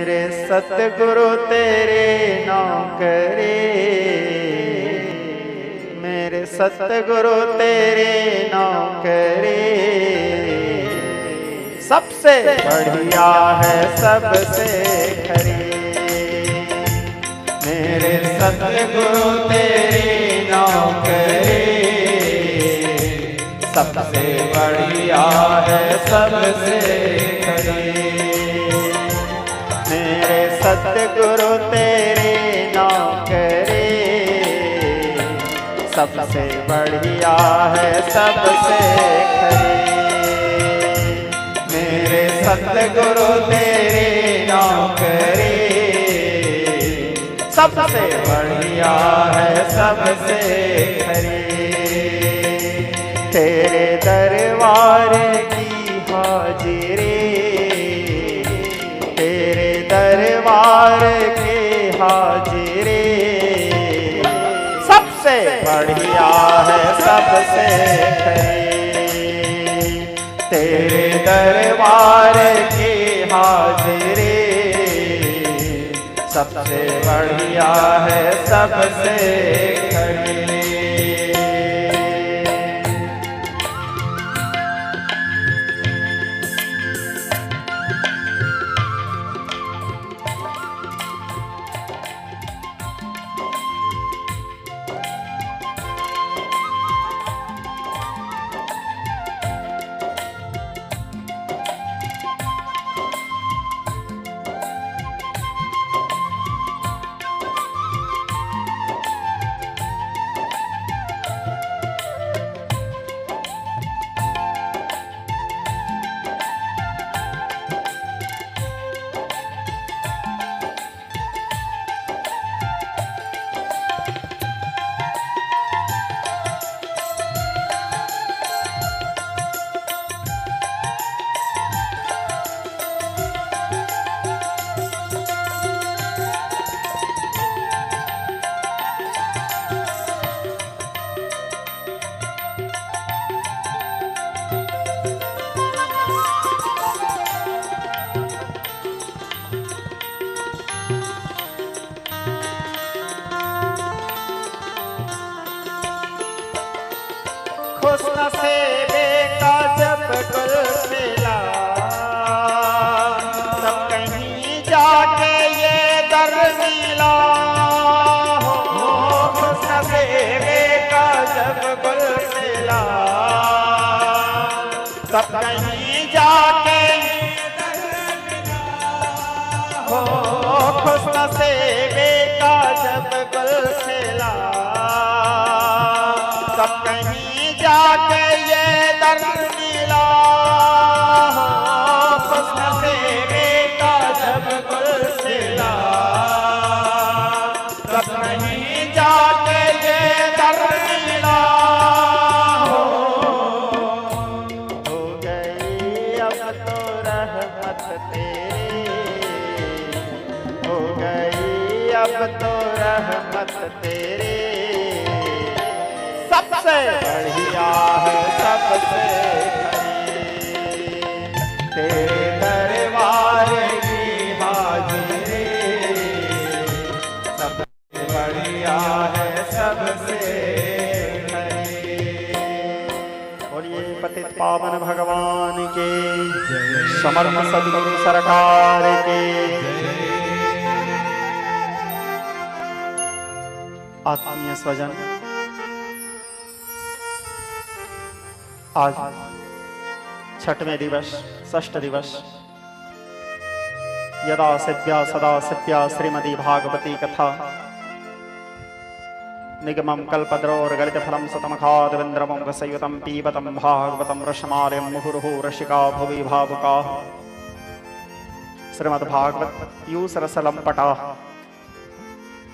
मेरे सतगुरु तेरे नौकरे, मेरे सतगुरु तेरे नौकरे, सबसे बढ़िया है सबसे खरी। मेरे सतगुरु तेरे नौकरे, सबसे बढ़िया है सबसे खरी। मेरे सतगुरु तेरे नौकरे, सबसे बढ़िया है सबसे खरी। मेरे सतगुरु तेरे नौकरे, सबसे बढ़िया है सबसे खरी। तेरे दरबार की हाजिरी, तेरे दरबार की हाजिरी, सबसे बढ़िया है सबसे खरी। तेरे दरबार की हाजिरी, सबसे बढ़िया है सबसे खरी। खुश नसीबे का जब कुल मिला, तब कहीं जाके ये दर मिला। खुश नसीबे का जब कुल मिला, तब कहीं जाके खुश नसीबे का जब कुल मिला, तब कहीं जाके ये दर मिला। खुश नसीबे का जब कुल मिला, तब कहीं जाके ये दर मिला। हो गई अब तो रहमत तेरी, हो गई अब तो रहमत तेरी, सबसे बढ़िया है सबसे खरी। तेरे दरबार की हाजिरी, सबसे बढ़िया है सबसे खरी। बोलिए पतित पावन भगवान के, समर्थ सद्गुरु सरकार के। आत्मीय स्वजन, आज छठवें दिवस, षष्ठ दिवस, यदा सिद्ध्या सदा सिद्ध्या श्रीमदी भागवती कथा, निगमं कल्पद्रोर गलित फलम सतमखाद विंद्रमं रसयुतं पीबतं भागवतं रसमालयं मुहुर्मुहुः रसिका भुवि भावुकाः। श्रीमद्भागवत पीयूष रसलम पटा।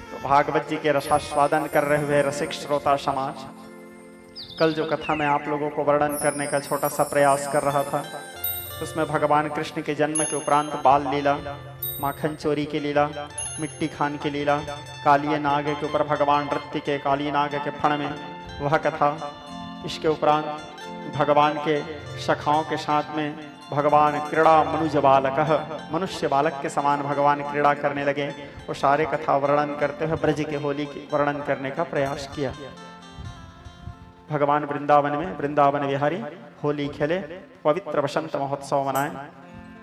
तो भागवत जी के रसास्वादन कर रहे हुए रसिक श्रोता समाज, कल जो कथा में आप लोगों को वर्णन करने का छोटा सा प्रयास कर रहा था, उसमें भगवान कृष्ण के जन्म के उपरांत बाल लीला, माखन चोरी की लीला, मिट्टी खान की लीला, कालिये नाग के ऊपर भगवान नृत्य के काली नाग के फण में वह कथा, इसके उपरांत भगवान के सखाओं के साथ में भगवान क्रीड़ा मनुज बालक, मनुष्य बालक के समान भगवान क्रीड़ा करने लगे। वो सारे कथा वर्णन करते हुए ब्रज के होली की वर्णन करने का प्रयास किया। भगवान वृंदावन में वृंदावन विहारी होली खेले, पवित्र वसंत महोत्सव मनाए।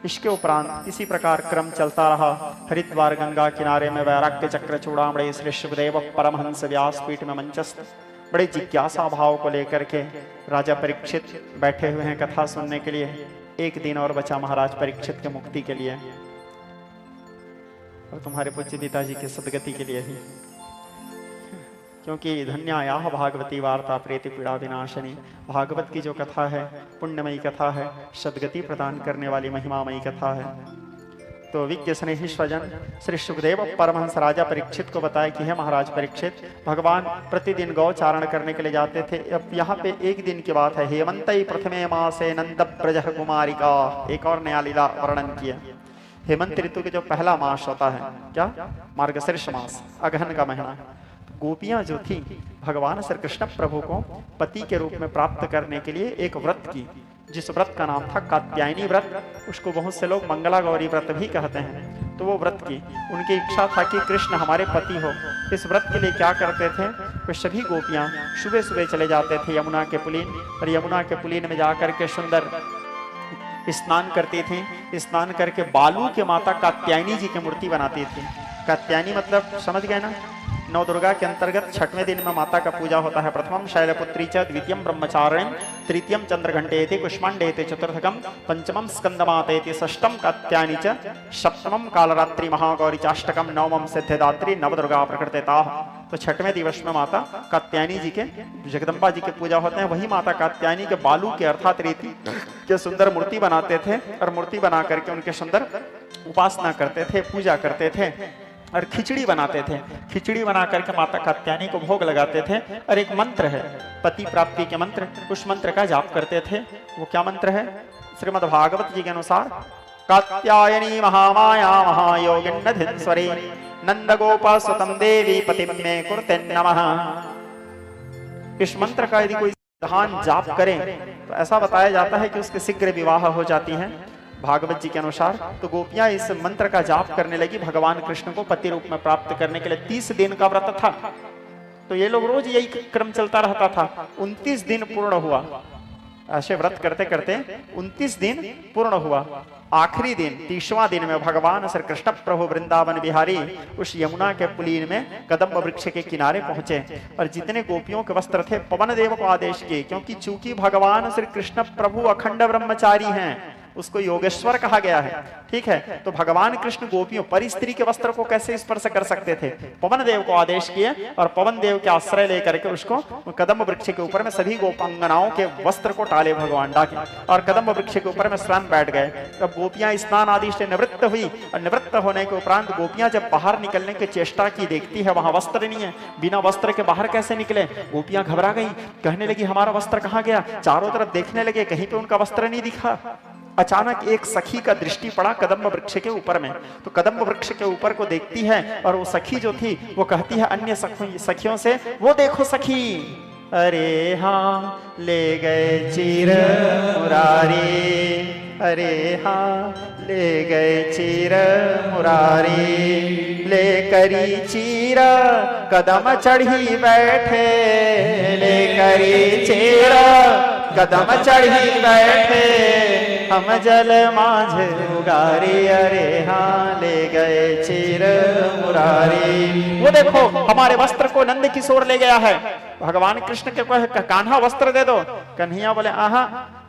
इसके उपरांत इसी प्रकार क्रम चलता रहा। हरिद्वार गंगा किनारे में वैराग्य चक्र चूड़ामणि श्री सुखदेव परमहंस व्यासपीठ में मंचस्थ बड़े जिज्ञासा भाव को लेकर के राजा परीक्षित बैठे हुए हैं कथा सुनने के लिए। एक दिन और बचा महाराज परीक्षित के मुक्ति के लिए और तुम्हारे पूज्य पिताजी के सदगति के लिए ही, क्योंकि धन्यायाः भागवती वार्ता प्रेति पीड़ा विनाशनी। भागवत की जो कथा है पुण्यमयी कथा है, सदगति प्रदान करने वाली महिमामयी कथा है। तो विज्ञ स्नेही स्वजन श्री सुखदेव परमहंस राजा परीक्षित को बताया कि है महाराज परीक्षित, भगवान प्रतिदिन गौचारण करने के लिए जाते थे। अब यहाँ पे एक दिन की बात है। हेमंतई प्रथमे मासे नंद ब्रज कुमारिका, एक और नया लीला वर्णन किया। हेमंत ऋतु के जो पहला मास होता है, क्या मार्गशीर्ष मास, अगहन का महीना, गोपियां जो थी भगवान श्री कृष्ण प्रभु को पति के रूप में प्राप्त करने के लिए एक व्रत की, जिस व्रत का नाम था कात्यायनी व्रत। उसको बहुत से लोग मंगला गौरी व्रत भी कहते हैं। तो वो व्रत की उनकी इच्छा था कि कृष्ण हमारे पति हो। इस व्रत के लिए क्या करते थे, वे सभी गोपियां सुबह सुबह चले जाते थे यमुना के पुलीन, और यमुना के पुलीन में जाकर के सुंदर स्नान करती थी। स्नान करके बालू के माता कात्यायनी जी की मूर्ति बनाती थी। कात्यायनी मतलब समझ गए ना, नौ दुर्गा के अंतर्गत छठवें दिन में माता का पूजा होता है। प्रथमम शैलपुत्री च, द्वितीयम ब्रह्मचारिणी, तृतीयम चंद्रघंटेति, कुष्मांडेति, चतुर्थकम पंचमम स्कंदमातेति, षष्ठम कात्यायनी च, सप्तमम कालरात्रि महागौरी चाष्टकम, नवमम सिद्धिदात्री, नवदुर्गा प्रकृतिता। तो छठवें दिवस में माता कात्यायनी जी के, जगदम्बा जी के पूजा होते हैं। वही माता कात्यायनी के बालू के अर्थात रेती के सुंदर मूर्ति बनाते थे और मूर्ति बना करके उनके सुंदर उपासना करते थे, पूजा करते थे और खिचड़ी बनाते थे। खिचड़ी बना करके माता कात्यायनी को भोग लगाते थे। और एक मंत्र है पति प्राप्ति के मंत्र, उस मंत्र का जाप करते थे। वो क्या मंत्र है, श्रीमद् भागवत जी के अनुसार, कात्यायनी महामाया महायोगिन्नधिस्वरी नंद गोपा सुतम देवी पतिम मे कुरुते नमः। इस मंत्र का यदि कोई विधान जाप करे तो ऐसा बताया जाता है कि उसके शीघ्र विवाह हो जाती है भागवत जी के अनुसार। तो गोपियां इस मंत्र का जाप करने लगी भगवान कृष्ण को पति रूप में प्राप्त करने के लिए। 30 दिन का व्रत था, तो ये लोग रोज यही क्रम चलता रहता था। 29 दिन पूर्ण हुआ, ऐसे व्रत करते करते 29 दिन पूर्ण हुआ। आखिरी दिन 30वां दिन में भगवान श्री कृष्ण प्रभु वृंदावन बिहारी उस यमुना के पुलीन में कदम्ब वृक्ष के किनारे पहुंचे। और जितने गोपियों के वस्त्र थे पवन देव को आदेश किए, क्योंकि चूंकि भगवान श्री कृष्ण प्रभु अखंड ब्रह्मचारी हैं, उसको योगेश्वर कहा गया है, ठीक है। तो भगवान कृष्ण गोपियों पर स्त्री के वस्त्र को कैसे स्पर्श कर सकते थे। पवन देव को आदेश किए और पवन देव के आश्रय लेकर के उसको कदम्ब वृक्ष के ऊपर में सभी गोपांगनाओं के वस्त्र को टाले भगवान डाके और कदम्ब वृक्ष के ऊपर में स्वयं बैठ गए। तब गोपियां स्नान आदि से निवृत्त हुई और निवृत्त होने के उपरांत गोपियां जब बाहर निकलने की चेष्टा की, देखती है वहां वस्त्र नहीं है, बिना वस्त्र के बाहर कैसे निकले। गोपियां घबरा गई, कहने लगी हमारा वस्त्र कहाँ गया। चारों तरफ देखने लगे, कहीं पे उनका वस्त्र नहीं दिखा। अचानक एक सखी का दृष्टि पड़ा कदम्ब वृक्ष के ऊपर में, तो कदम्ब वृक्ष के ऊपर को देखती है और वो सखी जो थी वो कहती है अन्य सखियों से, वो देखो सखी, अरे हाँ ले गए चीर मुरारी, अरे हाँ ले गए चीर मुरारी, ले करी चीर कदम चढ़ी बैठे, ले करी चीर कदम चढ़ी बैठे, हम जल माझ उगारी, अरे हाँ ले गए चीर मुरारी। वो देखो हमारे वस्त्र को नंद किशोर ले गया है। भगवान कृष्ण के कहे कान्हा वस्त्र दे दो। कन्हैया बोले आहा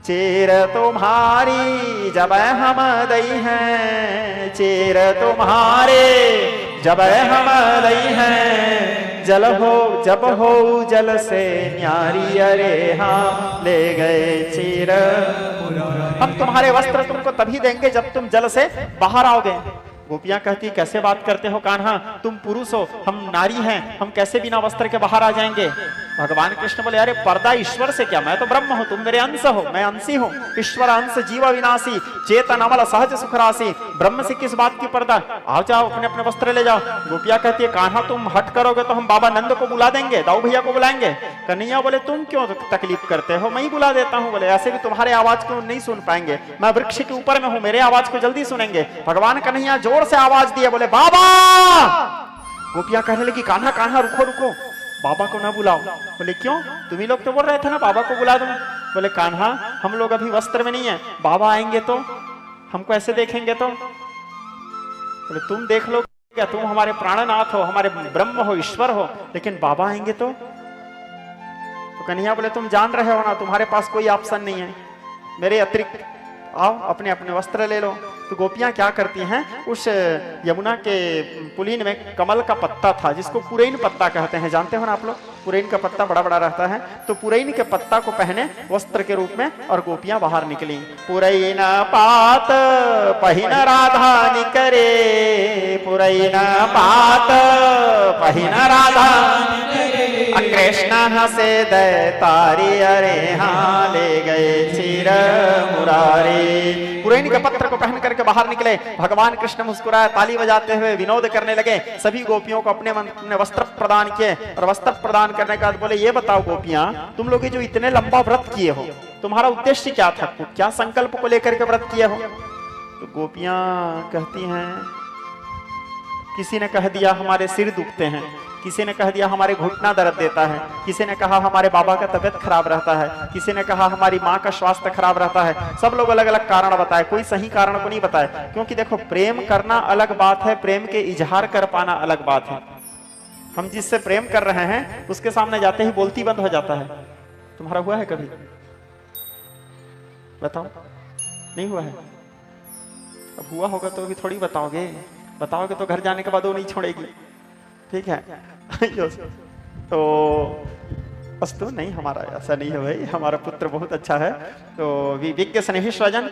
चीर तुम्हारी जब हम दई हैं, चीर तुम्हारे जब हम दई हैं, जल हो जब हो जल से न्यारी, अरे हाँ ले गए चीर। हम तुम्हारे वस्त्र तुमको तभी देंगे जब तुम जल से बाहर आओगे। गोपियां कहती कैसे बात करते हो कान्हा, तुम पुरुष हो, हम नारी हैं, हम कैसे बिना वस्त्र के बाहर आ जाएंगे। भगवान कृष्ण बोले अरे पर्दा ईश्वर से क्या, मैं तो ब्रह्म हूं, तुम मेरे अंश हो, मैं अंशी हूं। ईश्वर अंश जीव विनाशी चेतन अमल सहज सुख राशि, ब्रह्म से किस बात की पर्दा, आओ जाओ अपने अपने वस्त्र ले जाओ। गोपियां कहती है कान्हा तुम हट करोगे तो हम बाबा नंद को बुला देंगे, दाऊ भैया को बुलाएंगे। कन्हैया बोले तुम क्यों तकलीफ करते हो, मैं ही बुला देता हूं। बोले ऐसे भी तुम्हारे आवाज को नहीं सुन पाएंगे, मैं वृक्ष के ऊपर में हूं, मेरे आवाज को जल्दी सुनेंगे। भगवान कन्हैया जोर से आवाज दिए, बोले बाबा। गोपियां कहने लगी कान्हा कान्हा रुको रुको, बाबा को ना बुलाओ। बोले क्यों, तुम्ही लोग तो बोल रहे थे ना बाबा को बुला दो। बोले कान्हा हम लोग अभी वस्त्र में नहीं है, बाबा आएंगे तो हमको ऐसे देखेंगे तो। बोले तुम देख लो क्या, तुम हमारे प्राणनाथ हो, हमारे ब्रह्म हो, ईश्वर हो, लेकिन बाबा आएंगे तो कन्हैया बोले तुम जान रहे हो ना तुम्हारे पास कोई ऑप्शन नहीं है मेरे अतिरिक्त, आओ अपने अपने वस्त्र ले लो। तो गोपियां क्या करती हैं, उस यमुना के पुलीन में कमल का पत्ता था जिसको पुरैन पत्ता कहते हैं, जानते हो ना आप लोग, पुरैन का पत्ता बड़ा बड़ा रहता है, तो पुरैन के पत्ता को पहने वस्त्र के रूप में और गोपियां बाहर निकली। पुरैन पात पहिन राधा निकरे, पुरैन पात पहिन राधा कृष्ण से दैतारी, अरे हाँ ले गए चिर मुरारी। पुरैन के पत्र को पहन करके बाहर निकले। भगवान कृष्ण मुस्कुराए, ताली बजाते हुए विनोद करने लगे। सभी गोपियों को अपने मन ने वस्त्र प्रदान किए और वस्त्र प्रदान करने के बाद बोले ये बताओ गोपियां, तुम लोग जो इतने लंबा व्रत किए हो, तुम्हारा उद्देश्य क्या था, क्या संकल्प को लेकर के व्रत किए हो। तो गोपियां कहती हैं किसी ने कह दिया हमारे सिर दुखते हैं, किसी ने कह दिया हमारे घुटना दर्द देता है, किसी ने कहा हमारे बाबा का तबीयत खराब रहता है, किसी ने कहा हमारी माँ का स्वास्थ्य खराब रहता है। सब लोग अलग अलग कारण बताए, कोई सही कारण को नहीं बताए। क्योंकि देखो प्रेम करना अलग बात है, प्रेम के इजहार कर पाना अलग बात है। हम जिससे प्रेम कर रहे हैं उसके सामने जाते ही बोलती बंद हो जाता है। तुम्हारा हुआ है कभी, बताओ, नहीं हुआ है? अब हुआ होगा तो भी थोड़ी बताओगे, बताओगे तो घर जाने के बाद वो नहीं छोड़ेगी, ठीक है। तो अस्तु नहीं, हमारा ऐसा नहीं है भाई, हमारा पुत्र बहुत अच्छा है। तो विज्ञ स्नेही स्वजन,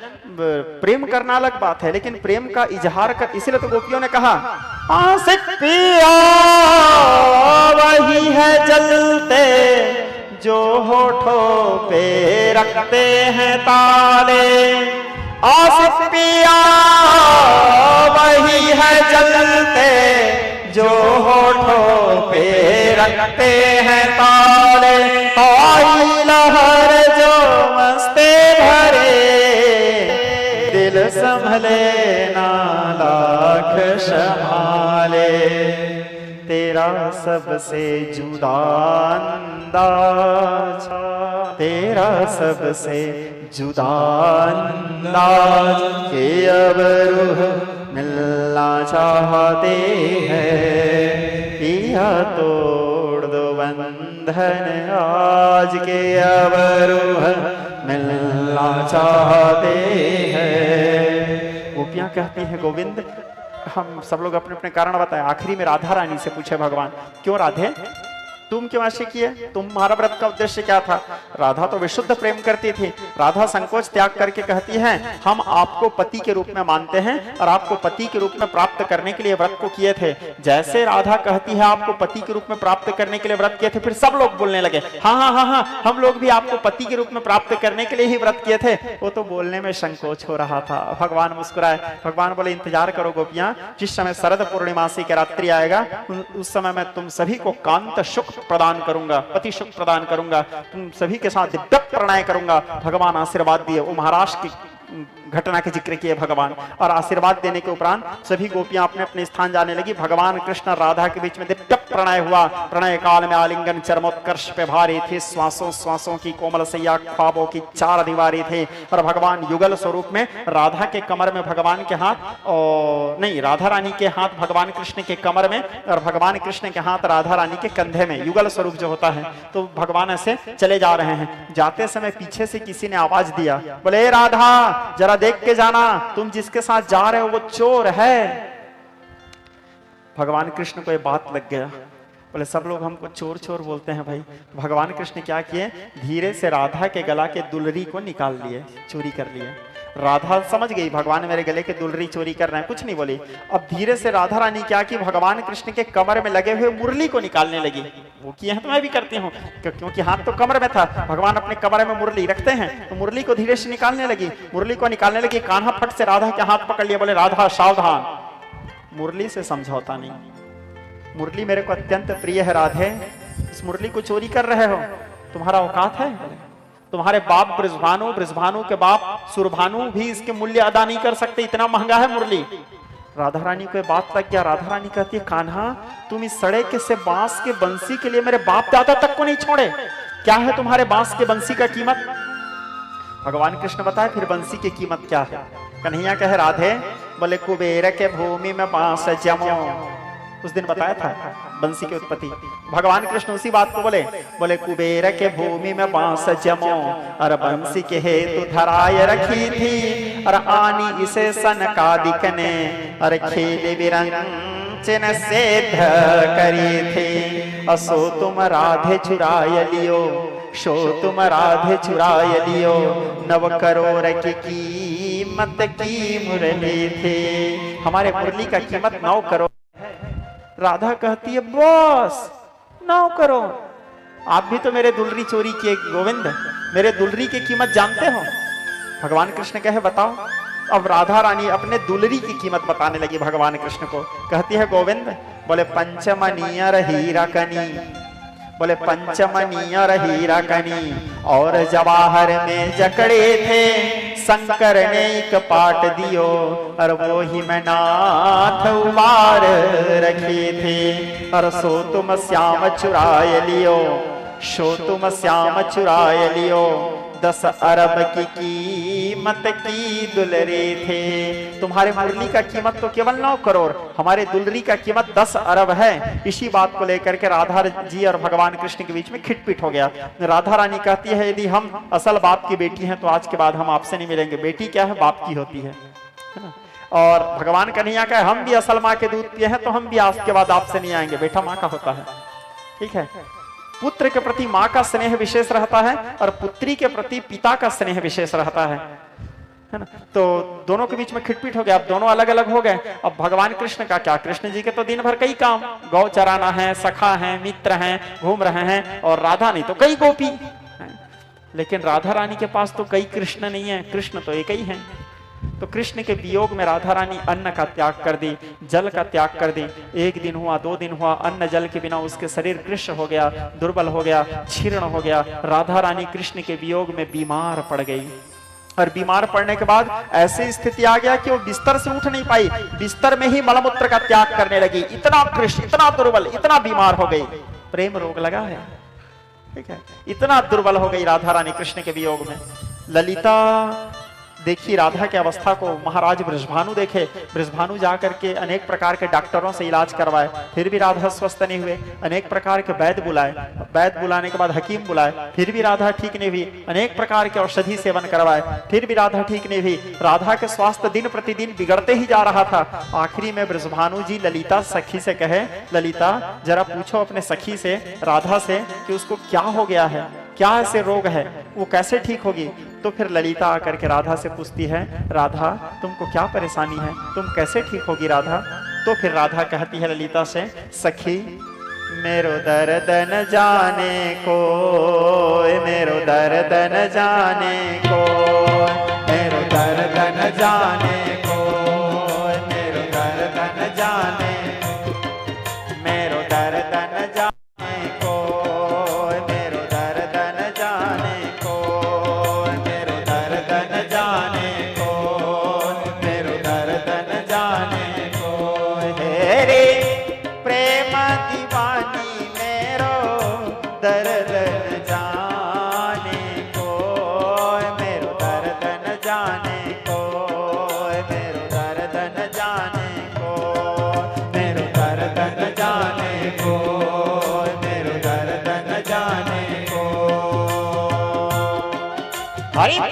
प्रेम करना अलग बात है, लेकिन प्रेम का इजहार कर, इसलिए तो गोपियों ने कहा आशिक पिया वही है जलते जो होठों पे रखते हैं ताले, आशिक पिया वही है जलते जो होठों पे रखते हैं ताले, आई लहर जो मस्ते भरे दिल संभले ना लाख संभाले, तेरा सबसे जुदा अंदाज, तेरा सबसे जुदा अंदाज के अब रूह मिलना चाहते हैं, पिया तोड़ दो बंधन आज के अब रूह मिलना चाहते हैं। गोपियां कहती हैं गोविंद, हम सब लोग अपने अपने कारण बताए। आखिरी में राधा रानी से पूछे भगवान, क्यों राधे तुम क्यों ऐसे किए, तुम्हारा व्रत का उद्देश्य क्या था? राधा तो विशुद्ध प्रेम करती थी। राधा संकोच त्याग करके कहती है हम आपको पति के रूप में मानते हैं और आपको पति के रूप में प्राप्त करने के लिए व्रत को किए थे। जैसे राधा कहती है आपको पति के रूप में प्राप्त करने के लिए व्रत किए थे, फिर सब लोग बोलने लगे हाँ हाँ हाँ हाँ हम लोग भी आपको पति के रूप में प्राप्त करने के लिए ही व्रत किए थे। वो तो बोलने में संकोच हो रहा था। भगवान मुस्कुराए, भगवान बोले इंतजार करो गोपियां, जिस समय शरद पूर्णिमासी के रात्रि आएगा उस समय मैं तुम सभी को कांत सुख प्रदान करूंगा, पति सुख प्रदान करूंगा, तुम सभी के साथ दिव्य प्रणय करूंगा। भगवान आशीर्वाद दिए। वो महाराष्ट्र की घटना के जिक्र किए भगवान, और आशीर्वाद देने के उपरांत सभी गोपियां अपने अपने स्थान जाने लगी। भगवान कृष्ण राधा के बीच में दिव्य प्रणय हुआ। प्रणय काल में आलिंगन चरमोत्कर्ष पे भारी थे, श्वासों श्वासों की कोमल सैया ख्वाबों की चार दीवारी थे। और भगवान युगल स्वरूप में राधा के कमर में भगवान के हाथ, और नहीं राधा रानी के हाथ भगवान कृष्ण के कमर में और भगवान कृष्ण के हाथ राधा रानी के कंधे में, युगल स्वरूप जो होता है। तो भगवान ऐसे चले जा रहे हैं। जाते समय पीछे से किसी ने आवाज दिया, बोले राधा जरा देख के जाना, तुम जिसके साथ जा रहे हो वो चोर है। भगवान कृष्ण को ये बात लग गया। बोले सब लोग हमको चोर चोर बोलते हैं भाई। तो भगवान कृष्ण क्या किए, धीरे से राधा के गला के दुलरी को निकाल लिए, चोरी कर लिए राधा समझ गई भगवान मेरे गले के दुलरी चोरी कर रहे हैं, कुछ नहीं बोली। अब धीरे से राधा रानी क्या की, भगवान कृष्ण के कमर में लगे हुए मुरली को निकालने लगी। वो किए हैं तो मैं भी करती हूँ, क्योंकि हाथ तो कमर में था, भगवान अपने कमर में मुरली रखते हैं, तो मुरली को धीरे से निकालने लगी। मुरली को निकालने लगी, कान्हा फट से राधा के हाथ पकड़ लिया, बोले राधा सावधान, मुरली से समझौता नहीं, मुरली मेरे को अत्यंत प्रिय है राधे, इस मुरली को चोरी कर रहे हो, तुम्हारा औकात है? तुम्हारे बाप बृषभानु, बृषभानु के बाप सुरभानु भी इसके मूल्य अदा नहीं कर सकते, इतना महंगा है मुरली। राधा रानी को बात लग गया। राधा रानी कहती है कान्हा, तुम इस सड़े के से बांस के बंसी के लिए मेरे बाप दादा तक को नहीं छोड़े, क्या है तुम्हारे बांस के बंसी का कीमत? भगवान कृष्ण बताए फिर बंसी की कीमत क्या है। कन्हैया कहे राधे, बोले कुबेर के भूमि में बांस जमो, उस दिन बताया था बंसी की उत्पत्ति। भगवान कृष्ण उसी बात को बोले, बोले कुबेर के भूमि में बांस जमो, और बंसी के हेतु धराय रखी थी, और आनी इसे सनकादिक ने, और खेल विरंचन सिद्ध करी थी। असो तुम राधे चुराय लियो, शो तुम राधे चुराय लियो, नव करोड़ की कीमत की मुरली थी। हमारे मुरली का कीमत 9 करोड़। राधा कहती है बस 9 करोड़, आप भी तो मेरे दुलरी चोरी किए गोविंद, मेरे दुलरी की कीमत जानते हो? भगवान कृष्ण कहे बताओ। अब राधा रानी अपने दुलरी की कीमत बताने लगी भगवान कृष्ण को। कहती है गोविंद, बोले पंचमनियर हीरा कनी, बोले पंचमनियर हीरा कनी, और जवाहर में जकड़े थे, शंकर ने एक पाट दियो, और वो ही मैं नाथ उबार रखे थे। और सो तुम श्याम चुराय लियो, सो तुम श्याम चुराय लियो, 10 अरब की कीमत की दुलरे थे। तुम्हारे मुरली का कीमत तो केवल 9 करोड़, हमारे दुलरी का कीमत 10 अरब है। इसी बात को लेकर के राधा जी और भगवान कृष्ण के बीच में खिटपिट हो गया। राधा रानी कहती है यदि हम असल बाप की बेटी हैं तो आज के बाद हम आपसे नहीं मिलेंगे। बेटी क्या है, बाप की होती है ना। और भगवान कन्हैया का हम भी असल माँ के दूध पिए हैं तो हम भी आज के बाद आपसे नहीं आएंगे। बेटा माँ का होता है, ठीक है। पुत्र के प्रति माँ का स्नेह विशेष रहता है और पुत्री के प्रति पिता का स्नेह विशेष रहता है ना। तो दोनों के बीच में खिटपिट हो गया, अब दोनों अलग अलग हो गए। अब भगवान कृष्ण का क्या, कृष्ण जी के तो दिन भर कई काम, गौ चराना है, सखा है, मित्र हैं, घूम रहे हैं, और राधा नहीं तो कई गोपी। लेकिन राधा रानी के पास तो कई कृष्ण नहीं है, कृष्ण तो एक ही है। तो कृष्ण के वियोग में राधा रानी अन्न का त्याग कर दी, जल का त्याग कर दी। 1 दिन हुआ, 2 दिन हुआ, अन्न जल के बिना उसके शरीर कृष्ण हो गया, दुर्बल हो गया, क्षीर्ण हो गया। राधा रानी कृष्ण के वियोग में बीमार पड़ गई, और बीमार पड़ने के बाद ऐसी स्थिति आ गया कि वो बिस्तर से उठ नहीं पाई, बिस्तर में ही मलमूत्र का त्याग करने लगी। इतना कृष्ण, इतना दुर्बल, इतना बीमार हो गई, प्रेम रोग लगा है, ठीक है। इतना दुर्बल हो गई राधा रानी कृष्ण के वियोग में। ललिता देखी राधा की अवस्था को, महाराज बृषभानु देखे, बृषभानु जाकर के अनेक प्रकार के डॉक्टरों से इलाज करवाए, फिर भी राधा स्वस्थ नहीं हुए। अनेक प्रकार के वैद्य बुलाए, वैद्य बुलाने के बाद हकीम बुलाए, फिर भी राधा ठीक नहीं हुई। अनेक प्रकार के औषधि सेवन करवाए, फिर भी राधा ठीक नहीं हुई। राधा के स्वास्थ्य दिन प्रतिदिन बिगड़ते ही जा रहा था। आखिरी में बृषभानु जी ललिता सखी से कहे, ललिता जरा पूछो अपने सखी से, राधा से, कि उसको क्या हो गया है, क्या ऐसे रोग है, वो कैसे ठीक होगी। तो फिर ललिता आकर के राधा से पूछती है, राधा तुमको क्या परेशानी है, तुम कैसे ठीक होगी राधा। तो फिर राधा कहती है ललिता से, सखी मेरो दर्द न जाने को, मेरो दर्द न जाने को, मेरो दर्द न जाने को, मेरो दर्द न जाने, मेरो दर्द न जाने को, मेरो दर्द न जाने को, मेरो दर्द न जाने को, मेरो दर्द न जाने को। हे रे प्रेम दीवानी मेरो दर्द न जाने को, मेरो दर्द न जाने को, मेरो दर्द न जाने को, मेरो दर्द न जाने को, मेरो दर्द न जाने को। हरि बोल।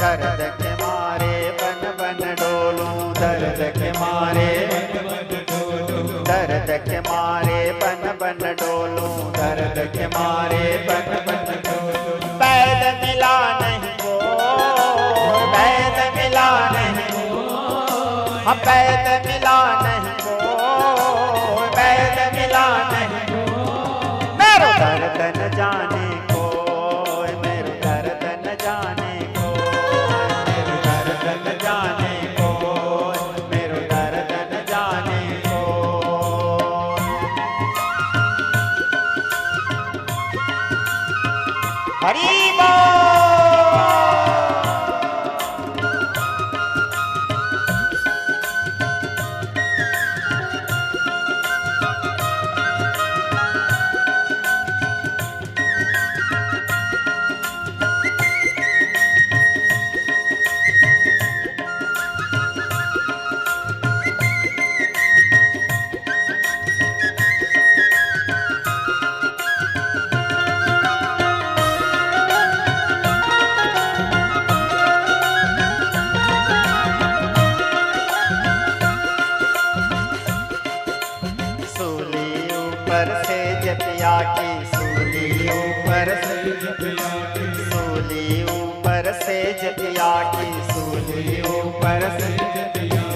दर्द के मारे बन बन डोलूं, दर्द के मारे दर्द के मारे बन बन डोलूं, दर्द के मारे बन बन डोलूं। वैद मिला नहीं वो, वैद मिला नहीं वो, हाँ वैद मिला नहीं वो, वैद मिला नहीं वो। मेरो दर्द न जाने को, मेरो दर्द न जाने को, मेरो दर्द न जाने को, मेरो दर्द न जाने को। हरि बोल।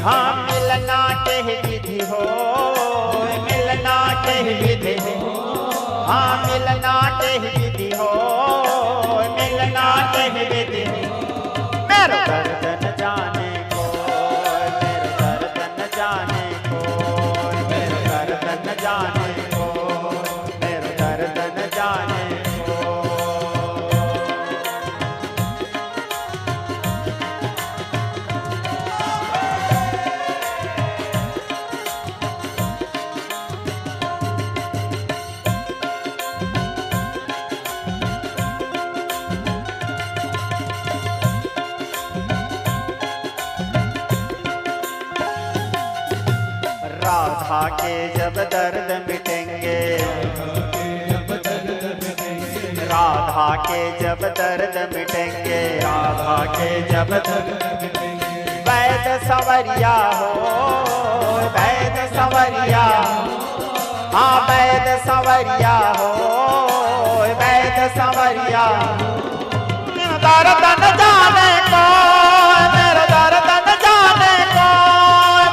हाँ मिलना के विधि हो, मिलना के विधि हो, हाँ मिलना के विधि हो, मिलना के विधि हो। मेरो दर्द न जाने को, मेरो दर्द न जाने को, मेरो दर्द न जाने को, मेरो दर्द न जाने को। राधा के जब दर्द मिटेंगे, राधा के जब दर्द मिटेंगे, राधा के जब दर्द मिटेंगे। वैद संवरिया हो, वैद संवरिया, हाँ वैद संवरिया हो, वैद संवरिया। दर्द न जाने को, मेरा दर्द न जाने को,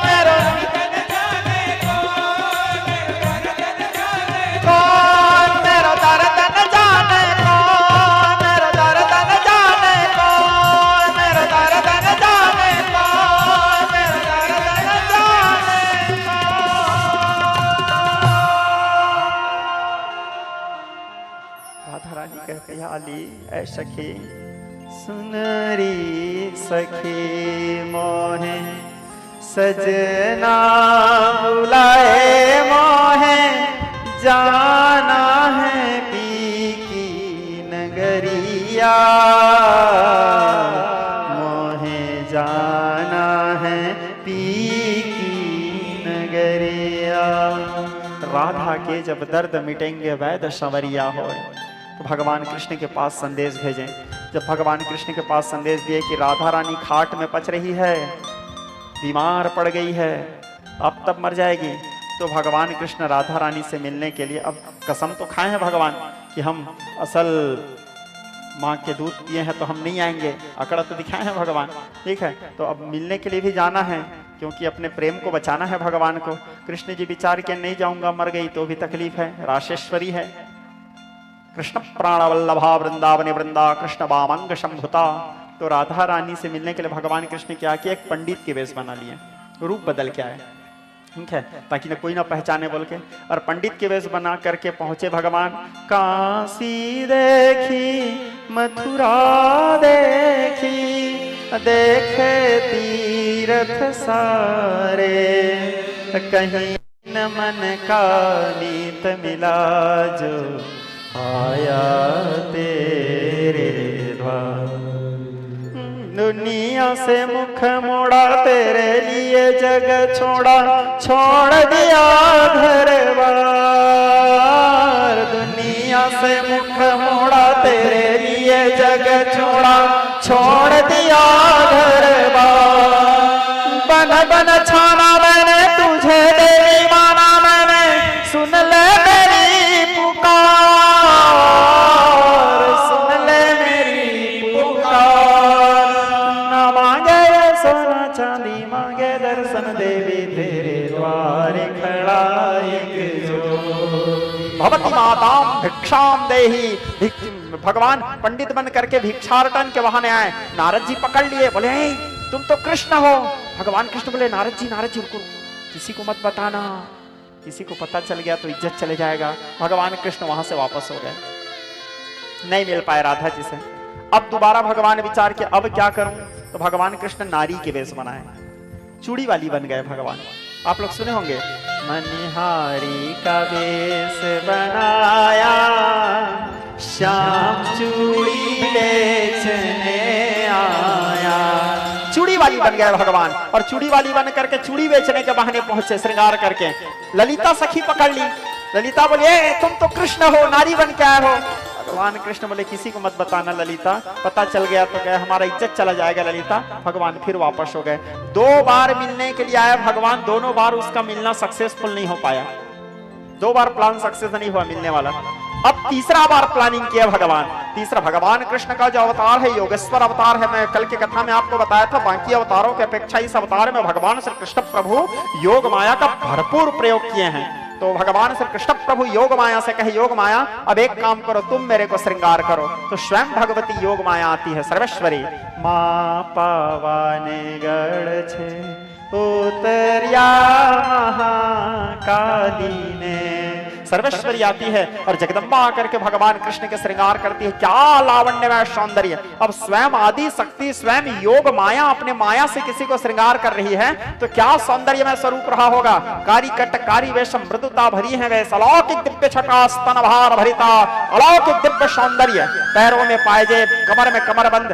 मेरो मेरो दर्द न जाने को, मेरो दर्द न जाने को, मेरो दर्द न जाने को, मेरो दर्द न जाने को। राधा रानी कहते हैं आली ऐ सखी, सुनरी सखी मोहे सजना बुलाए, मोहे जाना है पी की नगरिया, मोहे जाना है पी की नगरिया। राधा के जब दर्द मिटेंगे वैद संवरिया हो, तो भगवान कृष्ण के पास संदेश भेजें। जब भगवान कृष्ण के पास संदेश दिए कि राधा रानी खाट में पच रही है, बीमार पड़ गई है, अब तब मर जाएगी, तो भगवान कृष्ण राधा रानी से मिलने के लिए, अब कसम तो खाए हैं भगवान कि हम असल माँ के दूध पिए हैं तो हम नहीं आएंगे, अकड़ तो दिखाए हैं भगवान, ठीक है। तो अब मिलने के लिए भी जाना है, क्योंकि अपने प्रेम को बचाना है भगवान को। कृष्ण जी विचार के नहीं जाऊंगा, मर गई तो भी तकलीफ है, राशेश्वरी है। कृष्ण प्राणवल्लभा वृंदावने वृंदा कृष्ण वामंग शंभुता। तो राधा रानी से मिलने के लिए भगवान कृष्ण क्या किया, एक पंडित के वेश बना लिए, रूप बदल के आए, ठीक है, ताकि कोई ना पहचाने बोल के। और पंडित के वेश बना करके पहुंचे भगवान। काशी देखी मथुरा देखी, देखे तीर्थ सारे, कहीं न मन का नीत मिला जो आया तेरे द्वार। दुनिया से मुख मोड़ा तेरे लिए जग छोड़ा, छोड़ दिया घर बार। दुनिया से मुख मोड़ा तेरे लिए जग छोड़ा, छोड़ दिया दिया घर बार। बन बन छाना मैंने तुझे देवी माना मैंने, सुन ले मेरी पुकार, सुन ले मेरी पुकार। ना मांगे सोना चांदी मांगे दर्शन देवी तेरे द्वार खड़ा एक जो। भवती माताम भिक्षाम देही। भगवान पंडित बन करके भिक्षाटन के बहाने आए, नारद जी पकड़ लिए, बोले तुम तो कृष्ण हो। भगवान कृष्ण बोले नारद जी रुको, किसी को मत बताना, किसी को पता चल गया तो इज्जत चले जाएगा। भगवान कृष्ण वहां से वापस हो गए, नहीं मिल पाए राधा जी से। अब दोबारा भगवान विचार किया अब क्या करूं, तो भगवान कृष्ण नारी के वेश बनाए, चूड़ी वाली बन गए भगवान। आप लोग सुने होंगे, मनिहारी का वेश बनाया श्याम चूड़ी बेचने आया। चूड़ी वाली बन गए भगवान, और चूड़ी वाली बन करके चूड़ी बेचने के बहाने पहुंचे श्रृंगार करके। ललिता सखी पकड़ ली, ललिता बोले तुम तो कृष्ण हो, नारी बन के आए हो। भगवान कृष्ण बोले किसी को मत बताना ललिता, पता चल गया तो क्या हमारा इज्जत चला जाएगा ललिता। भगवान फिर वापस हो गए। 2 बार मिलने के लिए आया भगवान, दोनों बार उसका मिलना सक्सेसफुल नहीं हो पाया, 2 बार प्लान सक्सेस नहीं हुआ मिलने वाला। अब तीसरा बार प्लानिंग किया भगवान। तीसरा भगवान कृष्ण का जो अवतार है योगेश्वर अवतार है, मैं कल की कथा में आपको बताया था, बाकी अवतारों की अपेक्षा इस अवतार में भगवान श्री कृष्ण प्रभु योग माया का भरपूर प्रयोग किए हैं। तो भगवान श्री कृष्ण प्रभु योग माया से कहे योग माया अब एक काम करो, तुम मेरे को श्रृंगार करो। तो स्वयं भगवती योग माया आती है सर्वेश्वरी। मां पावाने गढ़ छे उतरिया महाकाली ने, सर्वेश्वरी आती है और जगदम्बा आकर के भगवान कृष्ण के श्रृंगार करती है। क्या लावण्यमय सौंदर्य। अब स्वयं आदि शक्ति स्वयं योग माया अपने माया से किसी को श्रृंगार कर रही है तो क्या सौंदर्यमय स्वरूप रहा होगा। कारी कट कारी वेशम मृदुता भरी है वैस, अलौकिक दिव्य छटा स्तन भार भरिता, अलौकिक दिव्य सौंदर्य। पैरों में पायजेब, कमर में कमरबंद,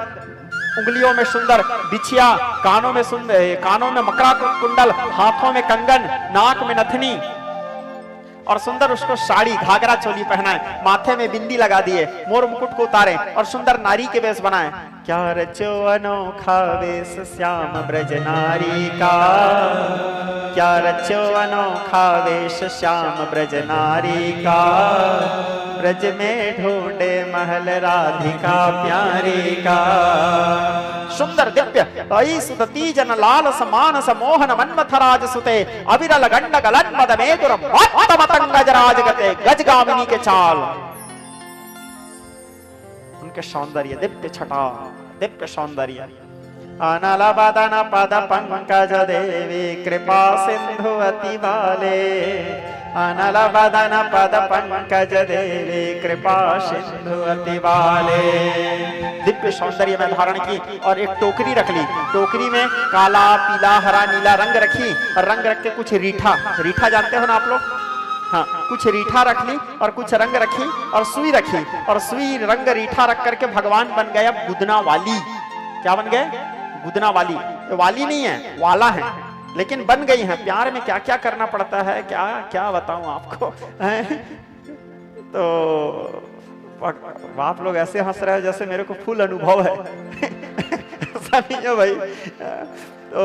उंगलियों में सुंदर बिछिया, कानों में सुंदर, कानों में मकरा कुंडल, हाथों में कंगन, नाक में नथनी, और सुंदर उसको साड़ी घाघरा चोली पहनाए, माथे में बिंदी लगा दिए, मोर मुकुट को उतारे और सुंदर नारी के वेश बनाए। क्या रचो अनोखा वेश श्याम ब्रज नारी का, क्या रचो अनोखा वेश श्याम ब्रज नारी का। ब्रज में ढूंढे महल राधिका प्यारी का। सुंदर दिव्य ऐ सुदती जन लाल समान समोहन मन्मथ राज सुते, अविरल गंड गलन मद मेदुर मत्त मतंग गजराज गते, गजगामिनी के चाल। उनके सौंदर्य दिव्य छटा, दिव्य सौंदर्य। अनल बदन पद पंकज देवी कृपा सिंधु अति बाले, अनल बदन पद पंकज देवी कृपा सिंधु अति बाले। दिव्य सौंदर्य में धारण की और एक टोकरी रख ली, टोकरी में काला पीला हरा नीला रंग रखी और रंग रख के कुछ रीठा, रीठा जानते हो ना आप लोग, हाँ, कुछ रीठा रख ली और कुछ रंग रखी और सुई रखी और सुई रंग रीठा रख करके भगवान बन गए अब गुदना वाली। क्या बन गए? गुदना वाली। वाली नहीं है, वाला है, लेकिन बन गई है। प्यार में क्या क्या करना पड़ता है, क्या क्या बताऊं आपको। तो आप लोग ऐसे हंस रहे हो जैसे मेरे को फुल अनुभव है। ऐसा नहीं है भाई। तो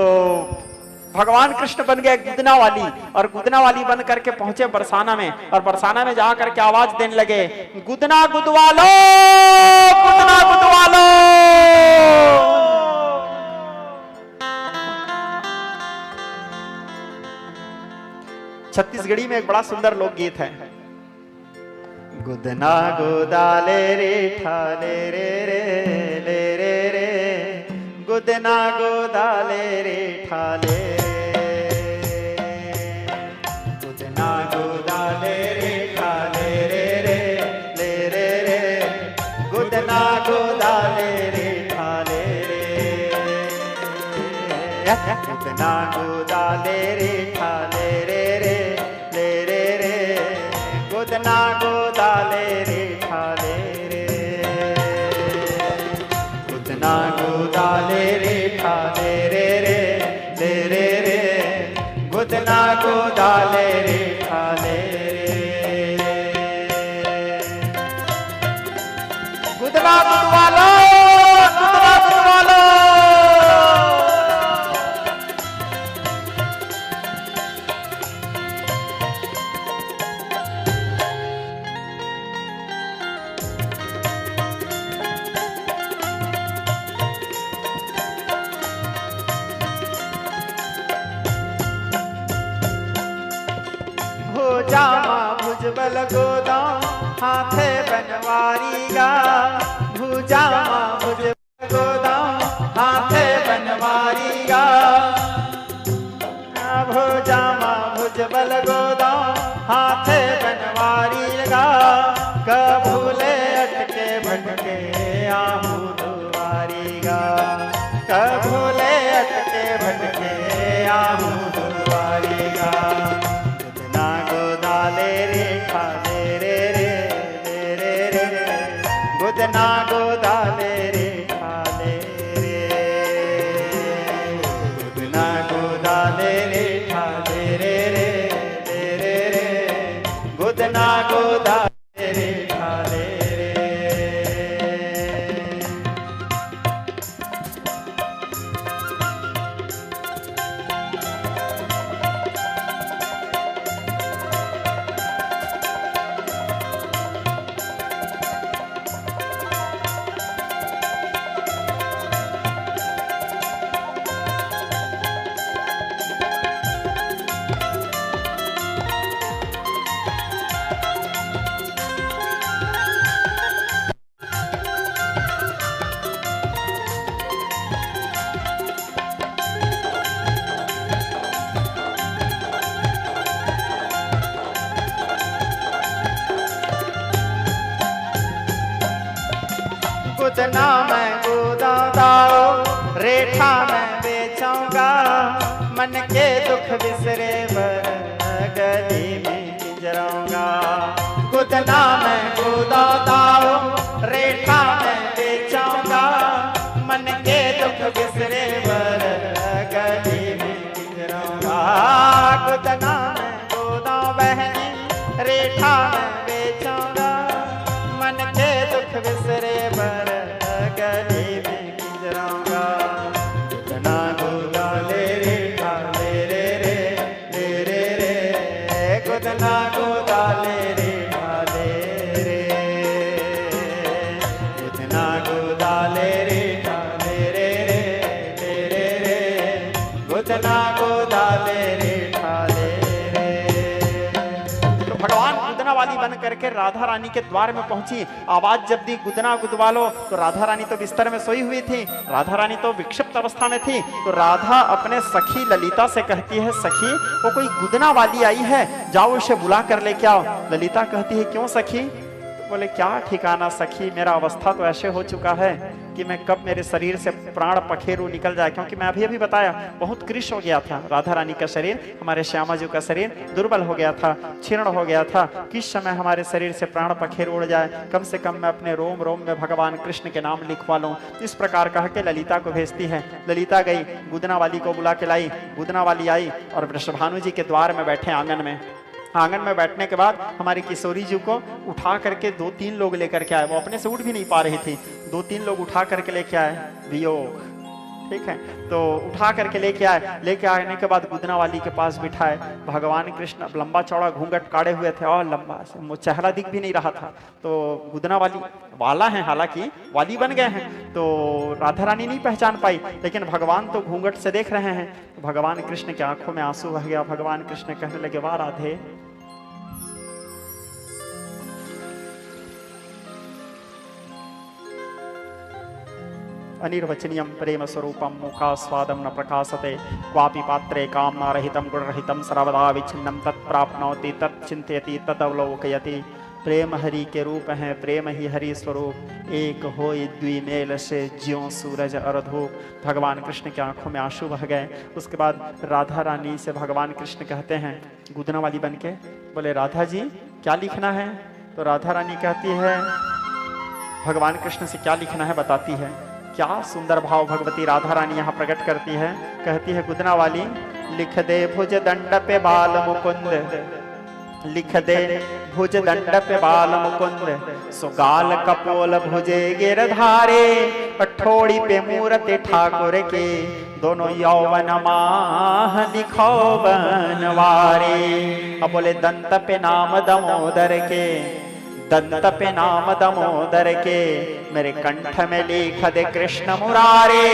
भगवान कृष्ण बन गए गुदना वाली, और गुदना वाली बन करके पहुंचे बरसाना में, और बरसाना में जा करके आवाज देने लगे, गुदना गुदवालो, गुदना गुदवालो। छत्तीसगढ़ी में एक बड़ा सुंदर लोकगीत है। गुदना गुदाले रे ठाले रे रे ले रे रे, गुदना गुदाले रे ठाले, गुदना गुदाले रे ठाले रे रे ले रे रे, गुदना गुदाले रे ठाले रे, गुदना गुदाले रे ठाले रे रे ले रे रे, गुदना गुदाले रे ठाले रे, गुदना गुदाले रे ठाले रे रे ले रे रे, गुदना गुदाले रे ठाले रे, गुदना गुदवालो, गुदना गुदवालो। बल गोदा हाथे बनवारी गा भुजामा भुज बल गोदा हाथे बनवारी गा भुजामा भुज बल गोदा हाथे बनवारी गा कभूले अटके भटके आहू दुआरी गा कभूले अटके भटके आहू दुआरी गा गुदना गोदाले रे ठाले रे गुदना गोदाले रे ठाले रे गुदना गोदाले रे ठाले रे गुदना गोदाले रे ठाले रे। गुदना मैं गोदा दाओ रेठा मैं बेचूंगा मन के दुख बिसरे बर गली में पिंजराऊंगा गुदना मैं गोदा दाओ रेठा मैं बेचूंगा मन के दुख बिसरे बर गली में पिंजराऊंगा गुदना मैं गोदा बहनी रेठा मैं बेचूंगा मन के दुख बिसरे बर गली में पिंजराऊंगा गुदना गोदा ले रे ठाले रे गुदना गोदा ले रे ठाले रे गुदना गोदा ले रे ठाले रे गुदना गोदा ले रे ठाले रे। तो भगवान गुदना वाली बन करके राधा रानी के द्वार में पहुंची। आवाज जब दी गुदना गुदवालो तो राधा रानी तो बिस्तर में सोई हुई थी, राधा रानी तो विक्षिप्त अवस्था में थी। तो राधा अपने सखी ललिता से कहती है सखी वो कोई गुदना वाली आई है, जाओ उसे बुला कर लेके आओ। ललिता कहती है क्यों सखी? तो बोले क्या ठिकाना सखी, मेरा अवस्था तो ऐसे हो चुका है कि मैं कब मेरे शरीर से प्राण पखेरु निकल जाए, क्योंकि मैं अभी बताया बहुत कृश हो गया था राधा रानी का शरीर, हमारे श्यामा जी का शरीर दुर्बल हो गया था, क्षीण हो गया था। किस समय हमारे शरीर से प्राण पखेरु उड़ जाए, कम से कम मैं अपने रोम रोम में भगवान कृष्ण के नाम लिखवा लूं। इस प्रकार कह के ललिता को भेजती है। ललिता गई, गुदना वाली को बुला के लाई। गुदना वाली आई और वृषभानु जी के द्वार में बैठे आंगन में। आंगन में बैठने के बाद हमारी किशोरी जी को उठा करके 2-3 लोग लेकर के आए। वो अपने से उठ भी नहीं पा रही थी, 2-3 लोग उठा करके लेके आए। वियोग, ठीक है, तो उठा करके लेके आए। लेके आने के बाद गुदना वाली के पास बिठाए। भगवान कृष्ण लंबा चौड़ा घूंघट काढ़े हुए थे और लंबा से चेहरा दिख भी नहीं रहा था। तो गुदना वाली वाला है, हालांकि वाली बन गए हैं, तो राधा रानी नहीं पहचान पाई, लेकिन भगवान तो घूंघट से देख रहे हैं। तो भगवान कृष्ण के आंखों में आंसू बह गया। भगवान कृष्ण कहने लगे वाह राधे, अनिर्वचनीयं प्रेम स्वरूपम मुखास्वादं न प्रकाशते क्वापि पात्रे कामनारहितं गुणरहितं सर्वदा विच्छिन्नं तत्प्राप्नोति तत्चिन्तयति तदवलोकयति। प्रेम हरि के रूप हैं, प्रेम ही हरि स्वरूप, एक होय द्विमेल से ज्यों सूरज और धूप। भगवान कृष्ण की आंखों में आंसू बह गए। उसके बाद राधा रानी से भगवान कृष्ण कहते हैं गुदना वाली बन के, बोले राधा जी क्या लिखना है? तो राधा रानी कहती है भगवान कृष्ण से क्या लिखना है बताती है। क्या सुंदर भाव भगवती राधा रानी यहाँ प्रकट करती है। कहती है गुदना वाली, लिख दे भुज दंड पे बाल मुकुंद, लिख दे भुज दंड पे बाल मुकुंद, सुगाल कपोल भुजे गिरधारे, ठोड़ी पे मूर्ति ठाकुर के, दोनों यौवन माह लिखो बनवारे। अब बोले दंत पे नाम दामोदर के, दंत पे नाम दामोदर के, मेरे कंठ में लिख दे कृष्ण मुरारे,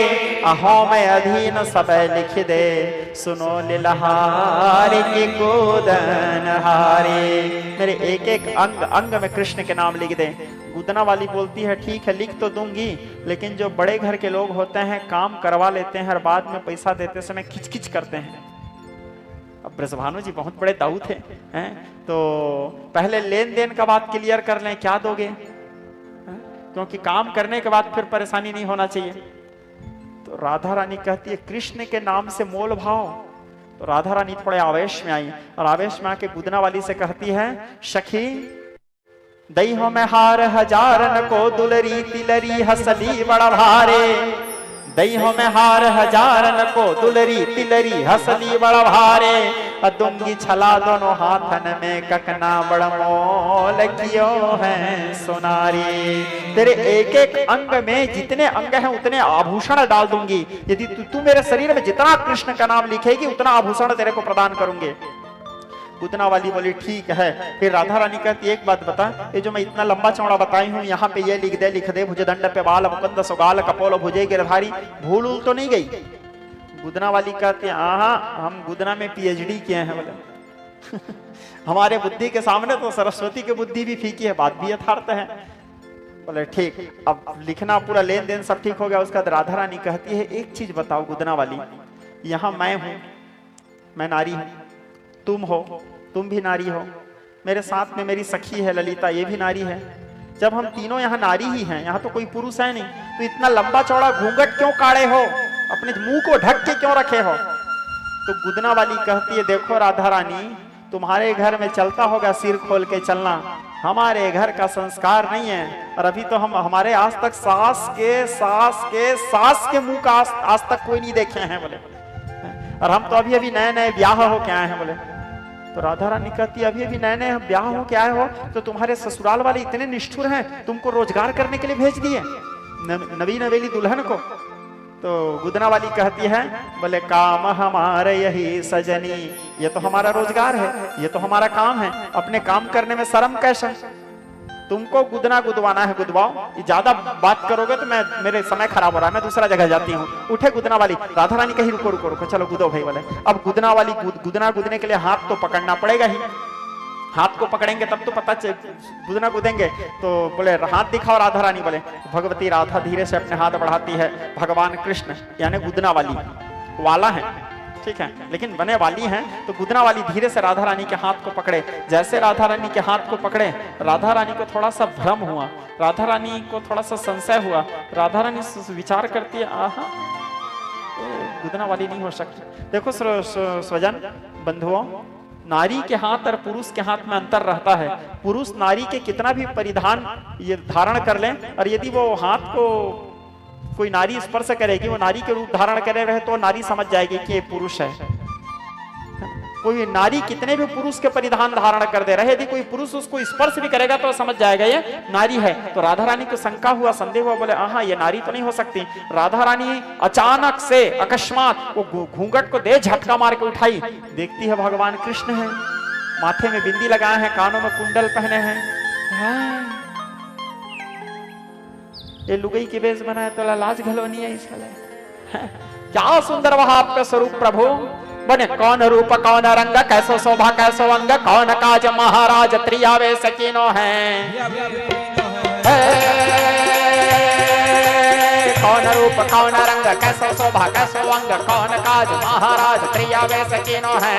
अहो मैं अधीन सब लिख दे, सुनो लीलहारी की गोदन हारे। मेरे एक एक अंग अंग में कृष्ण के नाम लिख दे। गुदना वाली बोलती है ठीक है लिख तो दूंगी, लेकिन जो बड़े घर के लोग होते हैं काम करवा लेते हैं और बाद में पैसा देते समय खिचखिच करते हैं। अब ब्रजभानु जी बहुत बड़े दाऊ थे हैं, तो पहले लेन देन का बात क्लियर कर लें, क्या दोगे, क्योंकि काम करने के बाद फिर परेशानी नहीं होना चाहिए। तो राधा रानी कहती है कृष्ण के नाम से मोल भाव। तो राधा रानी थोड़े आवेश में आई और आवेश में आके गुदना वाली से कहती है सखी दई हो में हार हजारन को दुलरी तिलरी हसली बड़ा भारे, दई हो में हार हजारन को दुलरी तिलरी हसली बड़ा भारे, दूंगी छला दोनों हाथन में ककना बड़ा मोल कियो है सोनारी। तेरे एक एक अंग में जितने अंग हैं उतने आभूषण डाल दूंगी, यदि तू मेरे शरीर में जितना कृष्ण का नाम लिखेगी उतना आभूषण तेरे को प्रदान करूंगे। गुदना वाली बोली ठीक है। फिर राधा रानी कहती एक बात बता, ये जो मैं इतना लंबा चौड़ा बताई हूँ यहाँ पे ये लिख दे भुजदंड पे बाल मुकुंद सुगाल कपोल भुजे गिरधारी, भूल तो नहीं गई। गुदना वाली कहती हाँ हम गुदना में पीएचडी किए हैं बोले हमारे बुद्धि के सामने तो सरस्वती की बुद्धि भी फीकी है, बात भी यथार्थ है। बोले ठीक, अब लिखना पूरा लेन देन सब ठीक हो गया। उसके बाद राधा रानी कहती है एक चीज बताओ गुदना वाली, यहाँ मैं हूं, मैं नारी हूं, तुम हो, तुम भी नारी हो, मेरे साथ में मेरी सखी है ललिता, ये भी नारी है। जब हम तीनों यहाँ नारी ही हैं, यहाँ तो कोई पुरुष है नहीं, तो इतना लंबा चौड़ा घूंघट क्यों काढ़े हो, अपने मुंह को ढक के क्यों रखे हो। तो गुदना वाली कहती है देखो राधा रानी, तुम्हारे घर में चलता होगा सिर खोल के चलना, हमारे घर का संस्कार नहीं है। और अभी तो हम हमारे आज तक सास के मुंह का आज तक कोई नहीं देखे हैं बोले, और हम तो अभी अभी नए नए ब्याह हो के आए हैं बोले। तो राधा रानी कहती है अभी अभी नए नए ब्याह हो के आए हो, तो तुम्हारे ससुराल वाले इतने निष्ठुर हैं, तुमको रोजगार करने के लिए भेज दिए नवी नवेली दुल्हन को। तो गुदना वाली कहती है बोले काम हमारे यही सजनी, ये तो हमारा रोजगार है, ये तो हमारा काम है, अपने काम करने में शर्म कैसा। तुमको गुदना गुदवाना है गुदवाओ, ज्यादा बात करोगे तो मेरे समय खराब हो रहा है, मैं दूसरा जगह जाती हूँ। उठे गुदना वाली, राधा रानी कही रुको रुको रुको, चलो गुदो भाई बोले। अब गुदना वाली गुदना गुदने के लिए हाथ तो पकड़ना पड़ेगा ही, हाथ को पकड़ेंगे तब तो पता गुदना गुदेंगे। तो बोले हाथ दिखाओ राधा रानी। बोले भगवती राधा धीरे से अपने हाथ बढ़ाती है, भगवान कृष्ण यानी गुदना वाली वाला है ठीक है, लेकिन बने वाली हैं। तो गुदना वाली धीरे से राधा रानी के हाथ को पकड़े। जैसे राधा रानी के हाथ को पकड़े, राधा रानी को थोड़ा सा भ्रम हुआ, राधा रानी को थोड़ा सा संशय हुआ। राधा रानी विचार करती है आहा गुदना वाली नहीं हो सकती। देखो स्वजन बंधुओं, नारी के हाथ और पुरुष के हाथ में अंतर रहता है। पुरुष नारी के कितना भी परिधान ये धारण कर लें, और यदि वो हाथ को कोई नारी स्पर्श करेगी, वो नारी के रूप धारण करे रहे, तो नारी समझ जाएगी कि ये पुरुष है। कोई नारी कितने भी पुरुष के परिधान धारण कर दे रहे, यदि कोई पुरुष उसको स्पर्श भी करेगा तो समझ जाएगा ये नारी है। तो राधा रानी को शंका हुआ, संदेह हुआ, बोले आहा ये नारी तो नहीं हो सकती। राधा रानी अचानक से अकस्मात वो घूंघट को दे झटका मार के उठाई, देखती है भगवान कृष्ण है, माथे में बिंदी लगाए हैं, कानों में कुंडल पहने हैं, ये लुगई की बेस बनाया तो लाज घलोनी है इसका। क्या सुंदर वह आपका स्वरूप प्रभु, बने कौन रूप कौन रंग, कैसो शोभा कैसो अंग, कौन काज महाराज त्रियावे सकीनो है। कौन रूप कौन रंग, कैसो शोभा कैसो अंग, कौन काज महाराज त्रियावे सकीनो है।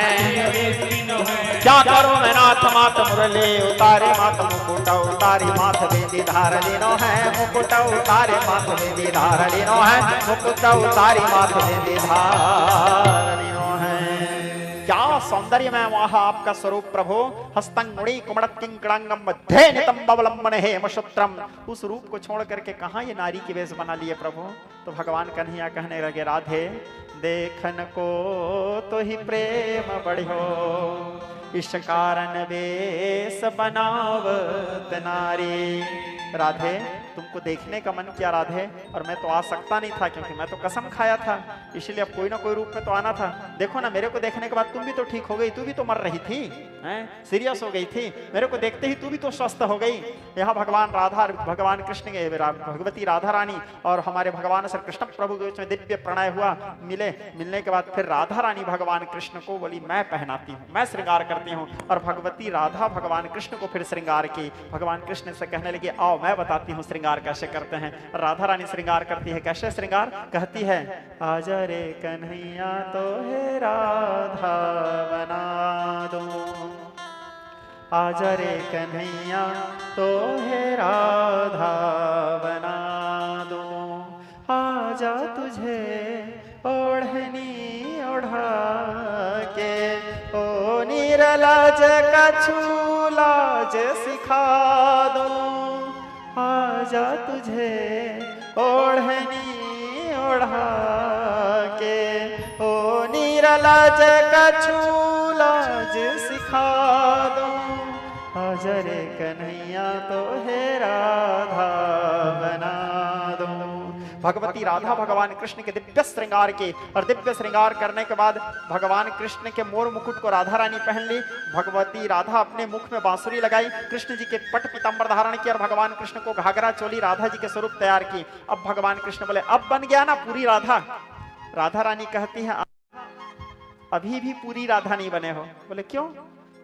क्या करूं मैं नाथ मात मुरली उतारे, मात मुकुट उतारी माथ बेदी धार लीनो है, मुकुट उतारे माथ बेदी धार लीनो है, मुकुट उतारी माथ बेदी धार लीनो है। क्या सौंदर्य में वहां आपका स्वरूप प्रभु। हस्तंगुणी कुमड़त किंकड़ांगम मध्य नितंब अवलंबन है मशुत्रम। उस रूप को छोड़ करके कहां ये नारी की वेश बना लिए प्रभु। तो भगवान कन्हैया कहने लगे राधे देखन को तो ही प्रेम बढ़ो, इस कारण वेश बनावत नारी। राधे तुमको देखने का मन किया राधे, और मैं तो आ सकता नहीं था क्योंकि मैं तो कसम खाया था, इसलिए अब कोई ना कोई रूप में तो आना था। देखो ना, मेरे को देखने के बाद तुम भी तो ठीक हो गई, तू भी तो मर रही थी, सीरियस हो गई थी, मेरे को देखते ही तू भी तो स्वस्थ हो गई। यहाँ भगवान राधा, भगवान कृष्ण के, भगवती राधा रानी और हमारे भगवान श्री कृष्ण प्रभु के बीच में दिव्य प्रणय हुआ। मिलने के बाद फिर राधा रानी भगवान कृष्ण को बोली मैं पहनाती हूँ, मैं श्रृंगार करती हूँ, और भगवती राधा भगवान कृष्ण को फिर श्रृंगार की। भगवान कृष्ण से कहने लगे आओ मैं बताती हूँ श्रृंगार कैसे करते हैं। राधा रानी श्रृंगार करती है, कैसे श्रृंगार कहती है, आजा रे कन्हैया तो है राधा बना दो, आजा रे कन्हैया तो है राधा बना दो, आजा तुझे ओढ़नी ओढ़ा के ओ निरलाज कछु लाज सिखा दो, आजा तुझे ओढ़नी ओढ़ा के ओ निरलाज कछु लाज सिखा दो, आजा रे कन्हैया तो है राधा बना दो। भगवती राधा भगवान कृष्ण के दिव्य श्रृंगार के, और दिव्य श्रृंगार करने के बाद भगवान कृष्ण के मोर मुकुट को राधा रानी पहन ली। भगवती राधा अपने मुख में बांसुरी लगाई, कृष्ण जी के पट पीतांबर धारण किया और भगवान कृष्ण को घाघरा चोली राधा जी के स्वरूप तैयार की। अब भगवान कृष्ण बोले अब बन गया ना पूरी राधा। राधा रानी कहती है अभी भी पूरी राधा नहीं बने हो। बोले क्यों?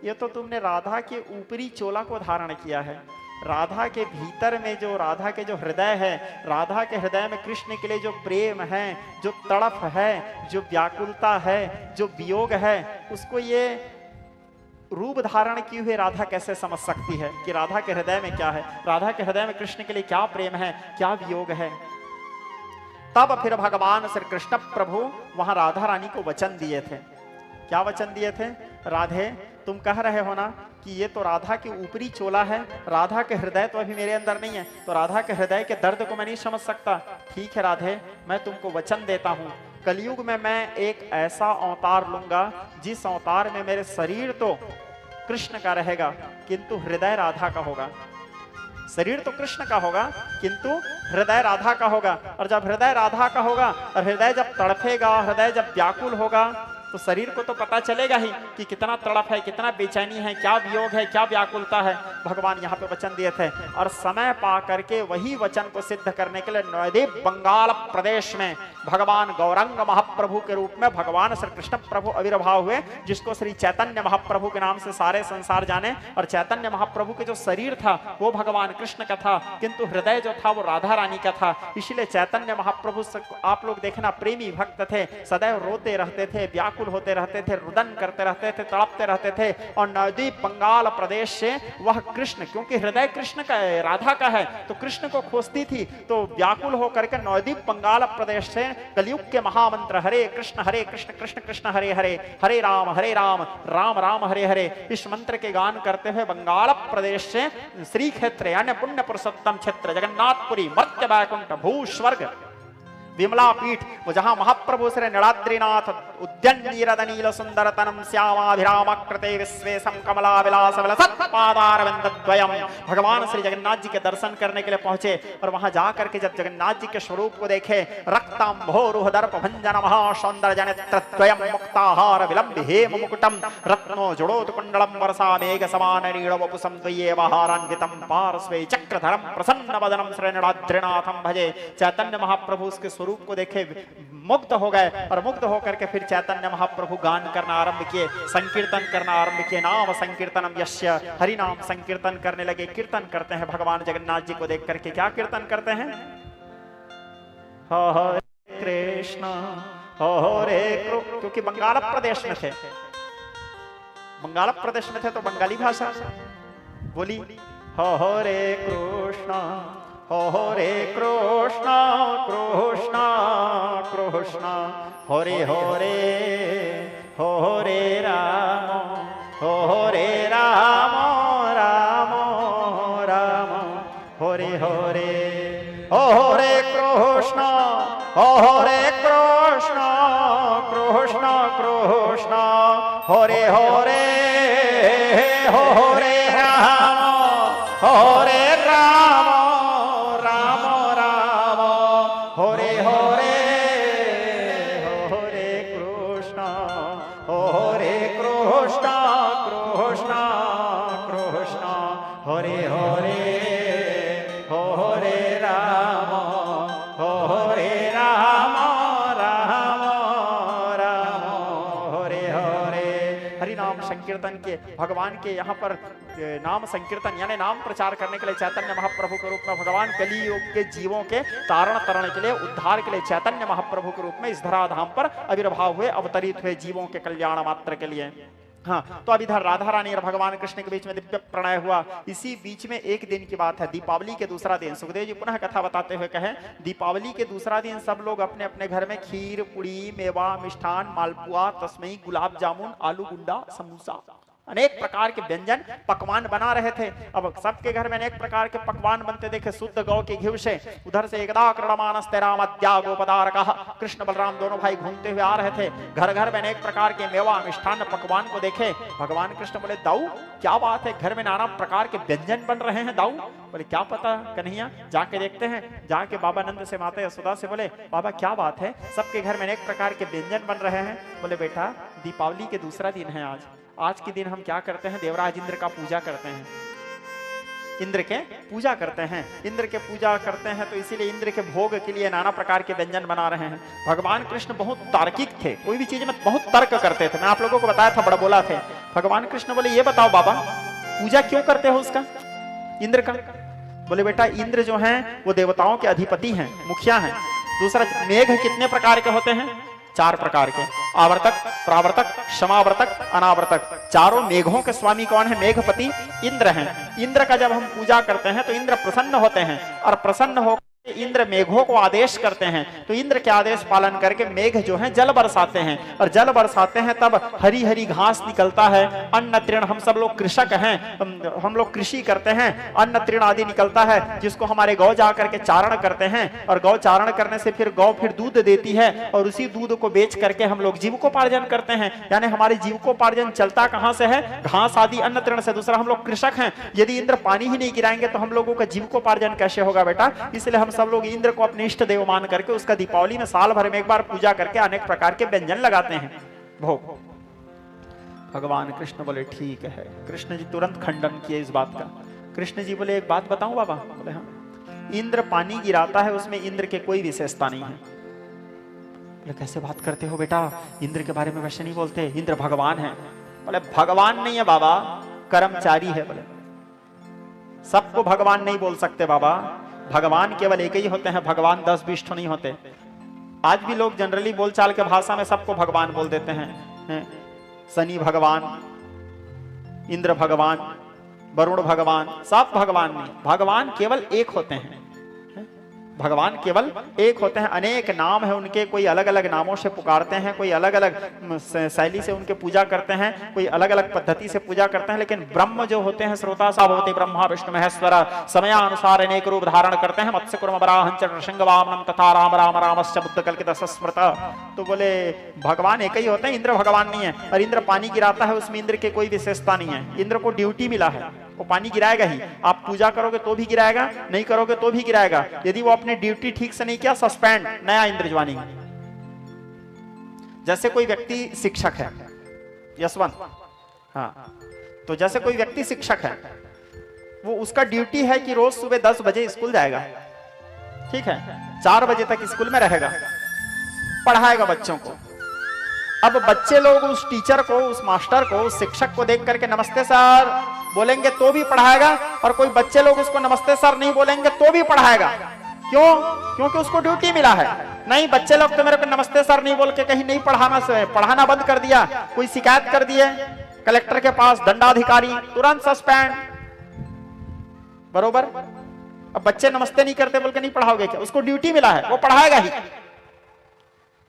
ये तो तुमने राधा के ऊपरी चोला को धारण किया है, राधा के भीतर में जो राधा के जो हृदय है, राधा के हृदय में कृष्ण के लिए जो प्रेम है, जो तड़प है, जो व्याकुलता है, जो वियोग है, उसको ये रूप धारण किए हुए राधा कैसे समझ सकती है कि राधा के हृदय में क्या है, राधा के हृदय में कृष्ण के लिए क्या प्रेम है, क्या वियोग है। तब फिर भगवान श्री कृष्ण प्रभु वहां राधा रानी को वचन दिए थे। क्या वचन दिए थे? राधे तुम कह रहे हो ना कि ये तो राधा के ऊपरी चोला है, राधा के हृदय तो अभी मेरे अंदर नहीं है, तो राधा के हृदय के दर्द को मैं नहीं समझ सकता। ठीक है राधे, मैं तुमको वचन देता हूँ, कलयुग में मैं एक ऐसा अवतार लूंगा जिस अवतार में मेरे शरीर तो कृष्ण का रहेगा किंतु हृदय राधा का होगा। शरीर तो कृष्ण का होगा किंतु हृदय राधा का होगा। और जब हृदय राधा का होगा और हृदय जब तड़पेगा, हृदय जब व्याकुल होगा, तो शरीर को तो पता चलेगा ही कि कितना तड़प है, कितना बेचैनी है, क्या वियोग है, क्या व्याकुलता है। भगवान यहाँ पे वचन दिए थे और समय पा करके वही वचन को सिद्ध करने के लिए नवद्वीप बंगाल प्रदेश में भगवान गौरंग महाप्रभु के रूप में भगवान श्री कृष्ण प्रभु आविर्भाव हुए, जिसको श्री चैतन्य महाप्रभु के नाम से सारे संसार जाने। और चैतन्य महाप्रभु के जो शरीर था वो भगवान कृष्ण का था किंतु हृदय जो था वो राधा रानी का था। इसीलिए चैतन्य महाप्रभु आप लोग देखना प्रेमी भक्त थे, सदैव रोते रहते थे, व्याकुल होते रहते थे, रुदन करते रहते थे, तड़पते रहते थे। और नवद्वीप बंगाल प्रदेश से वह कृष्ण, क्योंकि हृदय कृष्ण का है, राधा का है, तो कृष्ण को खोजती थी, तो व्याकुल होकर के नवद्वीप बंगाल प्रदेश से कलयुग के महामंत्र हरे कृष्ण कृष्ण कृष्ण हरे हरे, हरे राम राम राम हरे हरे, इस मंत्र के गान करते हुए बंगाल प्रदेश से श्री क्षेत्र यानी पुण्य पुरुषोत्तम क्षेत्र जगन्नाथपुरी मर्त्य बैकुंठ भू स्वर्ग विमला पीठ, वो जहां महाप्रभु श्री नीलाद्रीनाथ उद्यन्नीरदनील सुंदर तनम श्यामाभिराम कृते विश्वेशम कमला विलास विलसत्पादारविंदद्वयम् भगवान श्री जगन्नाथ जी के दर्शन करने के लिए पहुंचे। और वहां जाकर के जब जगन्नाथ जी के स्वरूप को देखे, रक्तांभोरुहदर्प भंजन महासौंदर्य नेत्रद्वयम् मुक्ताहार विलंब हेम मुकुटम रत्नो जुड़ोत कुंडलम वर्षा मेघ समान नील वपुसम द्वयेवहारान्वितम पार्श्वे चक्रधरम प्रसन्न वदनम श्री नीलाद्रीनाथम भजे। चैतन्य महाप्रभु उसके स्वरूप को देखे मुग्ध हो गए और मुग्ध होकर के फिर चैतन्य महाप्रभु गान करना आरंभ किए, संकीर्तन करना आरंभ किए। नाम संकीर्तनम यस्य, हरि नाम संकीर्तन करने लगे। कीर्तन करते हैं भगवान जगन्नाथ जी को देख करके। क्या कीर्तन करते हैं? हरे कृष्ण हरे कृष्ण, क्योंकि बंगाल प्रदेश में थे, बंगाल प्रदेश में थे तो बंगाली भाषा बोली। हरे कृष्ण हरे कृष्ण कृष्ण कृष्ण हरे हरे हरे राम राम राम राम हरे हरे हरे कृष्ण कृष्ण कृष्ण कृष्ण हरे हरे हरे राम राम कृष्णा कृष्णा कृष्णा हरे हरे राम राम राम हरे हरे। हरि नाम संकीर्तन के भगवान के यहाँ पर नाम संकीर्तन यानी नाम प्रचार करने के लिए चैतन्य महाप्रभु के रूप में भगवान कलियुग के जीवों के तारण तरण के लिए उद्धार के लिए चैतन्य महाप्रभु के रूप में इस धराधाम पर आविर्भाव हुए, अवतरित हुए जीवों के कल्याण मात्र के लिए। हाँ, तो अब इधर राधा रानी और भगवान कृष्ण के बीच में दिव्य प्रणय हुआ। इसी बीच में एक दिन की बात है, दीपावली के दूसरा दिन। सुखदेव जी पुनः कथा बताते हुए कहें, दीपावली के दूसरा दिन सब लोग अपने अपने घर में खीर, पुड़ी, मेवा, मिष्ठान, मालपुआ, तस्मई, गुलाब जामुन, आलू गुंडा, समोसा, अनेक प्रकार के व्यंजन पकवान बना रहे थे। अब सबके घर में अनेक प्रकार के पकवान बनते देखे शुद्ध गौ के घी से। उधर से एकदा क्रणमानस्ते रामद्या गोपदारकः, कृष्ण बलराम दोनों भाई घूमते हुए आ रहे थे। घर घर में अनेक प्रकार के मेवा, मिष्ठान, पकवान को देखे। भगवान कृष्ण बोले, दाऊ क्या बात है, घर में नाना प्रकार के व्यंजन बन रहे हैं। दाऊ बोले, क्या पता कन्हैया, जाके देखते हैं। जाके बाबा नंद से माता यशोदा से बोले, बाबा क्या बात है, सबके घर में अनेक प्रकार के व्यंजन बन रहे हैं। बोले, बेटा दीपावली के दूसरा दिन है आज के दिन हम क्या करते हैं, देवराज इंद्र का पूजा करते हैं, इंद्र के पूजा करते हैं। इंद्र के पूजा करते हैं तो इसीलिए इंद्र के भोग के लिए नाना प्रकार के व्यंजन बना रहे हैं। भगवान कृष्ण बहुत तार्किक थे, कोई भी चीज में बहुत तर्क करते थे। मैं आप लोगों को बताया था, बड़ा बोला थे। भगवान कृष्ण बोले, ये बताओ बाबा पूजा क्यों करते हो उसका, इंद्र का? बोले, बेटा इंद्र जो हैं वो देवताओं के अधिपति हैं, मुखिया हैं। दूसरा, मेघ कितने प्रकार के होते हैं? 4 प्रकार के, आवर्तक, प्रावर्तक, क्षमावर्तक, अनावर्तक। चारों मेघों के स्वामी कौन है? मेघपति इंद्र हैं। इंद्र का जब हम पूजा करते हैं तो इंद्र प्रसन्न होते हैं, और प्रसन्न हो इंद्र मेघों को आदेश करते हैं। तो इंद्र के आदेश पालन करके मेघ जो है जल बरसाते हैं, और जल बरसाते हैं तब हरी हरी घास निकलता है। अन्न तृण, हम सब लोग कृषक हैं, हम लोग कृषि करते हैं, अन्न तृण आदि निकलता है जिसको हमारे गौ जा करके चारण करते हैं, और गौ चारण करने से फिर गौ फिर दूध देती है, और उसी दूध को बेच करके हम लोग जीविकोपार्जन करते हैं। यानी हमारे जीविकोपार्जन चलता कहां से है? घास आदि अन्न तृण से। दूसरा, हम लोग कृषक हैं, यदि इंद्र पानी ही नहीं गिराएंगे तो हम लोगों का जीविकोपार्जन कैसे होगा बेटा? इसलिए हम सब लोग इंद्र को अपने इष्ट देव मान करके उसका दीपावली में साल भर में एक बार पूजा करके अनेक प्रकार के व्यंजन लगाते हैं, भोग। भगवान कृष्ण बोले, ठीक है। कृष्ण जी तुरंत खंडन किए इस बात का। कृष्ण जी बोले, एक बात बताऊं बाबा? बोले, हाँ। इंद्र पानी गिराता है, उसमें इंद्र के कोई विशेषता नहीं है। बोले, कैसे बात करते हो बेटा, इंद्र के बारे में वैसे नहीं बोलते, इंद्र भगवान है। बोले, भगवान नहीं है बाबा, कर्मचारी है। बोले, सबको भगवान नहीं बोल सकते बाबा, भगवान केवल एक ही होते हैं, भगवान 10-20 तो नहीं होते। आज भी लोग जनरली बोलचाल के भाषा में सबको भगवान बोल देते हैं। शनि भगवान, इंद्र भगवान, वरुण भगवान, सब भगवान नहीं। भगवान केवल एक होते हैं, भगवान केवल एक होते हैं। अनेक नाम है उनके, कोई अलग अलग नामों से पुकारते हैं, कोई अलग अलग शैली से उनके पूजा करते हैं, कोई अलग अलग पद्धति से पूजा करते हैं। लेकिन ब्रह्म जो होते हैं, श्रोता साब होते ब्रह्मा विष्णु महेश्वर, समयानुसार अनेक रूप धारण करते हैं। मत्स्य कुर्म वराहं नृसिंह वामनम तथा राम राम रामश्च बुद्ध कल्कित संस्मृत। तो बोले, भगवान एक ही होते हैं, इंद्र भगवान नहीं है। और इंद्र पानी गिराता है, उसमें इंद्र के कोई विशेषता नहीं है। इंद्र को ड्यूटी मिला है, वो पानी गिराएगा ही। आप पूजा करोगे तो भी गिराएगा, नहीं करोगे तो भी गिराएगा। यदि वो अपनी ड्यूटी ठीक से नहीं किया, सस्पेंड, नया इंद्र ज्वाइनिंग। जैसे कोई व्यक्ति शिक्षक है, यशवंत, हाँ, तो जैसे कोई व्यक्ति शिक्षक है, वो उसका ड्यूटी है कि रोज सुबह 10 बजे स्कूल जाएगा, ठीक है, 4 बजे तक स्कूल में रहेगा, पढ़ाएगा बच्चों को। अब बच्चे लोग उस टीचर को, उस मास्टर को, उस शिक्षक को देख करके नमस्ते सर बोलेंगे तो भी पढ़ाएगा, और कोई बच्चे लोग उसको नमस्ते सर नहीं बोलेंगे तो भी पढ़ाएगा। क्यों? क्योंकि उसको ड्यूटी मिला है। नहीं, बच्चे लोग तो मेरे को नमस्ते सर नहीं बोल के कहीं नहीं पढ़ाना बंद कर दिया, कोई शिकायत कर दिए कलेक्टर के पास, दंडाधिकारी, तुरंत सस्पेंड, बरोबर। अब बच्चे नमस्ते नहीं करते बोल के नहीं पढ़ाओगे क्या? उसको ड्यूटी मिला है, वो पढ़ाएगा ही।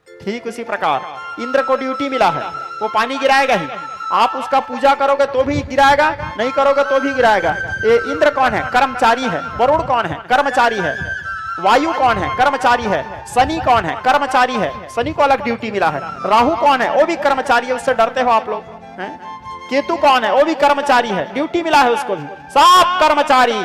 ठीक उसी प्रकार इंद्र को ड्यूटी मिला है, वो पानी गिराएगा ही। आप उसका पूजा करोगे तो भी गिराएगा, नहीं करोगे तो भी गिराएगा। ये इंद्र कौन है? कर्मचारी है। वरुण कौन है? कर्मचारी है। वायु कौन है? कर्मचारी है। शनि कौन है? कर्मचारी है, शनि को अलग ड्यूटी मिला है। राहु कौन है? वो भी कर्मचारी है, उससे डरते हो आप लोग हैं? केतु कौन है? वो भी कर्मचारी है, ड्यूटी मिला है उसको भी, सब कर्मचारी।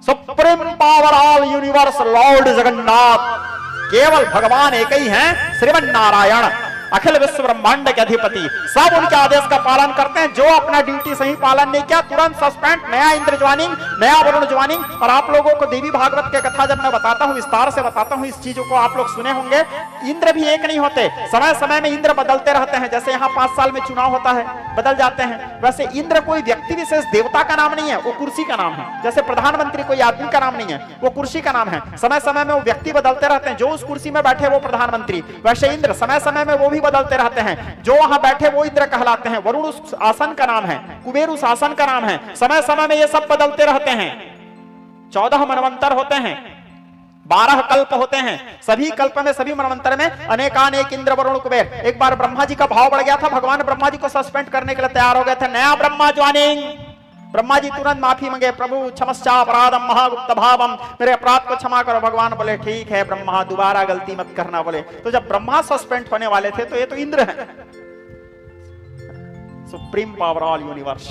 Supreme power all universe Lord Jagannath, केवल भगवान एक ही हैं, श्रीमन नारायण। अखिल विश्व ब्रह्मांड के अधिपति, सब उनके आदेश का पालन करते हैं। जो अपना ड्यूटी सही पालन नहीं किया तुरंत सस्पेंड, नया इंद्र ज्वाइनिंग, नया वरुण ज्वाइनिंग। और आप लोगों को देवी भागवत के कथा जब मैं बताता हूं, विस्तार से बताता हूं, इस चीजों को आप लोग सुने होंगे। इंद्र भी एक नहीं होते, समय समय में इंद्र बदलते रहते हैं। जैसे यहाँ 5 साल में चुनाव होता है, बदल जाते हैं, वैसे इंद्र कोई व्यक्ति विशेष देवता का नाम नहीं है, वो कुर्सी का नाम है। जैसे प्रधानमंत्री कोई आदमी का नाम नहीं है, वो कुर्सी का नाम है। समय समय में वो व्यक्ति बदलते रहते हैं, जो उस कुर्सी में बैठे वो प्रधानमंत्री। वैसे इंद्र समय समय में वो भी बदलते रहते हैं, जो वहां बैठे वो इंद्र कहलाते हैं। वरुण उस आसन का नाम है, कुबेर उस आसन का नाम है। समय समय में ये सब बदलते रहते हैं। 14 मनवंतर होते हैं, 12 कल्प होते हैं। सभी कल्प में, सभी मनवंतर में अनेकानेक इंद्र वरुण कुबेर। एक बार ब्रह्मा जी का भाव बढ़ गया था, भगवान ब्रह्मा जी को सस्पेंड करने के लिए तैयार हो गए थे। नया ब्रह्मा ज्वाइनिंग। ब्रह्मा जी तुरंत माफी मांगे, प्रभु क्षमस्या अपराधम महागुप्त भावम, मेरे अपराध को क्षमा करो। भगवान बोले ठीक है ब्रह्मा, दोबारा गलती मत करना। बोले तो जब ब्रह्मा सस्पेंड होने वाले थे तो ये तो इंद्र है, supreme power all universe,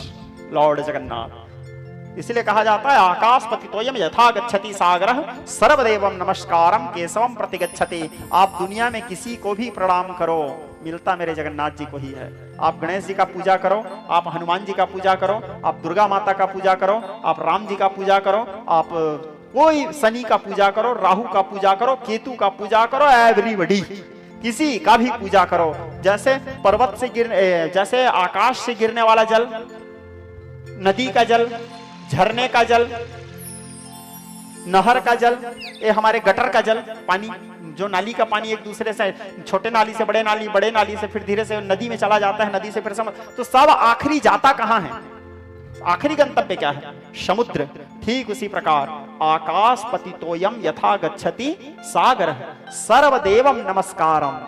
Lord Jagannath. इसलिए कहा जाता है आकाशपतितोयम यथा गच्छति सागरः सर्वदेवम नमस्कारम केशवम प्रतिगच्छति। आप दुनिया में किसी को भी प्रणाम करो, मिलता मेरे जगन्नाथ जी को ही है। आप गणेश जी का पूजा करो, आप हनुमान जी का पूजा करो, आप दुर्गा माता का पूजा करो, आप राम जी का पूजा करो, आप कोई शनि का पूजा करो, राहु का पूजा करो, केतु का पूजा करो, एवरीबॉडी किसी का भी पूजा करो। जैसे पर्वत से जैसे आकाश से गिरने वाला जल, नदी का जल, झरने का जल, नहर का जल, ये हमारे गटर का जल, पानी जो नाली का पानी एक दूसरे से, छोटे नाली से बड़े नाली, बड़े नाली से फिर धीरे से नदी में चला जाता है, नदी से फिर समुद्र, तो सब आखिरी जाता कहां है? आखिरी गंतव्य क्या है? समुद्र। ठीक उसी प्रकार आकाश पतितोयम यथा गच्छति सागर सर्वदेवम नमस्कारम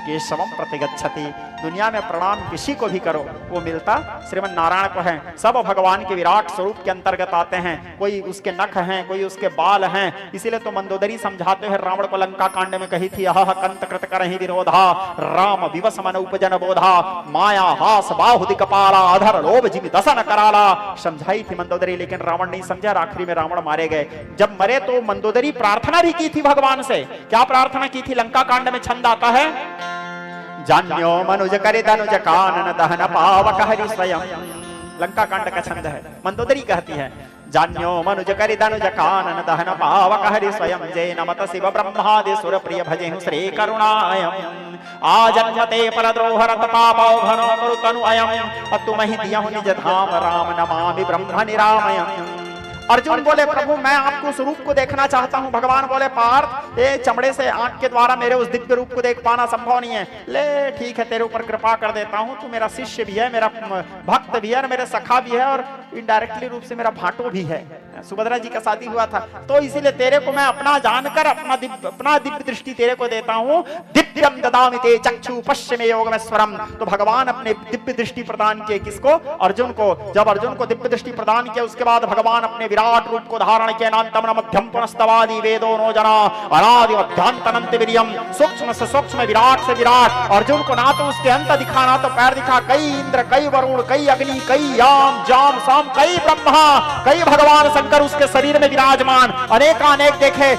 केशवम प्रतिगच्छति। दुनिया में प्रणाम किसी को भी करो वो मिलता श्रीमन नारायण को है। सब भगवान के विराट स्वरूप के अंतर्गत आते हैं। कोई उसके नख हैं, कोई उसके बाल हैं। इसीलिए तो मंदोदरी समझाते हैं रावण को लंका कांड में कही थी, अह कंत कृत करहि विरोधा राम विवस मन उपजन बोधा माया हास बाहुदि कपाला अधर लोभ जिमि दसन कराला। समझाई थी मंदोदरी, लेकिन रावण नहीं समझा, आखिरी में रावण मारे गए। जब मरे तो मंदोदरी प्रार्थना भी की थी भगवान से। क्या प्रार्थना की थी? लंका कांड में छंद आता है, जान्यो मनुज करि तनुज कानन दहन पावक हरि स्वयं। लंका कांड का छंद है। मंदोदरी कहती है, जान्यो मनुज करि तनुज कानन दहन पावक हरि स्वयं जय नमत शिव ब्रह्मादि सुर प्रिय भजेहु श्री करुणायम आजन्मते परद्रोह रत पापौ घनो कुरु तनु अयम अतुमहि दियहु निज धाम राम नमामि ब्रह्म निरामयम्। अर्जुन बोले प्रभु मैं आपको उस रूप को देखना चाहता हूं। भगवान बोले पार्थ, ये चमड़े से आंख के द्वारा मेरे उस दिव्य रूप को देख पाना संभव नहीं है। ले ठीक है, तेरे ऊपर कृपा कर देता हूं, तू मेरा शिष्य भी है, मेरा भक्त भी है, मेरे सखा भी है, और इनडायरेक्टली रूप से मेरा भाटो भी है। सुभद्रा जी का शादी हुआ था, तो इसीलिए तेरे को मैं अपना जानकर अपना दिव्य दृष्टि तेरे को देता हूं। दिव्यम ददामि ते चक्षु पश्चिमे योगमेश्वरम। तो भगवान अपने दिव्य दृष्टि प्रदान किए किसको? अर्जुन को। जब अर्जुन को दिव्य दृष्टि प्रदान किया उसके बाद भगवान अपने विराट रूप को धारण किया। नान्तम मध्यम पुनस्तवादि वेदो नो जना अनादि मध्यांतनंत वीर्यम। सूक्ष्म से सूक्ष्म, विराट से विराट। अर्जुन को ना तो उसके अंत दिखा ना तो पैर दिखा। कई इंद्र, कई वरुण, कई अग्नि, कई याम जाम साम, कई ब्रह्मा, कई भगवान शंकर उसके शरीर में विराजमान। अनेकानेक देखे।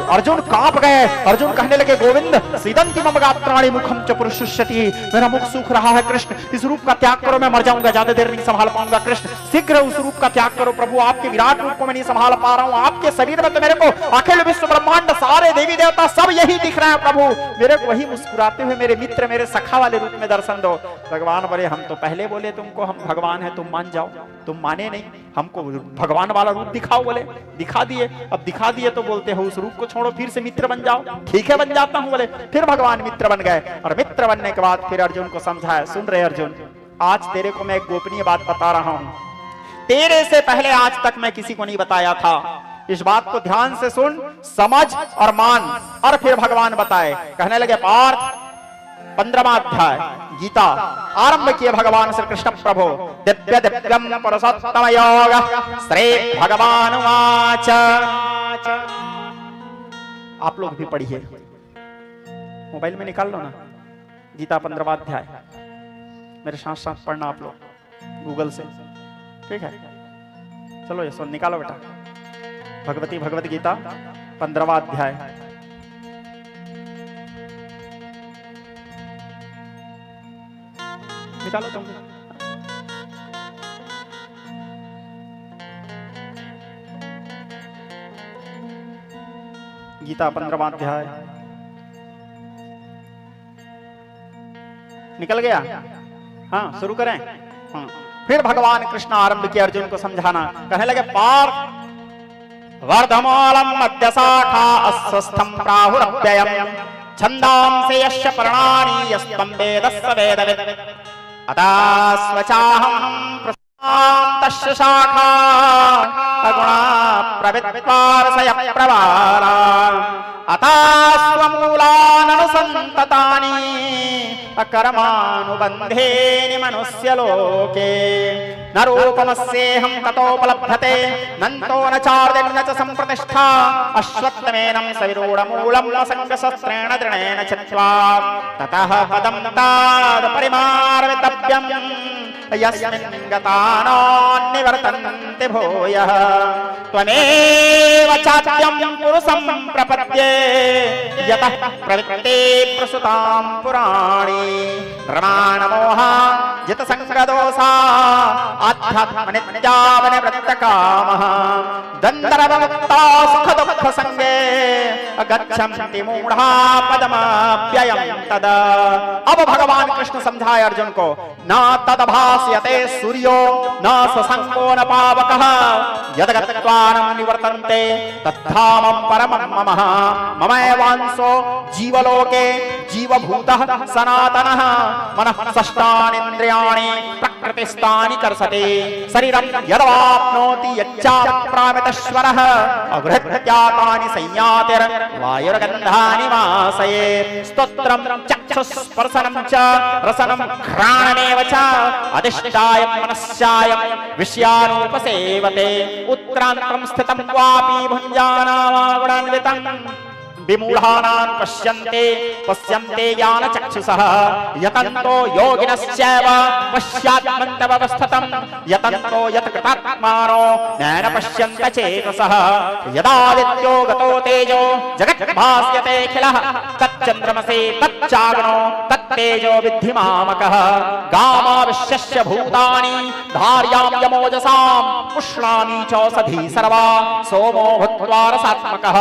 अर्जुन कांप गए। अर्जुन कहने लगे गोविंद सीदंति मम गात्राणि मुखम च पुरुष्यति। मेरा मुख सूख रहा है कृष्ण, इस रूप का त्याग करो, मैं मर जाऊंगा, ज्यादा देर नहीं संभाल पाऊंगा। कृष्ण शीघ्र उस रूप का त्याग करो प्रभु, आपके विराट रूप को मैं नहीं संभाल पा रहा हूं। आपके शरीर में तो मेरे को अखिल विश्व ब्रह्मांड सारे देवी देवता सब यही दिख रहे हैं प्रभु। मेरे को वही मुस्कुराते हुए मेरे मित्र, मेरे सखा वाले रूप में दर्शन दो। भगवान बोले हम तो पहले बोले तुमको हम भगवान है, तुम मान जाओ। तुम माने नहीं, हमको भगवान वाला रूप दिखाओ। बोले दिखा दिए। अब दिखा दिए तो बोलते हो उस रूप को छोड़ो, फिर से मित्र बन जाओ। ठीक है बन जाता हूं। बोले फिर भगवान मित्र बन गए। और मित्र बनने के बाद फिर अर्जुन को समझाया, सुन रहे अर्जुन, आज तेरे को मैं एक गोपनीय बात बता रहा हूं, तेरे से पहले आज तक मैं किसी को नहीं बताया था। इस बात को ध्यान से सुन, समझ और मान। और फिर भगवान बताए, कहने लगे पार्थ 15वां अध्याय गीता आरंभ किए भगवान श्री कृष्ण प्रभु। दिव्य दिव्यम पुरुषोत्तम योग श्री भगवान वाच। आप लोग भी पढ़िए, मोबाइल में निकाल लो ना गीता 15वां अध्याय, मेरे साथ साथ पढ़ना आप लोग गूगल से, ठीक है? चलो ये सुन, निकालो बेटा। भगवत गीता 15वां अध्याय। निकालो तुम। गीता 15वां अध्याय निकल गया। हाँ शुरू करें। हाँ। फिर भगवान कृष्ण आरंभ किया अर्जुन को समझाना। कहने लगे पार्थ वर्धमानम मध्य शाखा अस्वस्थम प्राहुरव्ययम् छंदांसि यस्य पर्णानि यस्तं वेद स वेदवित् अतस्वचाहं प्रशान्तस्य शाखा अगुणा प्रवित्वारसय प्रवाला अतास्वमूलाननुसन्ततानि अकर्मानुबन्धेनि मनुष्यलोके न रूपमस्येहं ततोपलभ्यते नन्तो न चार्दिन् न च सम्प्रतिष्ठा अश्वत्थमेनं सविरूढमूलं असङ्गशस्त्रेण दृढेन छित्त्वा ततः पदं तादपरिमार्वितव्यम् यस्मिन् गता नान्निवर्तन्ते भूयः त्वमेव चाद्यं पुरुषं प्रपद्ये यतः प्रवृत्ते प्रसुतां पुराणी प्रमाणमोहा जितसङ्गदोषा आध्यात्मनित्यावनिवृत्तकामः दन्दरवमुक्ता सुखदुःखसङ्गे गच्छन्ति मूढा पदमव्ययं तदा। अब भगवान कृष्ण समझाए अर्जुन को, ना तदभास्यते सूर्यो न शशंको न पावकः यद्गत्वा न निवर्तन्ते तद्धामं परमं मम ममैवांशो जीवलोके जीवभूतः सनातनः मनः षष्ठानीन्द्रियाणि प्रकृतिस्थानि कर्षति शरीरं यद्वाप्नोति यच्चाप्रामितश्वरः अगृह्यातानि संयातिर्वायुर्गन्धानि वासये स्तोत्रं चक्षुस्पर्शनं च रसनं घ्राणमेव च अधिष्ठाय मनश्चायं विषयानुपसेवते उत्क्रान्तं स्थितं क्वापि भुञ्जानामागुणान्वितं विमूढानां पश्यन्ते ज्ञानचक्षुषः यतन्तो योगिनश्चैव पश्यात्मन्तवस्थितं यतन्तो यत्कृतात्मानो नैन पश्यन्त चेतसः यदादित्यो गतो तेजो जगद्भास्यतेऽखिलः तच्चन्द्रमसि तच्चाग्नो तत्तेजो विद्धि मामकः गामाविश्यस्य भूतानि धार्यां यमोजसां पुष्णामि चौषधी सर्वा सोमो भूत्वा रसात्मकः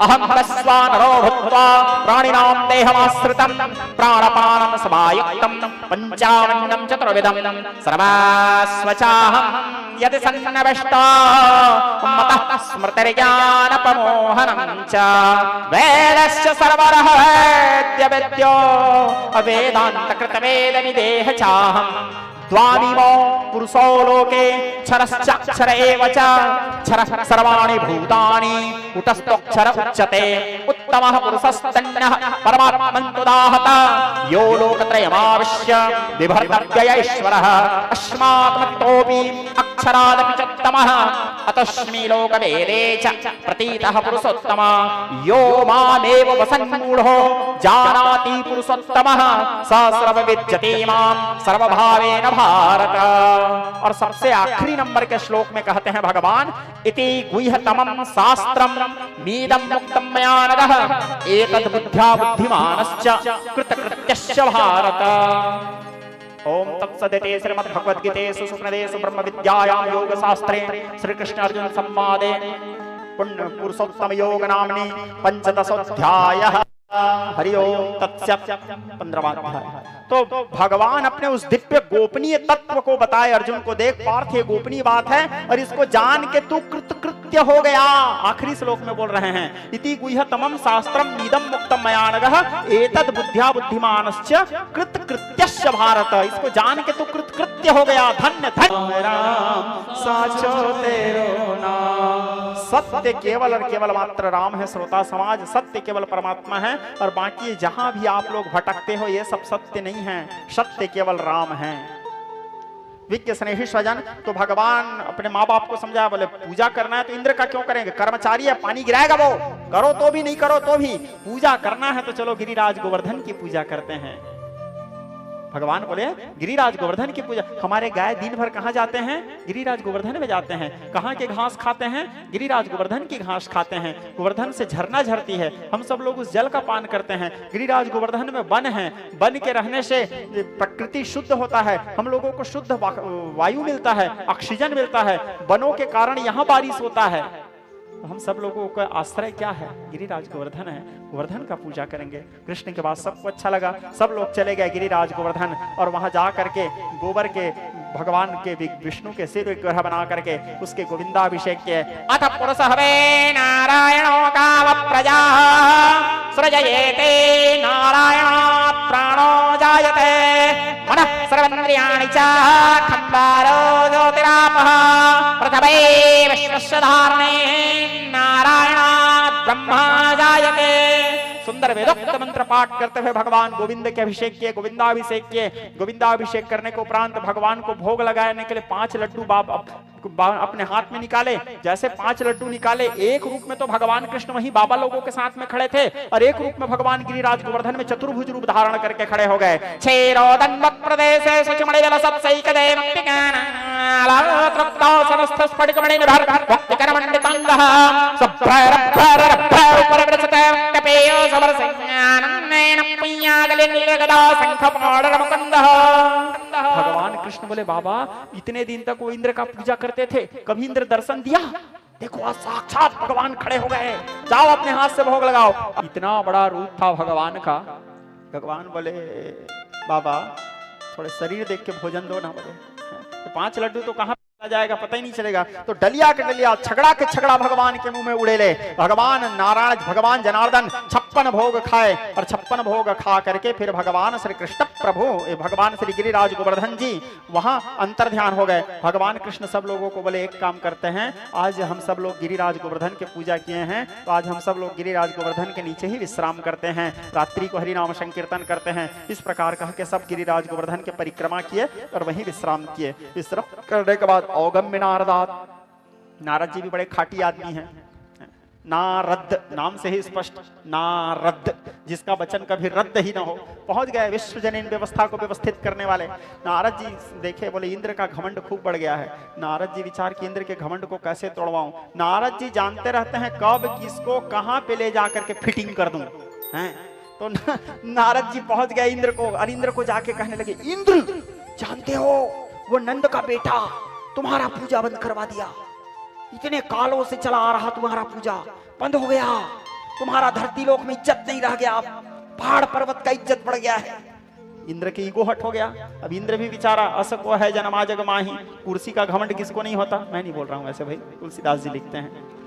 अहं तस्वान् नरो भूत्वा प्राणिनां देहमाश्रितं प्राणपानं समायुक्तं पञ्चावन्नं चतुर्विधं सर्वस्वचाहं यदि सन्नवेष्टा मतः स्मृतिर्ज्ञानप्रमोहनं च वेदस्य सर्वरः वेद्यवेद्यो वेदान्तकृतवेदविदेह चाहम् द्वामिमो पुरुषो लोके क्षरश्चाक्षर एव च क्षरः सर्वाणि भूतानि कुटस्थोऽक्षर उच्यते उत्तमः पुरुषस्तन्यः परमात्मन्तुदाहत यो लोकत्रयमाविश्य बिभर्त्यय ईश्वरः अस्मात्मत्तोऽपि अक्षरादपि चोत्तमः अतस्मै लोकवेदे च प्रतीतः पुरुषोत्तमः यो मामेव वसन्मूढो जानाति पुरुषोत्तमः स सर्वविद्यते मां सर्वभावेन भारत। और सबसे आखिरी नंबर के श्लोक में कहते हैं भगवान इति गुह्यतमं शास्त्रं मीदं मुक्तं मया नघः एतद् बुद्ध्या बुद्धिमानश्च कृतकृत्यश्च भारत। ओम तत्सदिति श्रीमद्भगवद्गीते सुषुप्तदेषु ब्रह्मविद्यायां योगशास्त्रे श्रीकृष्ण अर्जुन संवादे पुण्य पुरुषोत्तम योग नाम्नि पंचदशोऽध्यायः। हरि ओम तत्सत् 15वां अध्याय। तो भगवान अपने उस दिव्य गोपनीय तत्व को बताए अर्जुन को, देख पार्थ ये गोपनीय बात है और इसको जान के तू कृतकृत्य हो गया। आखिरी श्लोक में बोल रहे हैं इति गुह्यतमं शास्त्रं नीदं मुक्तं मया नघः एतद् बुद्ध्या बुद्धिमानश्च कृतकृत्यश्च भारत। इसको जान के तू कृतकृत्य हो गया। धन्य धन्य राम साचो तेरो नाम। सत्य केवल और केवल मात्र राम है। श्रोता समाज, सत्य केवल परमात्मा है और बाकी जहां भी आप लोग भटकते हो ये सब सत्य नहीं है, सत्य केवल राम है। विज्ञ स्नेही स्वजन, तो भगवान अपने माँ बाप को समझाया, बोले पूजा करना है तो इंद्र का क्यों करेंगे, कर्मचारी है, पानी गिराएगा वो, करो तो भी नहीं करो तो भी, पूजा करना है तो चलो गिरिराज गोवर्धन की पूजा करते हैं। भगवान बोले गिरिराज गोवर्धन की पूजा। हमारे गाय दिन भर कहाँ जाते हैं? गिरिराज गोवर्धन में जाते हैं। कहाँ के घास खाते हैं? गिरिराज गोवर्धन की घास खाते हैं। गोवर्धन से झरना झरती है, हम सब लोग उस जल का पान करते हैं। गिरिराज गोवर्धन में वन है, वन के रहने से प्रकृति शुद्ध होता है, हम लोगों को शुद्ध वायु मिलता है, ऑक्सीजन मिलता है, वनों के कारण यहाँ बारिश होता है। तो हम सब लोगों का आश्रय क्या है? गिरिराज गोवर्धन है। गोवर्धन का पूजा करेंगे। कृष्ण के बाद सबको अच्छा लगा, सब लोग चले गए गिरिराज गोवर्धन, और वहां जा करके गोबर के भगवान के विष्णु के सिर विग्रह बना करके उसके गोविंदाभिषेक किए। अथ पुरुष हवे नारायणो काम प्रजा सृजयेते नारायणात् प्राणो जायते मनः सर्वेन्द्रियाणि च खम्बारो ज्योतिरापः प्रथमे विश्वस्य धारणे नारायणात् ब्रह्मा जायते। सुंदर वेदोक्त मंत्र पाठ करते हुए भगवान गोविंद के अभिषेक किए, गोविंदाभिषेक किए। गोविंदाभिषेक करने के उपरांत भगवान को भोग लगाने के लिए 5 लड्डू अपने हाथ में निकाले। जैसे 5 लड्डू निकाले, एक रूप में तो भगवान कृष्ण वहीं बाबा लोगों के साथ में खड़े थे, और एक रूप में भगवान गिरिराज गोवर्धन में चतुर्भुज रूप धारण करके खड़े हो गए। क्षेरोदन्वक प्रदेशे शुचिमणि जल सत्सैकदे मुक्तिकानालातृप्तो समस्त स्फटिकमणिनिभर भक्तिकरमण्डिताङ्गः सभ्ररभ्ररभ्र उपरिवृषते कपेयो समरसंज्ञानन्नेन पुण्यागलिनिर्गदा शंखपाणरमुकुन्दः। भगवान कृष्ण बोले बाबा इतने दिन तक वो इंद्र का पूजा करते थे, कभी इंद्र दर्शन दिया? देखो आज साक्षात भगवान खड़े हो गए, जाओ अपने हाथ से भोग लगाओ। इतना बड़ा रूप था भगवान का। भगवान बोले बाबा थोड़े शरीर देख के भोजन दो ना। बोले 5 लड्डू तो कहाँ जाएगा पता ही नहीं चलेगा। तो डलिया के डलिया, छगड़ा के छगड़ा भगवान के मुंह में उड़े ले। भगवान नारायण, भगवान जनार्दन 56 भोग खाए, और 56 भोग खा करके फिर भगवान श्री कृष्ण प्रभु, भगवान श्री गिरिराज गोवर्धन जी वहां अंतर ध्यान हो गए। भगवान कृष्ण सब लोगों को बोले एक काम करते हैं, आज हम सब लोग गिरिराज गोवर्धन की पूजा किए हैं, तो आज हम सब लोग गिरिराज गोवर्धन के नीचे ही विश्राम करते हैं, रात्रि को हरिनाम संकीर्तन करते हैं। इस प्रकार कह के सब गिरिराज गोवर्धन के परिक्रमा किए और वहीं विश्राम किए। विश्राम करने के बाद औगम्य नारदात, नारद जी भी बड़े खाटी आदमी हैं। नारद नाम से ही स्पष्ट, नारद जिसका वचन कभी रद्द ही ना हो, पहुंच गए विश्वजनीन व्यवस्था को व्यवस्थित करने वाले। नारद जी देखे, बोले इंद्र का घमंड खूब बढ़ गया है। नारद जी विचार कि इंद्र के घमंड को कैसे तोड़वाऊं। नारद जी जानते रहते हैं कब किसको कहां पे ले जा करके फिटिंग कर दूं हैं। तो नारद जी पहुंच गए इंद्र को, और इंद्र को जाके कहने लगे इंद्र जानते हो वो नंद का बेटा तुम्हारा पूजा बंद करवा दिया, इतने कालों से चला आ रहा तुम्हारा पूजा बंद हो गया, तुम्हारा धरती लोक में इज्जत नहीं रह गया, पहाड़ पर्वत का इज्जत बढ़ गया है। इंद्र की ईगो हट हो गया। अब इंद्र भी बेचारा असको है जनमा जग माही, कुर्सी का घमंड किसको नहीं होता। मैं नहीं बोल रहा हूं ऐसे भाई, तुलसीदास जी लिखते हैं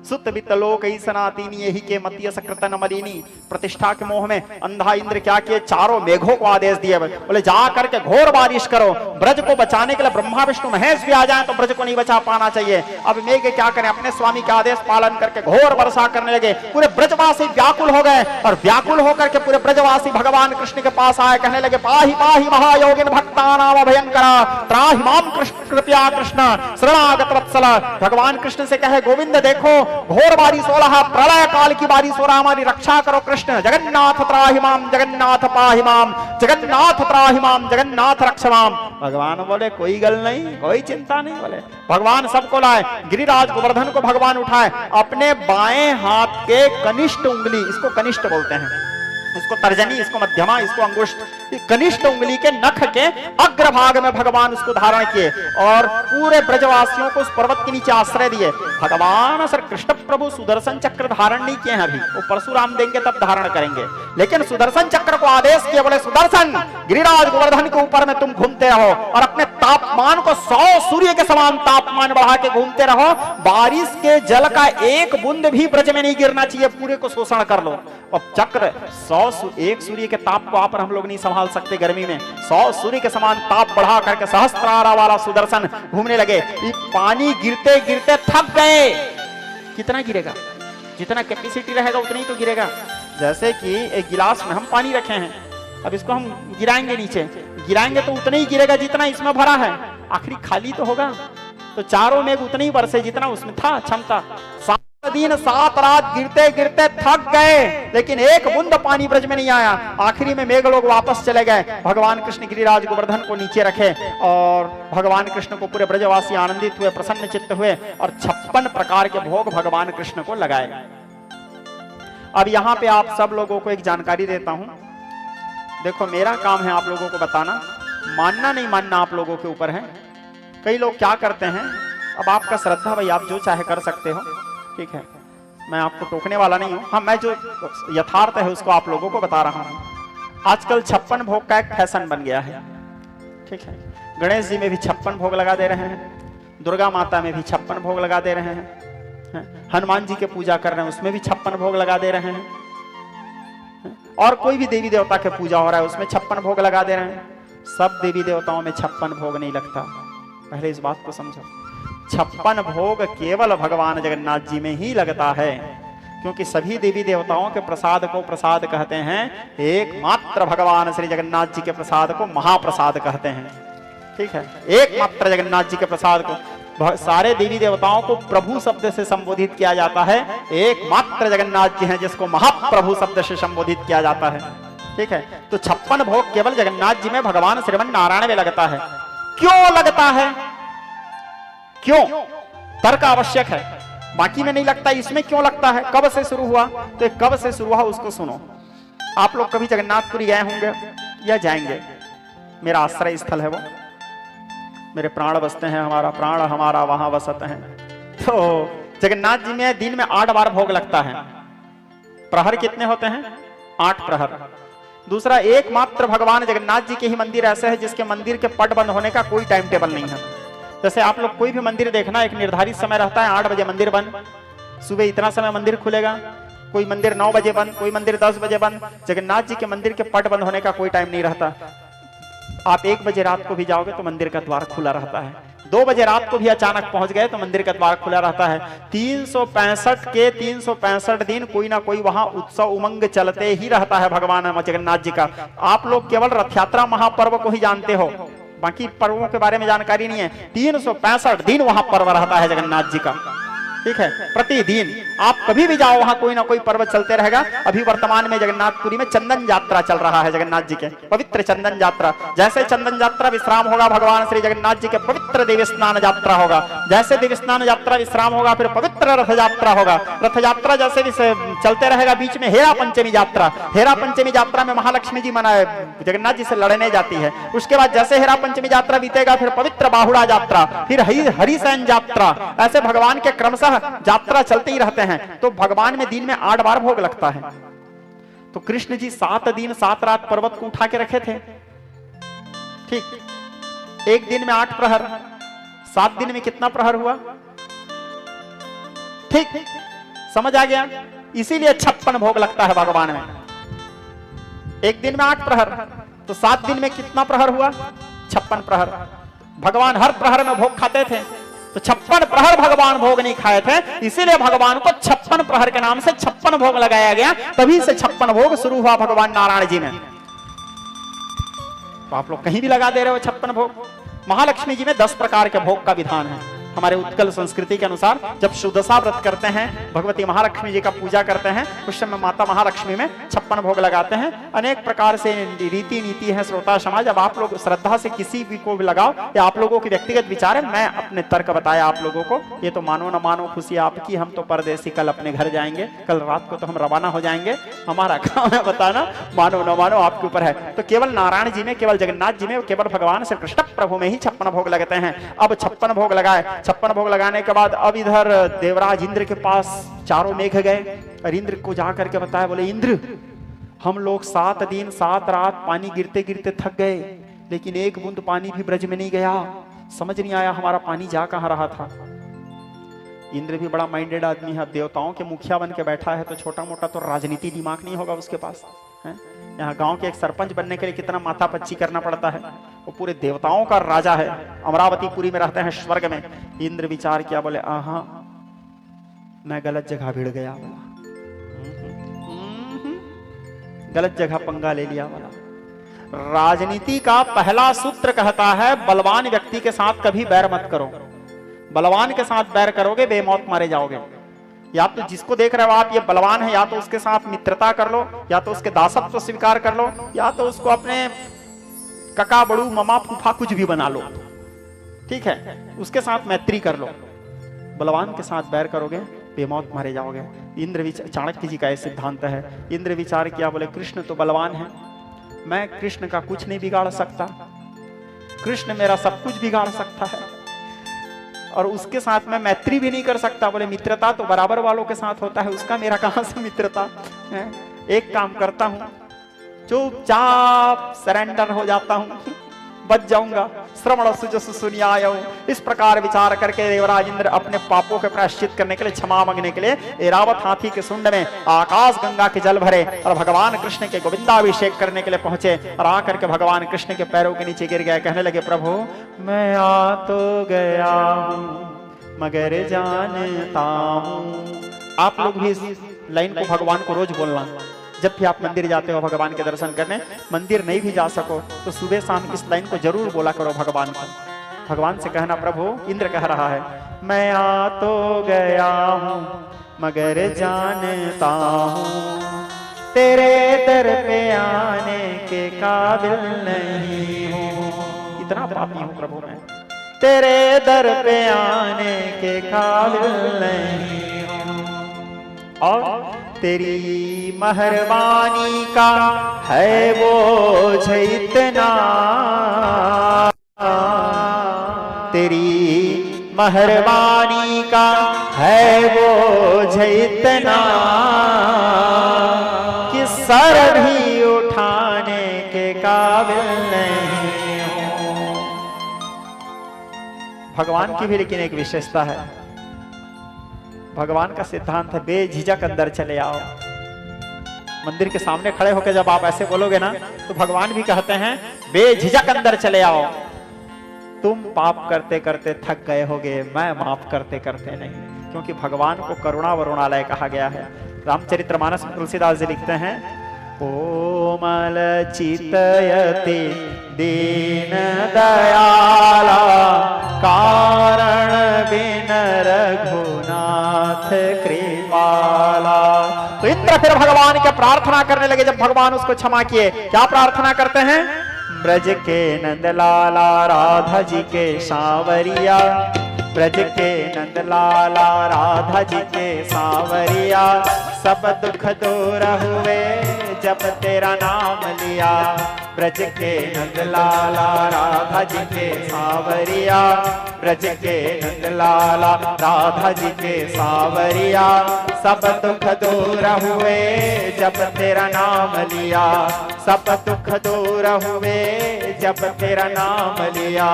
सुत वित्तलोक सनातीनी यही के मतीय सकृतन मलिनी। प्रतिष्ठा के मोह में अंधा इंद्र क्या किए, चारों मेघों को आदेश दिए, बोले जा करके घोर बारिश करो। ब्रज को बचाने के लिए ब्रह्मा विष्णु महेश भी आ जाएं तो ब्रज को नहीं बचा पाना चाहिए। अब मेघ क्या करें, अपने स्वामी का आदेश पालन करके घोर वर्षा करने लगे। पूरे ब्रजवासी व्याकुल हो गए, और व्याकुल होकर के पूरे ब्रजवासी भगवान कृष्ण के पास आए, कहने लगे पाहि पाहि महायोगिन भक्तानाम भयंकरा त्राहि माम कृष्ण कृपया कृष्ण शरणागत वत्सल। भगवान कृष्ण से कहे गोविंद देखो घोर बारिश हो रहा, प्रलय काल की बारिश हो रहा, हमारी रक्षा करो कृष्ण। जगन्नाथ त्राहि माम जगन्नाथ पाहि माम जगन्नाथ त्राहि माम जगन्नाथ रक्ष माम। भगवान बोले कोई गल नहीं, कोई चिंता नहीं। बोले भगवान सबको लाए, गिरिराज गोवर्धन को भगवान उठाए, अपने बाएं हाथ के कनिष्ठ उंगली, इसको कनिष्ठ बोलते हैं, इसको तर्जनी, इसको मध्यमा, इसको अंगुष्ठ, कनिष्ठ उंगली के नख के अग्रभाग में भगवान उसको धारण किए, और पूरे ब्रजवासियों को उस पर्वत के नीचे आश्रय दिए। भगवान श्री कृष्ण प्रभु सुदर्शन चक्र धारण नहीं किए हैं अभी, वो परशुराम देंगे तब धारण करेंगे, लेकिन सुदर्शन चक्र को आदेश किया, बोले सुदर्शन गिरिराज गोवर्धन के ऊपर में तुम घूमते रहो, और अपने तापमान को 100 सूर्य के समान तापमान बढ़ा के घूमते रहो। बारिश के जल का एक बूंद भी ब्रज में नहीं गिरना चाहिए, पूरे को शोषण कर लो। अब चक्र 1 सूर्य के ताप को आप हम लोग नहीं संभाल सकते गर्मी में, 100 सूर्य के समान ताप बढ़ा करके सहस्त्रारा वाला सुदर्शन घूमने लगे। पानी गिरते गिरते थक गए। कितना गिरेगा, जितना कैपेसिटी रहेगा उतना ही तो गिरेगा। जैसे कि एक गिलास में हम पानी रखे हैं, अब इसको हम गिराएंगे नीचे, गिराएंगे तो उतना ही गिरेगा जितना इसमें भरा है, आखिरी खाली तो होगा। तो चारों मेघ उतने ही बरसे जितना उसमें था क्षमता। दिन 7 रात गिरते गिरते थक गए, लेकिन एक बूंद पानी ब्रज में नहीं आया। आखिरी में मेघ लोग वापस चले गए। भगवान कृष्ण गिरिराज गोवर्धन को नीचे रखे और भगवान कृष्ण को पूरे ब्रजवासी आनंदित हुए, प्रसन्न चित्त हुए और 56 प्रकार के भोग भगवान कृष्ण को लगाए। अब यहां पे आप सब लोगों को एक जानकारी देता हूं। देखो, मेरा काम है आप लोगों को बताना, मानना नहीं मानना आप लोगों के ऊपर है। कई लोग क्या करते हैं, अब आपका श्रद्धा भाई, आप जो चाहे कर सकते हो, ठीक है, मैं आपको टोकने वाला नहीं हूं। हाँ, मैं जो यथार्थ है उसको आप लोगों को बता रहा हूं। आजकल 56 भोग का एक फैशन बन गया है, ठीक है। गणेश जी में भी 56 भोग लगा दे रहे हैं, दुर्गा माता में भी 56 भोग लगा दे रहे हैं, हनुमान जी के पूजा कर रहे हैं उसमें भी 56 भोग लगा दे रहे हैं, और कोई भी देवी देवता के पूजा हो रहा है उसमें 56 भोग लगा दे रहे हैं। सब देवी देवताओं में 56 भोग नहीं लगता, पहले इस बात को समझो। 56 भोग केवल भगवान जगन्नाथ जी में ही लगता है, क्योंकि सभी देवी देवताओं के प्रसाद को प्रसाद कहते हैं, एकमात्र भगवान श्री जगन्नाथ जी के प्रसाद को महाप्रसाद कहते हैं, ठीक है। एकमात्र जगन्नाथ जी के प्रसाद को, सारे देवी देवताओं को प्रभु शब्द से संबोधित किया जाता है, एकमात्र जगन्नाथ जी हैं जिसको महाप्रभु शब्द से संबोधित किया जाता है, ठीक है। तो 56 भोग केवल जगन्नाथ जी में भगवान श्रीमन नारायण में लगता है। क्यों लगता है, क्यों? तर्क आवश्यक है, बाकी में नहीं लगता, इसमें क्यों लगता है, कब से शुरू हुआ? तो कब से शुरू हुआ उसको सुनो। आप लोग कभी जगन्नाथपुरी गए होंगे या जाएंगे, मेरा आश्रय स्थल है वो, मेरे प्राण बसते हैं, हमारा प्राण हमारा वहां बसते हैं। तो जगन्नाथ जी में दिन में 8 बार भोग लगता है। प्रहर कितने होते हैं? 8 प्रहर। दूसरा, एकमात्र भगवान जगन्नाथ जी के ही मंदिर ऐसे है जिसके मंदिर के पट बंद होने का कोई टाइम टेबल नहीं है। जैसे आप लोग कोई भी मंदिर देखना, एक निर्धारित समय रहता है, 8 बजे मंदिर बंद, सुबह इतना समय मंदिर खुलेगा, कोई मंदिर 9 बजे बंद, कोई मंदिर 10 बजे बंद। जगन्नाथ जी के मंदिर के पट बंद होने का कोई टाइम नहीं रहता। आप 1 बजे रात को भी जाओगे तो मंदिर का द्वार खुला रहता है, 2 बजे रात को भी अचानक पहुंच गए तो मंदिर का द्वार खुला रहता है। 365 के 365 दिन कोई ना कोई वहां उत्सव उमंग चलते ही रहता है भगवान जगन्नाथ जी का। आप लोग केवल रथ यात्रा महापर्व को ही जानते हो, बाकी पर्वों के बारे में जानकारी नहीं है। 365 दिन वहां पर्व रहता है जगन्नाथ जी का, ठीक है। प्रतिदिन आप कभी भी जाओ वहां कोई ना कोई पर्व चलते रहेगा। अभी वर्तमान में जगन्नाथपुरी में चंदन यात्रा चल रहा है, जगन्नाथ जी के पवित्र चंदन यात्रा। जैसे चंदन यात्रा विश्राम होगा, भगवान श्री जगन्नाथ जी के पवित्र देवी स्नान यात्रा होगा। जैसे देवी स्नान यात्रा विश्राम होगा, फिर पवित्र रथ यात्रा होगा। रथ यात्रा जैसे भी चलते रहेगा, बीच में हेरा पंचमी यात्रा। हेरा पंचमी यात्रा में महालक्ष्मी जी मनाए जगन्नाथ जी से लड़ने जाती है। उसके बाद जैसे हेरा पंचमी यात्रा बीतेगा, फिर पवित्र बाहुड़ा यात्रा, फिर हरिशयन यात्रा। ऐसे भगवान के क्रमशः यात्रा चलते ही रहते हैं। तो भगवान में दिन में 8 बार भोग लगता है। तो कृष्ण जी 7 दिन 7 रात पर्वत को उठा के रखे थे, ठीक। एक दिन में 8 प्रहर, 7 दिन में कितना प्रहर हुआ? ठीक, समझ आ गया? इसीलिए 56 भोग लगता है भगवान में। एक दिन में 8 प्रहर, तो 7 दिन में कितना प्रहर हुआ? 56 प्रहर। भगवान हर प्रहर में भोग खाते थे, तो 56 प्रहर भगवान भोग नहीं खाए थे, इसीलिए भगवान को 56 प्रहर के नाम से 56 भोग लगाया गया। तभी से 56 भोग शुरू हुआ भगवान नारायण जी में। तो आप लोग कहीं भी लगा दे रहे हो 56 भोग। महालक्ष्मी जी में 10 प्रकार के भोग का विधान है। हमारे उत्कल संस्कृति के अनुसार जब सुदशा व्रत करते हैं, भगवती महालक्ष्मी जी का पूजा करते हैं, उस समय माता महालक्ष्मी में 56 भोग लगाते हैं। अनेक प्रकार से रीति नीति है श्रोता समाज। अब आप लोग श्रद्धा से किसी भी को भी लगाओ, या आप लोगों के व्यक्तिगत विचार है, मैं अपने तर्क बताया आप लोगों को। ये तो मानो न मानो खुशी आपकी, हम तो परदेसी, कल अपने घर जाएंगे, कल रात को तो हम रवाना हो जाएंगे। हमारा काम है बताना, मानो न मानो आपके ऊपर है। तो केवल नारायण जी में, केवल जगन्नाथ जी में, केवल भगवान श्री कृष्ण प्रभु में ही 56 भोग लगते हैं। अब 56 भोग लगाए, 56 भोग लगाने के बाद अब इधर देवराज इंद्र के पास चारों मेघ गए और इंद्र को जाकर के बताया, बोले इंद्र, हम लोग 7 दिन 7 रात पानी गिरते गिरते थक गए, लेकिन एक बूंद पानी भी ब्रज में नहीं गया। समझ नहीं आया हमारा पानी जा कहां रहा था। इंद्र भी बड़ा माइंडेड आदमी है, देवताओं के मुखिया बन के बैठा है, तो छोटा मोटा तो राजनीति दिमाग नहीं होगा उसके पास है। यहाँ गांव के एक सरपंच बनने के लिए कितना माथा पच्ची करना पड़ता है। वो पूरे देवताओं का राजा है, अमरावतीपुरी में रहते हैं, स्वर्ग में। इंद्र विचार किया, बोले आहा, मैं गलत जगह भिड़ गया, बोला गलत जगह पंगा ले लिया। बोला राजनीति का पहला सूत्र कहता है, बलवान व्यक्ति के साथ कभी बैर मत करो। बलवान के साथ बैर करोगे बेमौत मारे जाओगे। या तो जिसको देख रहे हो आप ये बलवान है, या तो उसके साथ मित्रता कर लो, या तो उसके दासत्व स्वीकार कर लो, या तो उसको अपने कका बड़ू ममा फूफा कुछ भी बना लो, ठीक है, उसके साथ मैत्री कर लो। बलवान के साथ बैर करोगे बेमौत मारे जाओगे। इंद्र चाणक्य जी का यह सिद्धांत है। इंद्र विचार किया, बोले कृष्ण तो बलवान है, मैं कृष्ण का कुछ नहीं बिगाड़ सकता, कृष्ण मेरा सब कुछ बिगाड़ सकता है, और उसके साथ मैं मैत्री भी नहीं कर सकता। बोले मित्रता तो बराबर वालों के साथ होता है, उसका मेरा कहां से मित्रता है? एक काम करता हूं, चुपचाप सरेंडर हो जाता हूं, बच जाऊंगा। श्रवण सुजसु सुनियायो। इस प्रकार विचार करके देवराज इंद्र अपने पापों के प्रायश्चित करने के लिए, क्षमा मांगने के लिए ऐरावत हाथी के सुंड में आकाश गंगा के जल भरे और भगवान कृष्ण के गोविंदाभिषेक करने के लिए पहुंचे, और आकर के भगवान कृष्ण के पैरों के नीचे गिर गए। कहने लगे, प्रभु मैं आ तो गया हूं मगर जानता हूं। आप लोग भी इस लाइन को भगवान को रोज बोलना। जब भी आप मंदिर जाते हो भगवान के दर्शन करने, मंदिर नहीं भी जा सको तो सुबह शाम इस लाइन को जरूर बोला करो भगवान को। भगवान से कहना, प्रभु इंद्र कह रहा है, मैं आ तो गया हूं मगर जानता हूं तेरे दर पे आने के काबिल नहीं हूं। इतना पापी हूं प्रभु मैं, तेरे दर पे आने के काबिल नहीं हूं। और तेरी मेहरबानी का है बोझ इतना, तेरी मेहरबानी का है बोझ इतना कि सर भी उठाने के काबिल नहीं हूं। भगवान की भी लेकिन एक विशेषता है। भगवान का सिद्धांत है, बेझिझक अंदर चले आओ। मंदिर के सामने खड़े होकर जब आप ऐसे बोलोगे ना, तो भगवान भी कहते हैं बेझिझक अंदर चले आओ। तुम पाप करते करते थक गए होगे, मैं माफ करते करते नहीं, क्योंकि भगवान को करुणा वरुणालय कहा गया है। रामचरितमानस में तुलसीदास जी लिखते हैं, कोमल चितयते दीन दयाला कारण बिन रघुनाथ कृपाला। तो इंद्र फिर भगवान के प्रार्थना करने लगे। जब भगवान उसको क्षमा किए, क्या प्रार्थना करते हैं? ब्रज के नंदलाला राधा जी के सांवरिया, ब्रज के नंदलाला राधा जी के सांवरिया, सब दुख दूर हुए जब तेरा नाम लिया। ब्रज के नंदलाला राधा जी के सांवरिया, ब्रज के नंदलाला राधा जी के सांवरिया, सब दुख दूर हुए जब तेरा नाम लिया, सब दुख दूर हुए जब तेरा नाम लिया।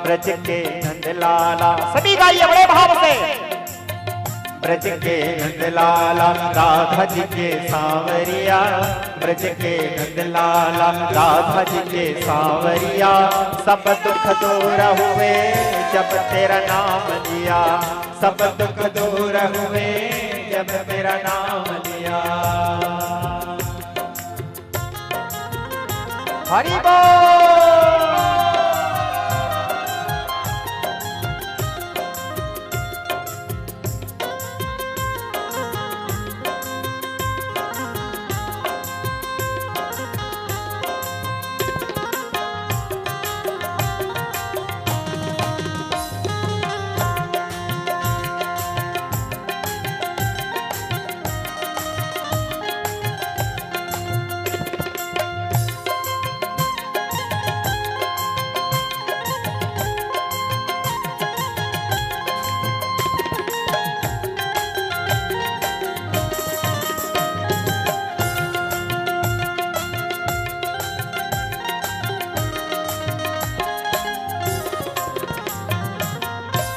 ब्रज के नंदलाला, सभी गाइए बड़े भाव से। ब्रज के नंदलाला राधा जी के सांवरिया, ब्रज के नंदलाला राधा जी के सांवरिया, सब दुख दूर हुए जब तेरा नाम लिया, सब दुख दूर हुए जब तेरा नाम लिया। हरि बोल।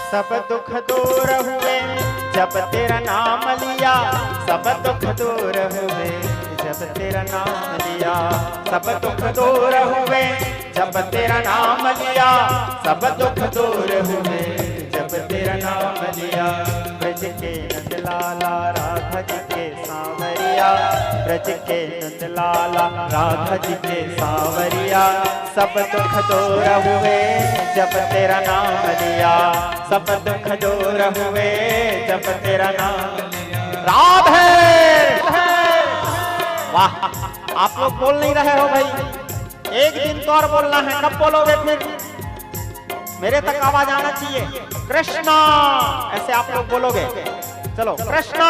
सब दुख दूर हुए जब तेरा नाम लिया, सब दुख दूर हुए जब तेरा नाम लिया, सब दुख दूर हुए जब तेरा नाम लिया, सब दुख दूर हुए जब तेरा नाम लिया। ब्रज के नंदलाला राधा जी के सांवरिया, ब्रज के नंदलाला राधा जी के सांवरिया, सब दुख दूर हुए जब तेरा नाम लिया, सब दुख दूर हुए जब तेरा नाम लिया। राधे। वाह, आप लोग बोल नहीं रहे हो भाई, एक दिन तो और बोलना है, कब बोलोगे फिर? मेरे तक आवाज आना चाहिए। कृष्णा ऐसे आप लोग बोलोगे। चलो कृष्णा।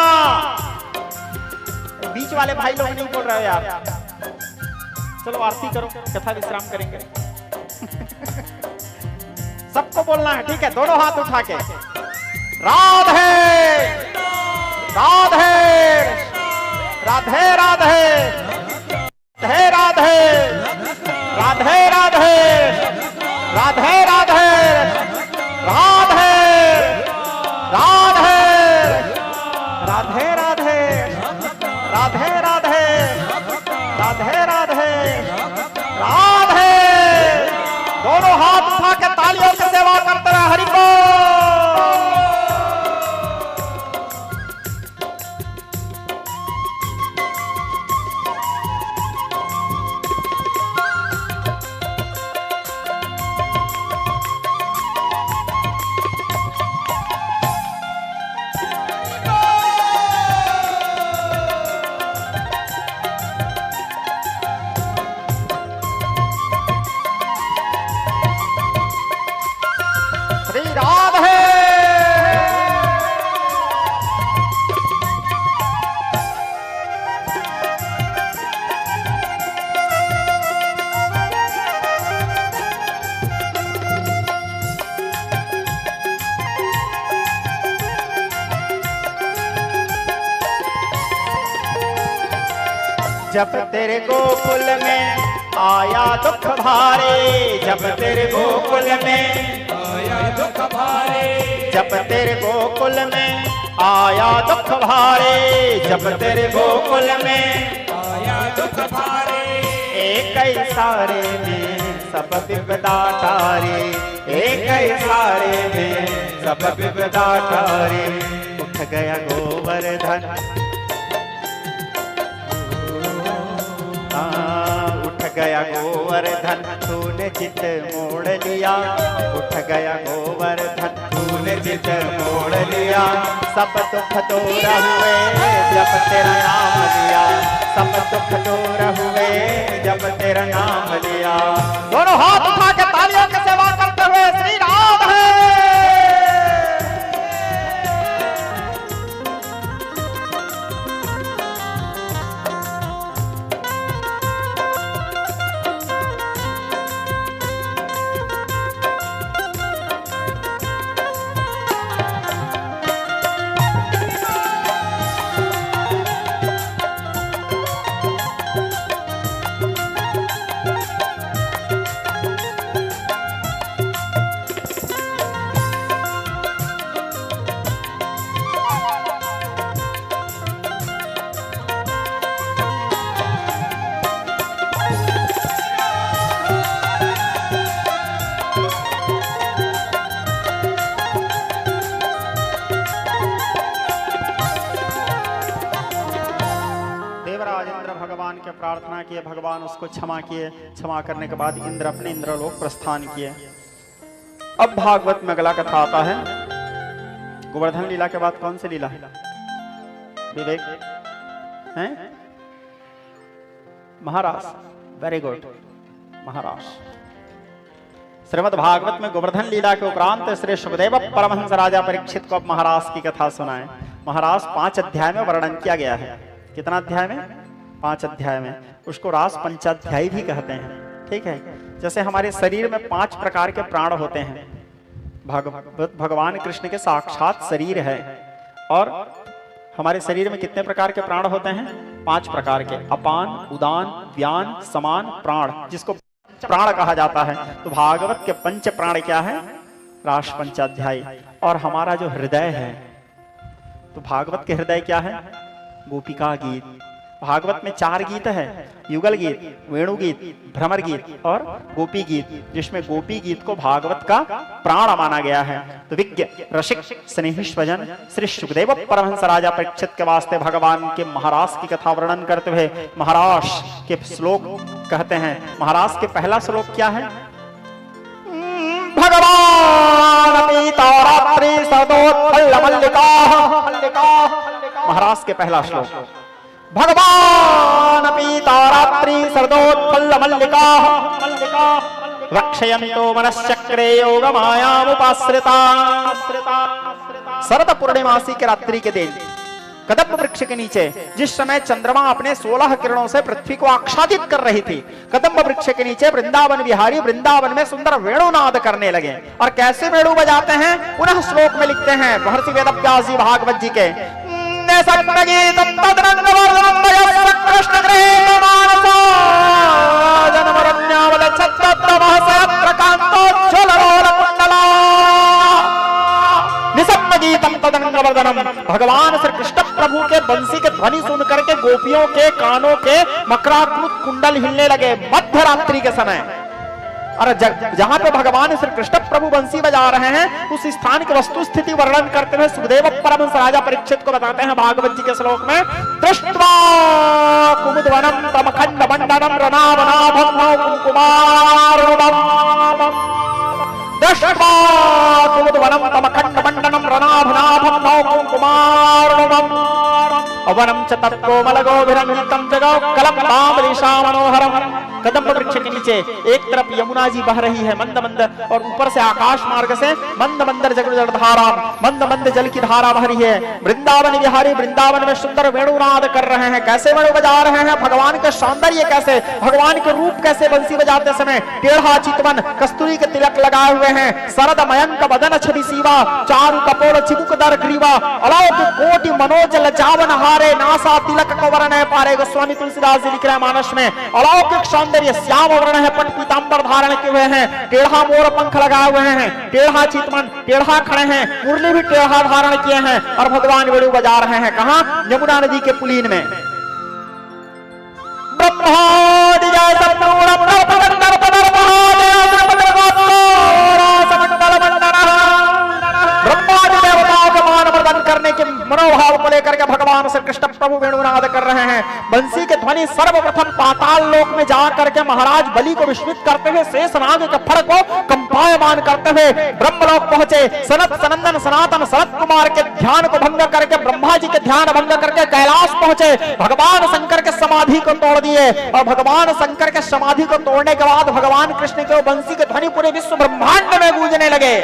बीच वाले भाई लोग नहीं बोल रहे हो यार। चलो आरती करो, कथा विश्राम करेंगे। सबको बोलना है, ठीक है? दोनों हाथ उठा के राधे राधे राधे राधे राधे राधे राधे राधे राधे राधे राधे राधे राधे राधे राधे राधे राधे राधे राधे। दोनों हाथ उठा के तालियों से सेवा करते रहे। हरि बोल। जब तेरे गोकुल में आया दुख भारे, जब तेरे गोकुल में आया दुख भारे, जब तेरे गोकुल में आया दुख भारे, जब तेरे गोकुल में आया दुख भारे, एक ही सारे में सब विपदा टारे, एक ही सारे में सब विपदा टारे। उठ गया गोवर्धन, उठ गया गोवर्धन, तूने चित मोड़ लिया। उठ गया गोवर्धन, तूने चित मोड़ लिया। सब दुख दूर हुए जब तेरा नाम लिया, सब दुख दूर हुए जब तेरा नाम लिया। दोनों हाथ उठा के तालियों की सेवा करते हुए श्री राम है। प्रार्थना किए, भगवान उसको क्षमा किए। क्षमा करने के बाद इंद्र अपने इंद्रलोक प्रस्थान किए। अब भागवत में अगला कथा आता है। गोवर्धन लीला के बाद कौन सी लीला है? विवेक हैं? महाराज। वेरी गुड, महाराज। श्रीमद् भागवत में गोवर्धन लीला के उपरांत श्री सुखदेव परमहंस राजा परीक्षित को अब महाराज की कथा सुनाए। महाराज 5 अध्याय में वर्णन किया गया है। कितना अध्याय में? 5 अध्याय में। उसको रास पंचाध्यायी भी कहते हैं। ठीक है, जैसे हमारे शरीर में 5 प्रकार के प्राण होते हैं। भगवान कृष्ण के साक्षात शरीर है। और हमारे शरीर में कितने प्रकार के प्राण होते हैं? 5 प्रकार के। अपान, उदान, व्यान, समान, प्राण, जिसको प्राण कहा जाता है। तो भागवत के 5 प्राण क्या है? रास पंचाध्यायी। और हमारा जो हृदय है, तो भागवत के हृदय क्या है? गोपिका गीत। भागवत में 4 गीत है, युगल गीत, वेणु गीत, भ्रमर गीत और गोपी गीत, जिसमें गोपी गीत को भागवत का प्राण माना गया है। तो विज्ञ रसिक स्नेही स्वजन श्री सुखदेव परमहंस राजा परीक्षित के वास्ते भगवान के महाराज की कथा वर्णन करते हुए महाराज के श्लोक कहते हैं। महाराज के पहला श्लोक क्या है? भगवान पीता रात्रि सदोत्पल्ल मल्लिका महाराज के पहला श्लोक। भगवान पीता रात्रि सरदोत्पल्ल मल्लिका रक्षयन्तो मनश्चक्रे योगमायामुपाश्रिता। शरद पूर्णिमासी के रात्रि के दिन कदम्ब वृक्ष के नीचे जिस समय चंद्रमा अपने 16 किरणों से पृथ्वी को आच्छादित कर रही थी, कदम्ब वृक्ष के नीचे वृंदावन विहारी वृंदावन में सुंदर वेणुनाद करने लगे। और कैसे वेणु बजाते हैं, पुनः श्लोक में लिखते हैं महर्षि वेदव्यास जी भागवत जी के, भगवान श्री कृष्ण प्रभु के बंसी के ध्वनि सुन करके गोपियों के कानों के मकराकृत कुंडल हिलने लगे मध्य रात्रि के समय। और जहां पे भगवान श्री कृष्ण प्रभु बंसी बजा रहे हैं, उस स्थान की वस्तु स्थिति वर्णन करते हुए सुखदेव परमहंस राजा परीक्षित को बताते हैं भागवत जी के श्लोक में, दृष्ट्वा कुमुदवनम तमखंड मंडनम रणावनाभं कुमारवम, दृष्ट्वा कुमुदवनम तमखंड मंडनम रणाभनाभं कुमारवम, अवनम च तत्कोमलगोभिरमिलितं जगौकलं तामरीषा मनोहरम। कदम्ब वृक्ष के नीचे एक तरफ यमुना जी बह रही है मंद मंद, और ऊपर से आकाश मार्ग से मंद मंद जल धारा, मंद मंद जल की धारा बह रही है। वृंदावन विहारी वृंदावन में सुंदर वेणुनाद कर रहे हैं। कैसे वेणु बजा रहे हैं, भगवान के सौंदर्य कैसे, भगवान के रूप कैसे, बंसी बजाते समय टेढ़ा चितवन कस्तूरी के तिलक लगाए हुए हैं, शरद मयंक बदन छवि सीवा, चारु कपोल चिबुक दर ग्रीवा, अलौकिक कोटि मनोज लजावन हारे, नासा तिलक को वर्ण पारे। गोस्वामी तुलसीदास जी लिख रहे हैं मानस में, अलौकिक सौंदर्य श्याम वर्ण है, पट पीतांबर धारण किए हुए हैं, टेढ़ा मोर पंख लगाए हुए हैं, टेढ़ा चितवन, टेढ़ा खड़े हैं, मुरली भी टेढ़ा धारण किए हैं, और भगवान वेणु बजा रहे हैं। कहां, यमुना नदी के पुलीन में। ब्रह्मादि जैसा करने के मनोभाव को लेकर के भगवान श्री कृष्ण प्रभु वेणुनाद कर रहे हैं। बंसी के ध्वनि सर्वप्रथम पाताल लोक में जाकर के महाराज बलि को विस्मित करते हुए शेषनाग के फर को कंपायमान करते हुए ब्रह्मलोक पहुंचे। सनत सनंदन सनातन सनत कुमार के ध्यान को भंग करके, ब्रह्मा जी के ध्यान भंग करके कैलाश पहुंचे। भगवान शंकर के समाधि को तोड़ दिए, और भगवान शंकर के समाधि को तोड़ने के बाद भगवान कृष्ण के बंसी के ध्वनि पूरे विश्व ब्रह्मांड में गूंजने लगे।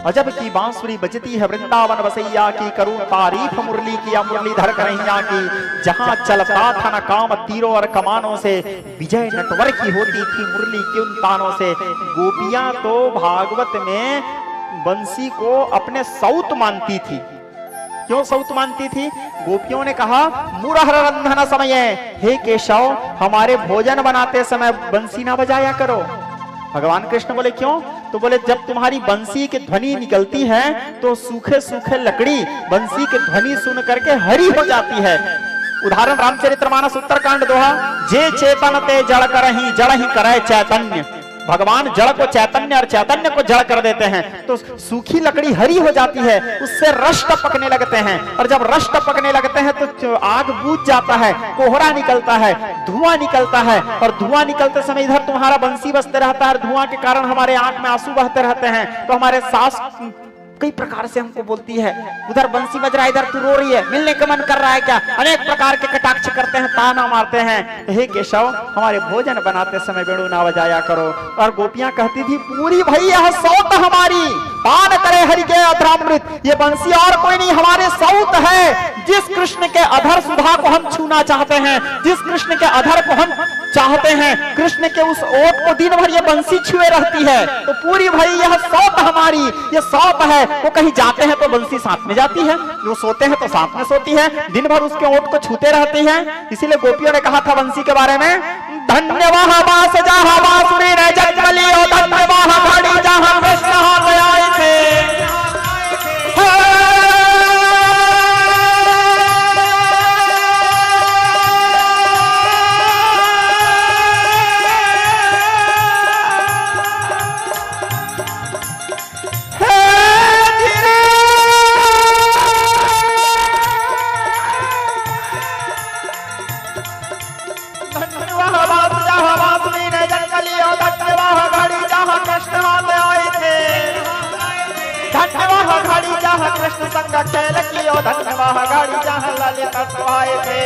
अजब की बांसुरी बजती है वृंदावन बसैया की, करूं तारीफ मुरली की या मुरलीधर कन्हैया की। जहां चलता था न काम तीरों और कमानों से, विजय नटवर की होती थी मुरली की उन तानों से। गोपियां तो भागवत में बंसी को अपने सौत मानती थी। क्यों सौत मानती थी? गोपियों ने कहा मुरहर रंधन समय, हे केशव हमारे भोजन बनाते समय बंसी ना बजाया करो। भगवान कृष्ण बोले क्यों? तो बोले जब तुम्हारी बंसी की ध्वनि निकलती है तो सूखे सूखे लकड़ी बंसी की ध्वनि सुन करके हरी हो जाती है। उदाहरण रामचरितमानस उत्तरकांड दोहा, जे चेतन ते जड़ करहि जड़ ही करे चैतन्य। भगवान जड़ को चैतन्य और चैतन्य को जड़ कर देते हैं, तो सूखी लकड़ी हरी हो जाती है, उससे रस टपकने लगते हैं, और जब रस टपकने लगते हैं तो आग बुझ जाता है, कोहरा निकलता है, धुआं निकलता है, और धुआं निकलते समय इधर तुम्हारा बंसी बजते रहता है, और धुआं के कारण हमारे आंख में आंसू बहते रहते हैं, तो हमारे सांस कई प्रकार से हमको बोलती है, उधर बंसी बज रहा है, इधर तू रो रही है, मिलने का मन कर रहा है क्या, अनेक प्रकार के कटाक्ष करते हैं, ताना मारते हैं। हे केशव हमारे भोजन बनाते समय वेणु ना बजाया करो। और गोपियां कहती थी पूरी भई यह सौत हमारी, पान करे हरि के अधरामृत, ये बंसी और कोई नहीं हमारे सौत है। जिस कृष्ण के अधर सुधा को हम छूना चाहते हैं, जिस कृष्ण के अधर को हम चाहते हैं, कृष्ण के उस ओट को दिन भर ये बंसी छुए रहती है। तो पूरी भाई यह सौत हमारी, ये सौत है। वो कहीं जाते हैं तो बंसी साथ में जाती है, वो सोते हैं तो साथ में सोती है, दिन भर उसके ओट को छूते रहती है। इसीलिए गोपियों ने कहा था बंसी के बारे में, धन्यवाह बास जहां बांसुरी ने जगमली, ओ धन्यवाह घड़ी जहां कृष्ण हाथ आए थे। वह घड़ी जहाँ कृष्ण संग खेल कियो, धन्य वह घड़ी जहाँ ललिता सुहाए थे।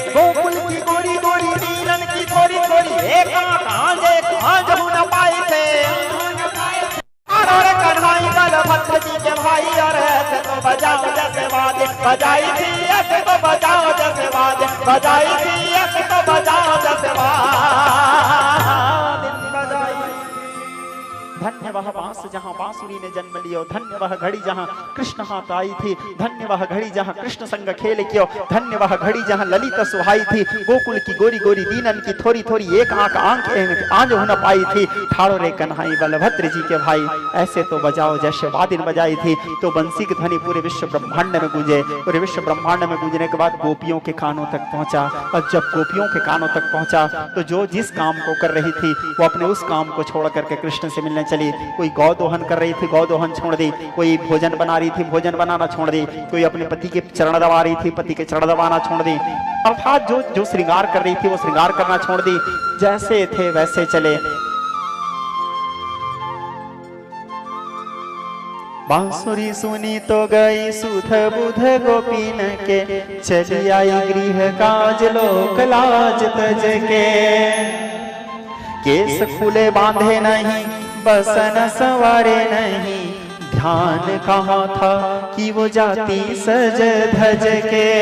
गोकुल की गोरी गोरी नीलन की थोड़ी थोड़ी, एक आंख हो न पाई थे। और कन्हई बलभद्र जी के भाई, और ऐसे तो बजाओ जैसे बाजे बजाई थी, ऐसे तो बजाओ जैसे बाजे बजाई थी, ऐसे तो बजाओ जैसे बाजे बजाई। धन्य वह बांस जहाँ बांसुरी ने जन्म लियो, धन्य वह घड़ी जहाँ कृष्ण हाथ आई थी, धन्य वह घड़ी जहाँ कृष्ण संग खेल कियो, धन्य वह घड़ी जहाँ ललिता सुहाई थी। गोकुल की गोरी गोरी दीनन की थोड़ी थोड़ी, एक आंख आंज हो न पाई थी। ठाड़ो रे कन्हई बलभद्र जी के भाई, ऐसे तो बजाओ जैसे वादिन बजाई थी। तो बंसी की ध्वनि पूरे विश्व ब्रह्मांड में गूंजे। पूरे विश्व ब्रह्मांड में गूंजने के बाद गोपियों के कानों तक पहुंचा, और जब गोपियों के कानों तक पहुंचा तो जो जिस काम को कर रही थी वो अपने उस काम को छोड़ करके कृष्ण से मिलने चली। कोई गौ दोहन कर रही थी, गौ दोहन छोड़ दी। कोई भोजन बना रही थी, भोजन बनाना छोड़ दी। कोई अपने पति के चरण दबा रही थी, पति के चरण दबाना छोड़ दी। अर्थात जो जो श्रृंगार कर रही थी वो श्रृंगार करना छोड़ दी। जैसे थे वैसे चले। बांसुरी सुनी तो गई सुध बुध गोपीन के, चली आई गृह काज लोक लाज तज के। केस फूले बांधे नहीं, बसन सवारे नहीं, ध्यान कहाँ था कि वो जाती सज धज के।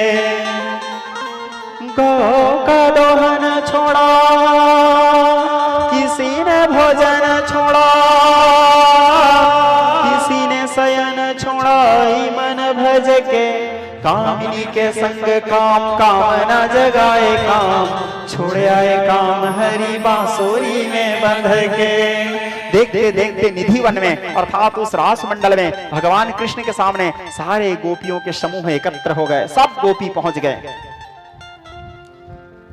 गौ का दोहन छोड़ा, किसी ने भोजन छोड़ा, किसी ने शयन छोड़ा, मन भज के। कामिनी के संग काम, काम न जगाए काम, छोड़ आए काम हरि बांसुरी में बंध के। देखते देखते निधिवन में अर्थात उस रास मंडल में भगवान कृष्ण के सामने सारे गोपियों के समूह एकत्र हो गए। सब गोपी पहुंच गए,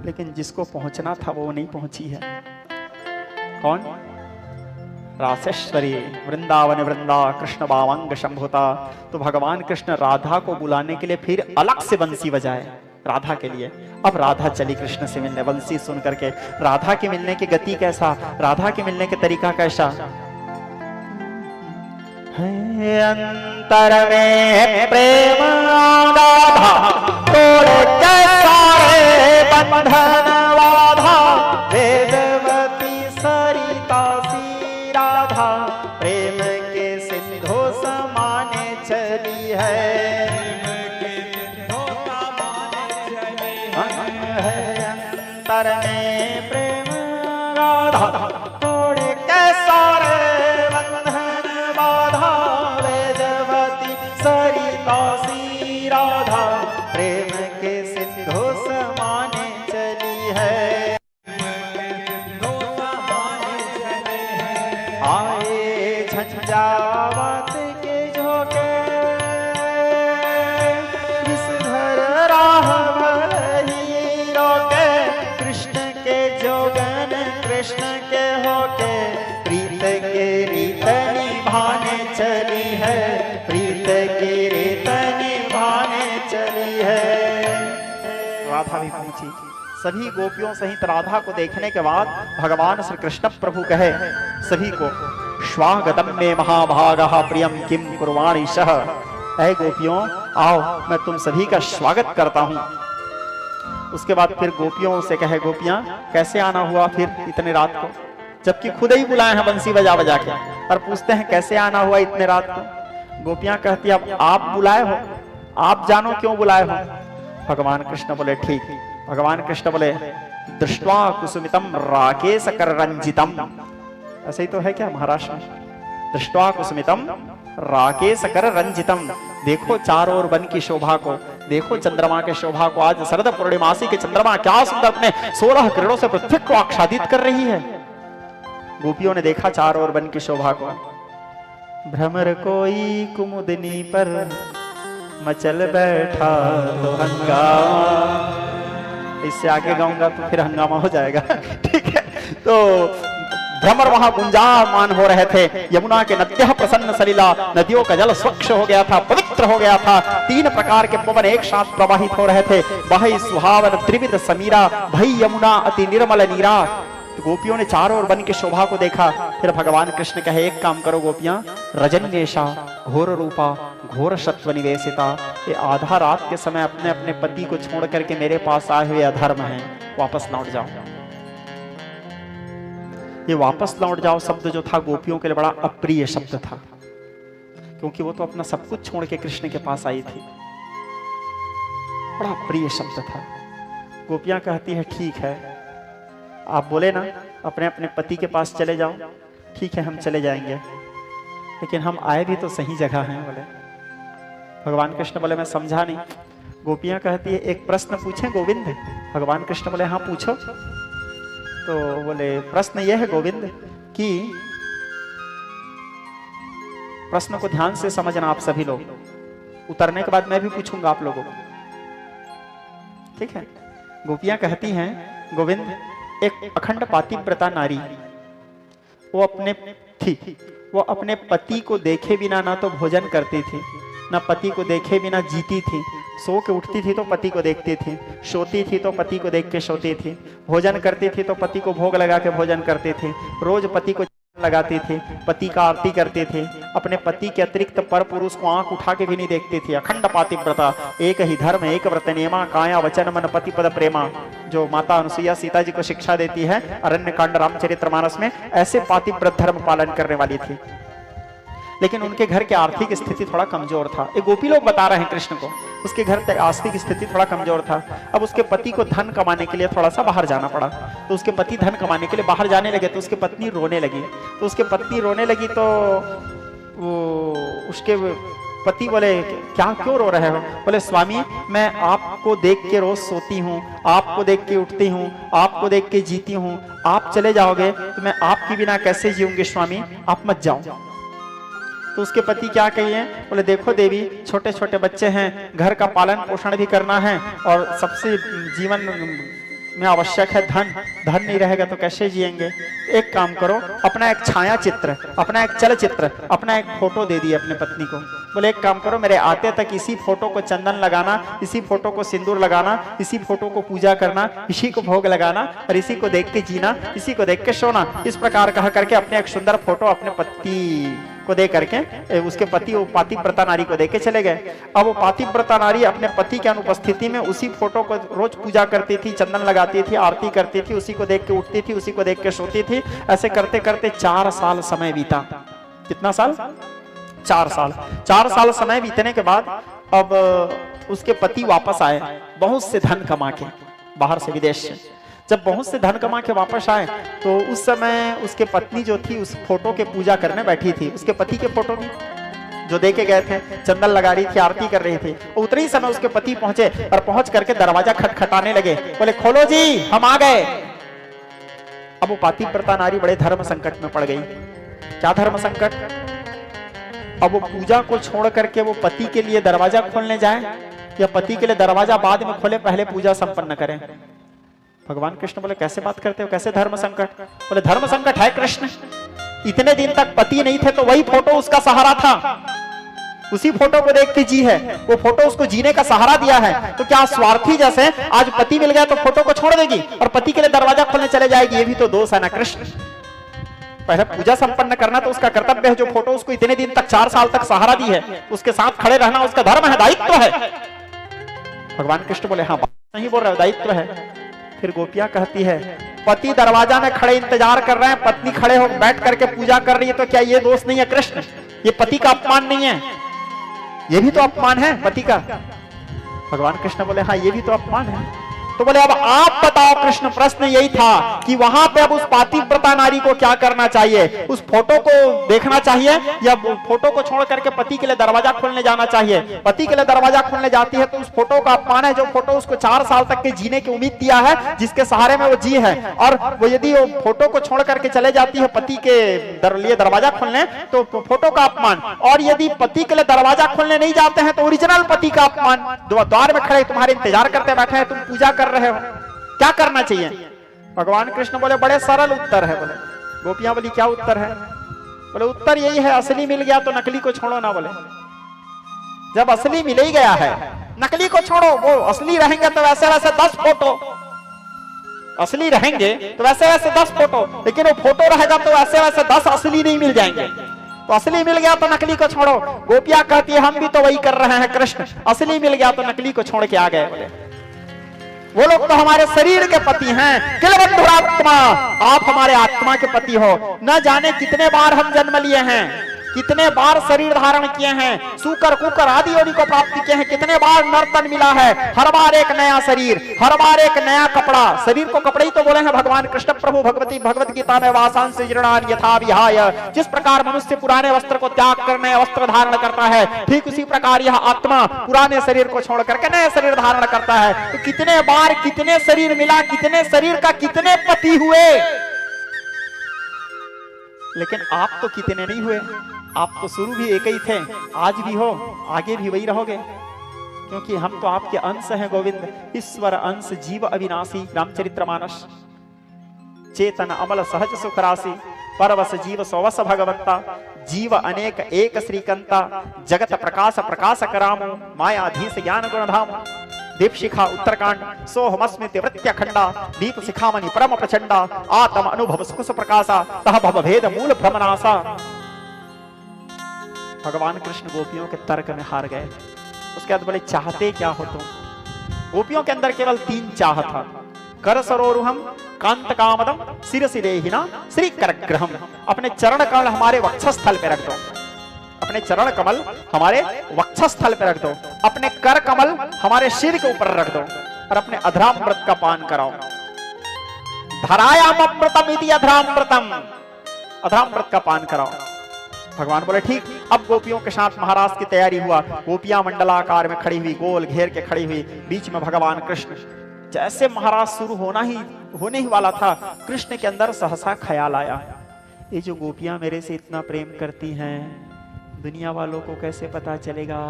लेकिन जिसको पहुंचना था वो नहीं पहुंची है। कौन? रासेश्वरी वृंदावन वृंदा कृष्ण बावंग शंभुता। तो भगवान कृष्ण राधा को बुलाने के लिए फिर अलग से बंसी बजाए राधा के लिए। अब राधा चली कृष्ण से मिलने। बंसी सुन करके राधा के मिलने की गति कैसा, राधा के मिलने के तरीका कैसा। है अंतर में प्रेम राधा, तोड़ के सारे बंधन बाधा। वेदवती सरिता सी राधा, प्रेम के सिंधु समाने चली है। अंतर में प्रेम राधा, तोड़ के सारे बंधन बाधा। वेदवती सरिता सी राधा, प्रेम के सिंधु समाने चली है। आए झंझावात के झोंके, विषधर राह भलही रोके। कृष्ण के जोगन कृष्ण के होके, प्रीत के रीत निभाने चली है। प्रीत की रीत निभाने चली है। राधा भी पहुंची। सभी गोपियों सहित राधा को देखने के बाद भगवान श्री कृष्ण प्रभु कहे सभी को, स्वागतम में महाभागः प्रियम किम कुर्वाणि सह। ऐ गोपियों आओ, मैं तुम सभी का स्वागत करता हूं। उसके बाद फिर गोपियों से कहे, गोपियां कैसे आना हुआ फिर इतने रात को, जबकि खुद ही बुलाए हैं बंसी बजा बजा के, और पूछते हैं कैसे आना हुआ इतने रात को। गोपियां कहती अब आप बुलाए हो, आप जानो क्यों बुलाए हो। भगवान कृष्ण बोले ठीक। भगवान कृष्ण बोले, दृष्ट्वा कुसुमितम राकेश कर रंजितम। ऐसे ही तो है क्या महाराष्ट्र में? दृष्ट्वा कुसुमितम राकेश कर रंजितम। देखो चारों ओर वन की शोभा को, देखो चंद्रमा के शोभा को। आज शरद पूर्णिमासी की चंद्रमा क्या सुंदर अपने 16 किरणों से पृथ्वी को आच्छादित कर रही है। गोपियों ने देखा चारों ओर वन की शोभा को। भ्रमर कोई कुमुदनी पर मचल बैठा तो हंगामा। इससे आगे गाऊंगा तो फिर हंगामा हो जाएगा। ठीक है, तो भ्रमर वहां गुंजायमान हो रहे थे। यमुना के नद्यः प्रसन्न सलिला, नदियों का जल स्वच्छ हो गया था, पवित्र हो गया था। 3 प्रकार के पवन एक साथ प्रवाहित हो रहे थे। बहई सुहावन त्रिविध समीरा, भई यमुना अति निर्मल नीरा। तो गोपियों ने चारों ओर वन की शोभा को देखा। फिर भगवान कृष्ण कहे, एक काम करो गोपियां, रजन्येषा घोर रूपा घोर सत्व निवेशिता, ये आधा रात के समय अपने अपने पति को छोड़ करके मेरे पास आए हुए अधर्म हैं, वापस लौट जाओ। ये वापस लौट जाओ शब्द जो था गोपियों के लिए बड़ा अप्रिय शब्द था, क्योंकि वो तो अपना सब कुछ छोड़ के कृष्ण के पास आई थी। बड़ा प्रिय शब्द था। गोपियां कहती है, ठीक है, आप बोले ना अपने अपने पति के पास चले जाओ, ठीक है हम चले जाएंगे, लेकिन हम आए भी तो सही जगह हैं। बोले भगवान कृष्ण बोले, मैं समझा नहीं। गोपियां कहती है, एक प्रश्न पूछें गोविंद? भगवान कृष्ण बोले, हाँ पूछो। तो बोले, प्रश्न यह है गोविंद कि प्रश्न को ध्यान से समझना आप सभी लोग, उतरने के बाद मैं भी पूछूंगा आप लोगों को, ठीक है? गोपियां कहती हैं, गोविंद एक अखंड पातिव्रता नारी वो अपने पति को देखे बिना ना तो भोजन करती थी, ना पति को देखे बिना जीती थी। सो के उठती थी तो पति को देखती थी, सोती थी तो पति को देख के सोती थी, भोजन करती थी तो पति को भोग लगा के भोजन करती थी, रोज पति को लगाती थी, पति का आरती करती थी, अपने पति के अतिरिक्त पर पुरुष को आंख उठा के भी नहीं देखती थी। अखंड पातिव्रता, एक ही धर्म एक व्रत नियमा, काया वचन मन पति पद प्रेमा, जो माता अनुसुईया सीता जी को शिक्षा देती है अरण्य कांड रामचरितमानस में, ऐसे पातिव्रत धर्म पालन करने वाली थी। लेकिन उनके घर की आर्थिक स्थिति थोड़ा कमजोर था। ये गोपी लोग बता रहे हैं कृष्ण को, उसके घर की आर्थिक स्थिति थोड़ा कमजोर था। अब उसके पति को धन कमाने के लिए थोड़ा सा बाहर जाना पड़ा, तो उसके पति धन कमाने के लिए बाहर जाने लगे, तो उसकी पत्नी रोने लगी। तो उसके पत्नी रोने लगी तो वो उसके पति बोले, क्या क्यों रो रहे हो? बोले, स्वामी मैं आपको देख के रोज सोती हूँ, आपको देख के उठती हूँ, आपको देख के जीती हूँ, आप चले जाओगे तो मैं आपके बिना कैसे जीऊंगी स्वामी, आप मत जाओ। तो उसके पति क्या कहिए? बोले, देखो देवी, छोटे छोटे बच्चे हैं, घर का पालन पोषण भी करना है, और सबसे जीवन में आवश्यक है धन, धन नहीं रहेगा तो कैसे जिएंगे? एक काम करो, अपना एक छाया चित्र, अपना एक चलचित्र, अपना एक फोटो दे दिए अपने पत्नी को। बोले, एक काम करो, मेरे आते तक इसी फोटो को चंदन लगाना, इसी फोटो को सिंदूर लगाना, इसी फोटो को पूजा करना, इसी को भोग लगाना, और इसी को देख के जीना, इसी को देख के सोना। इस प्रकार कह करके अपने एक सुंदर फोटो अपने पति को दे करके उसके पति वो पातिव्रता नारी को देके चले गए। अब वो पातिव्रता नारी अपने पति के अनुपस्थिति में उसी फोटो को रोज पूजा करती थी, चंदन लगाती थी, आरती करती थी, उसी को देख के उठती थी, उसी को देख के सोती थी। ऐसे करते करते 4 साल समय बीता। कितना साल? 4 साल। 4 साल समय बीतने के बाद अब उसके पति वापस आए, बहुत से धन कमा के बाहर से, विदेश से। जब बहुत से धन कमा के वापस आए तो उस समय उसके पत्नी जो थी उस फोटो के पूजा करने बैठी थी, उसके पति के फोटो की जो दे के गए थे, चंदन लगा रही थी, आरती कर रही थी। उतने ही समय उसके पति पहुंचे और पहुंच करके दरवाजा खटखटाने लगे। बोले, खोलो जी, हम आ गए। अब वो पातिव्रता नारी बड़े धर्म संकट में पड़ गई। क्या धर्म संकट? अब वो पूजा को छोड़ करके वो पति के लिए दरवाजा खोलने जाए, या पति के लिए दरवाजा बाद में खोले, पहले पूजा संपन्न करें? भगवान कृष्ण बोले, कैसे बात करते हो, कैसे धर्म संकट? बोले, धर्म संकट है कृष्ण, इतने दिन तक पति नहीं थे तो वही फोटो उसका सहारा था, उसी फोटो को देख के जी है, वो फोटो उसको जीने का सहारा दिया है। तो क्या स्वार्थी जैसे आज पति मिल गया तो फोटो को छोड़ देगी और पति के लिए दरवाजा खोलने चले जाएगी? ये भी तो दोष है ना कृष्ण। पहले पूजा संपन्न करना तो उसका कर्तव्य है, जो फोटो उसको इतने दिन तक 4 साल तक सहारा दी है, उसके साथ खड़े रहना उसका धर्म है, दायित्व है। भगवान कृष्ण बोले, हाँ नहीं बोल रहे, दायित्व है। फिर गोपियां कहती है, पति दरवाजा में खड़े इंतजार कर रहे हैं, पत्नी खड़े हो बैठ करके पूजा कर रही है, तो क्या ये दोष नहीं है कृष्ण? ये पति का अपमान नहीं है? ये भी तो अपमान है पति का। भगवान कृष्ण बोले, हाँ ये भी तो अपमान है। तो बोले, अब आप बताओ कृष्ण, प्रश्न यही था कि वहां पे अब उस पातिव्रता नारी को क्या करना चाहिए? उस फोटो को देखना चाहिए या फोटो को छोड़ करके पति के लिए दरवाजा खोलने जाना चाहिए? पति के लिए दरवाजा खोलने जाती है तो उस फोटो का अपमान है, जो फोटो उसको 4 साल तक के जीने की उम्मीद दिया है, जिसके सहारे में वो जी है। और वो यदि वो फोटो को छोड़ करके चले जाती है पति के लिए दरवाजा खोलने, तो फोटो का अपमान। और यदि पति के लिए दरवाजा खोलने नहीं जाते हैं तो ओरिजिनल पति का अपमान। द्वार में खड़े तुम्हारे इंतजार करते बैठे हैं, तुम पूजा कर रहे हो, क्या करना चाहिए? भगवान कृष्ण बोले, बड़े सरल उत्तर है। बोले, गोपियां बोली, क्या उत्तर है? बोले, उत्तर यही है, असली मिल गया तो नकली को छोड़ो ना। बोले, जब असली मिल ही गया है, नकली को छोड़ो, वो असली रहेंगे तो वैसे वैसे 10 फोटो, असली रहेंगे तो वैसे वैसे 10 फोटो, लेकिन वो फोटो रहेगा तो वैसे वैसे 10 असली नहीं मिल जाएंगे। तो असली मिल गया तो नकली को छोड़ो। गोपियां कहती है हम भी तो वही कर रहे हैं कृष्ण, असली मिल गया तो नकली को छोड़ के आ गए। बोले वो लोग तो हमारे शरीर के पति हैं, किल बंधुरात्मा, आप हमारे आत्मा के पति हो। न जाने कितने बार हम जन्म लिए हैं, कितने बार शरीर धारण किए हैं, सूकर कुकर आदि योनि को प्राप्त किए हैं, कितने बार नर्तन मिला है, हर बार एक नया शरीर, हर बार एक नया कपड़ा। शरीर को कपड़े ही तो बोले हैं भगवान कृष्ण प्रभु भगवती भगवत गीता में, वासांस जीर्णानि यथा विहाय। जिस प्रकार मनुष्य पुराने वस्त्र को त्याग कर नए वस्त्र धारण करता है, ठीक उसी प्रकार यह आत्मा पुराने शरीर को छोड़ करके नए शरीर धारण करता है। तो कितने बार कितने शरीर मिला, कितने शरीर का कितने पति हुए, लेकिन आप तो कितने नहीं हुए। आप तो शुरू भी एक ही थे, आज भी हो, आगे भी वही रहोगे, क्योंकि हम तो आपके अंश हैं गोविंद। ईश्वर अंश जीव अविनाशी, रामचरितमानस। चेतन अमल सहज सुख राशि, परवश जीव सौवस भगवत्ता। जीव अनेक एक श्रीकंता, जगत प्रकाश प्रकाश करामो। मायाधीश ज्ञान गुणधाम, दीप शिखा उत्तरकांड। सोहमस्मृति वृत्त्यखंडा, दीप शिखामणि परम प्रचंडा। आत्म अनुभव सुख प्रकाशा, तह भव भेद मूल भ्रमनाशा। भगवान कृष्ण गोपियों के तर्क में हार गए। उसके बाद बोले चाहते क्या हो तुम। गोपियों के अंदर केवल 3 चाह था, कर सरोरुहम, कांत कामदम, सिर सिरेहिना, श्री करग्रहम। अपने चरण कमल हमारे वक्षस्थल पे रख दो, अपने चरण कमल हमारे वक्षस्थल पे रख दो, अपने कर कमल हमारे सिर के ऊपर रख दो, और अपने अधरामृत का पान कराओ। धरायाम अमृतम इति अधरामृतम, अधरामृत का पान कराओ। भगवान बोले ठीक। अब गोपियों के साथ महाराज की तैयारी हुआ। गोपियां मंडलाकार में खड़ी हुई, गोल घेर के खड़ी हुई, बीच में भगवान कृष्ण। जैसे महाराज शुरू होने ही वाला था, कृष्ण के अंदर सहसा ख्याल आया, ये जो गोपियां मेरे से इतना प्रेम करती हैं, दुनिया वालों को कैसे पता चलेगा।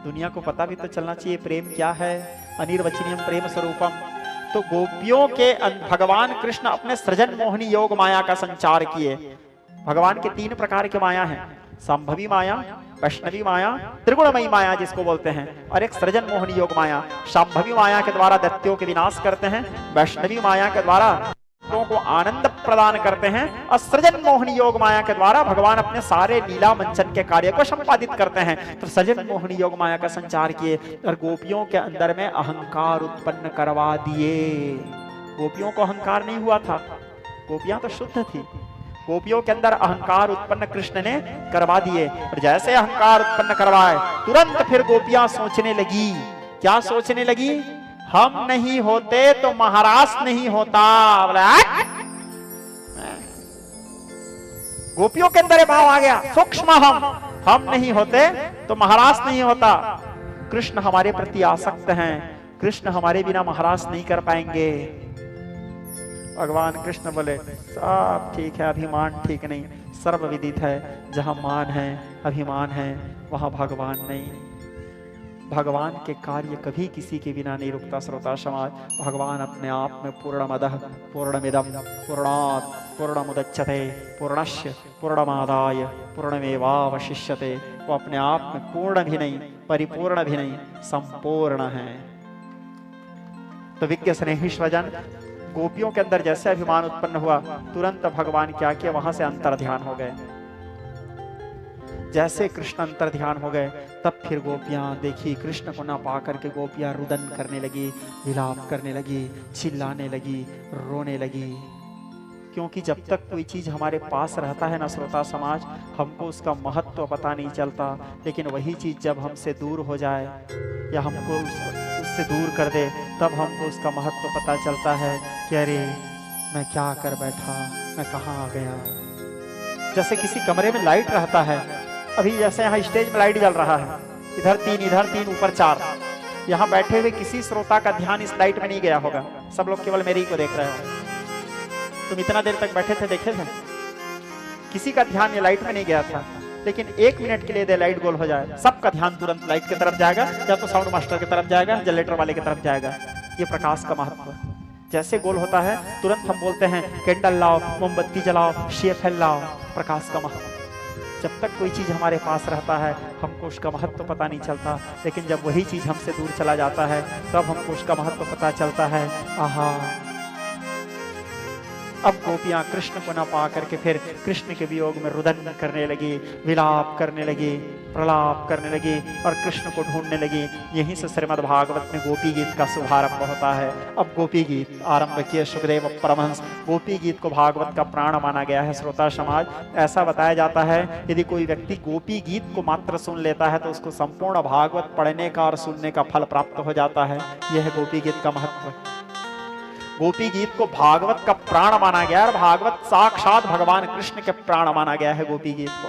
दुनिया को पता भी तो चलना चाहिए प्रेम क्या है। अनिर्वचनीयम प्रेम स्वरूपम। तो गोपियों के भगवान कृष्ण अपने सृजन मोहिनी योग माया का संचार किए। भगवान के 3 प्रकार के माया हैं, संभवी माया, वैष्णवी माया, त्रिगुणमयी माया जिसको बोलते हैं, और एक सृजन मोहिनी योग माया। संभवी माया के द्वारा दैत्यों के विनाश करते हैं, वैष्णवी माया के द्वारा लोगों को आनंद प्रदान करते हैं, और सृजन मोहिनी योग माया के द्वारा भगवान अपने सारे लीला मंचन के कार्य को संपादित करते हैं। तो सृजन मोहिनी योग माया का संचार किए और गोपियों के अंदर में अहंकार उत्पन्न करवा दिए। गोपियों को अहंकार नहीं हुआ था, गोपियां तो शुद्ध थी। गोपियों के अंदर अहंकार उत्पन्न कृष्ण ने करवा दिए, और जैसे अहंकार उत्पन्न करवाए तुरंत फिर गोपियां सोचने लगी। क्या सोचने लगी? हम नहीं होते तो महाराज नहीं होता। गोपियों के अंदर भाव आ गया, सूक्ष्म हम नहीं होते तो महाराज नहीं होता। कृष्ण हमारे प्रति आसक्त हैं, कृष्ण हमारे बिना महाराज नहीं कर पाएंगे। भगवान कृष्ण बोले सब ठीक है, अभिमान ठीक नहीं। सर्वविदित है, जहां मान है अभिमान है वहां भगवान नहीं। भगवान के कार्य कभी किसी के बिना नहीं रुकता। श्रोता समाज, भगवान अपने आप में पूर्णमदः पूर्णमिदं पूर्णात् पूर्णमुदच्यते पूर्णस्य पूर्णमादाय पूर्णमेवावशिष्यते। वो अपने आप में पूर्ण भी नहीं, परिपूर्ण भी नहीं, संपूर्ण है। तो विज्ञ स्नेहिष्वजन, गोपियों के अंदर जैसे अभिमान उत्पन्न हुआ, तुरंत भगवान क्या किया, वहां से अंतर ध्यान हो गए। जैसे कृष्ण अंतर ध्यान हो गए, तब फिर गोपियां देखी कृष्ण को ना पा करके गोपियां रुदन करने लगी, विलाप करने लगी, चिल्लाने लगी, रोने लगी। क्योंकि जब तक कोई चीज हमारे पास रहता है ना श्रोता समाज, हमको उसका महत्व पता नहीं चलता। लेकिन वही चीज जब हमसे दूर हो जाए या हमको उससे दूर कर दे, तब हमको उसका महत्व पता चलता है कि अरे मैं क्या कर बैठा, मैं कहाँ आ गया। जैसे किसी कमरे में लाइट रहता है, अभी जैसे यहाँ स्टेज में लाइट जल रहा है, इधर 3 ऊपर 4, यहाँ बैठे हुए किसी श्रोता का ध्यान इस लाइट में नहीं गया होगा। सब लोग केवल मेरे ही को देख रहे हो। तुम इतना देर तक बैठे थे, देखे थे, किसी का ध्यान ये लाइट में नहीं गया था। लेकिन 1 मिनट के लिए दे लाइट गोल हो जाए, सबका ध्यान तुरंत लाइट की तरफ जाएगा, या तो साउंड मास्टर की तरफ जाएगा, जनरेटर वाले की तरफ जाएगा। ये प्रकाश का महत्व जैसे गोल होता है, तुरंत हम बोलते हैं कैंडल लाओ, मोमबत्ती जलाओ, शेफेल लाओ। प्रकाश का महत्व जब तक कोई चीज हमारे पास रहता है हमको उसका महत्व पता नहीं चलता, लेकिन जब वही चीज हमसे दूर चला जाता है तब हमको उसका महत्व पता चलता है। आहा, अब गोपियां कृष्ण को न पा करके फिर कृष्ण के वियोग में रुदन करने लगी, विलाप करने लगी, प्रलाप करने लगी और कृष्ण को ढूंढने लगी। यहीं से श्रीमद् भागवत में गोपी गीत का शुभारंभ होता है। अब गोपी गीत आरंभ किए सुखदेव परमहंस। गोपी गीत को भागवत का प्राण माना गया है। श्रोता समाज, ऐसा बताया जाता है यदि कोई व्यक्ति गोपी गीत को मात्र सुन लेता है तो उसको संपूर्ण भागवत पढ़ने का और सुनने का फल प्राप्त हो जाता है। यह है गोपी गीत का महत्व। गोपी गीत को भागवत का प्राण माना गया है। भागवत साक्षात भगवान कृष्ण के प्राण माना गया है गोपी गीत को।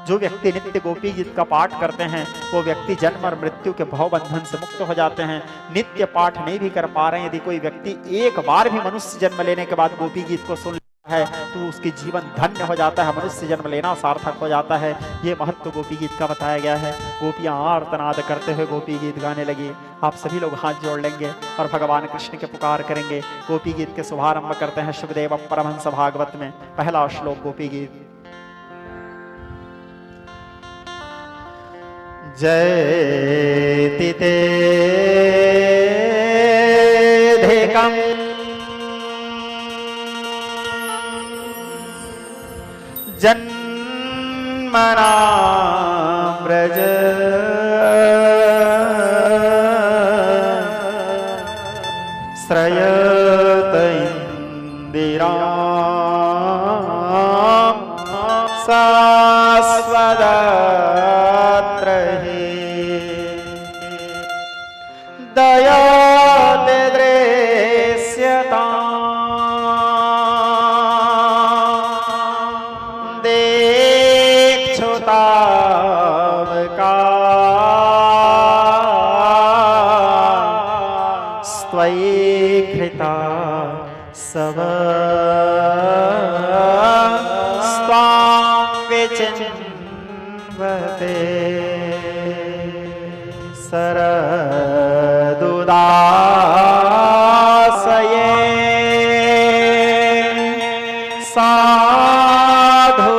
जो व्यक्ति नित्य गोपी गीत का पाठ करते हैं वो व्यक्ति जन्म और मृत्यु के भव बंधन से मुक्त हो जाते हैं। नित्य पाठ नहीं भी कर पा रहे हैं, यदि कोई व्यक्ति एक बार भी मनुष्य जन्म लेने के बाद गोपी गीत को सुन लेता है तो उसकी जीवन धन्य हो जाता है, मनुष्य जन्म लेना सार्थक हो जाता है। ये महत्व गोपी गीत का बताया गया है। गोपियां आर्तनाद करते हुए गोपी गीत गाने लगी। आप सभी लोग हाथ जोड़ लेंगे और भगवान कृष्ण के पुकार करेंगे। गोपी गीत के शुभारंभ करते हैं सुखदेव परमहंस भागवत में। पहला श्लोक गोपी गीत। जयति ते धिकम् जन्मना व्रज श्रयत इंदिरा शाश्वत दया दृश्यता देखुतावका स्वयि कृता सब स्वां विचिन्वते सरदुदासये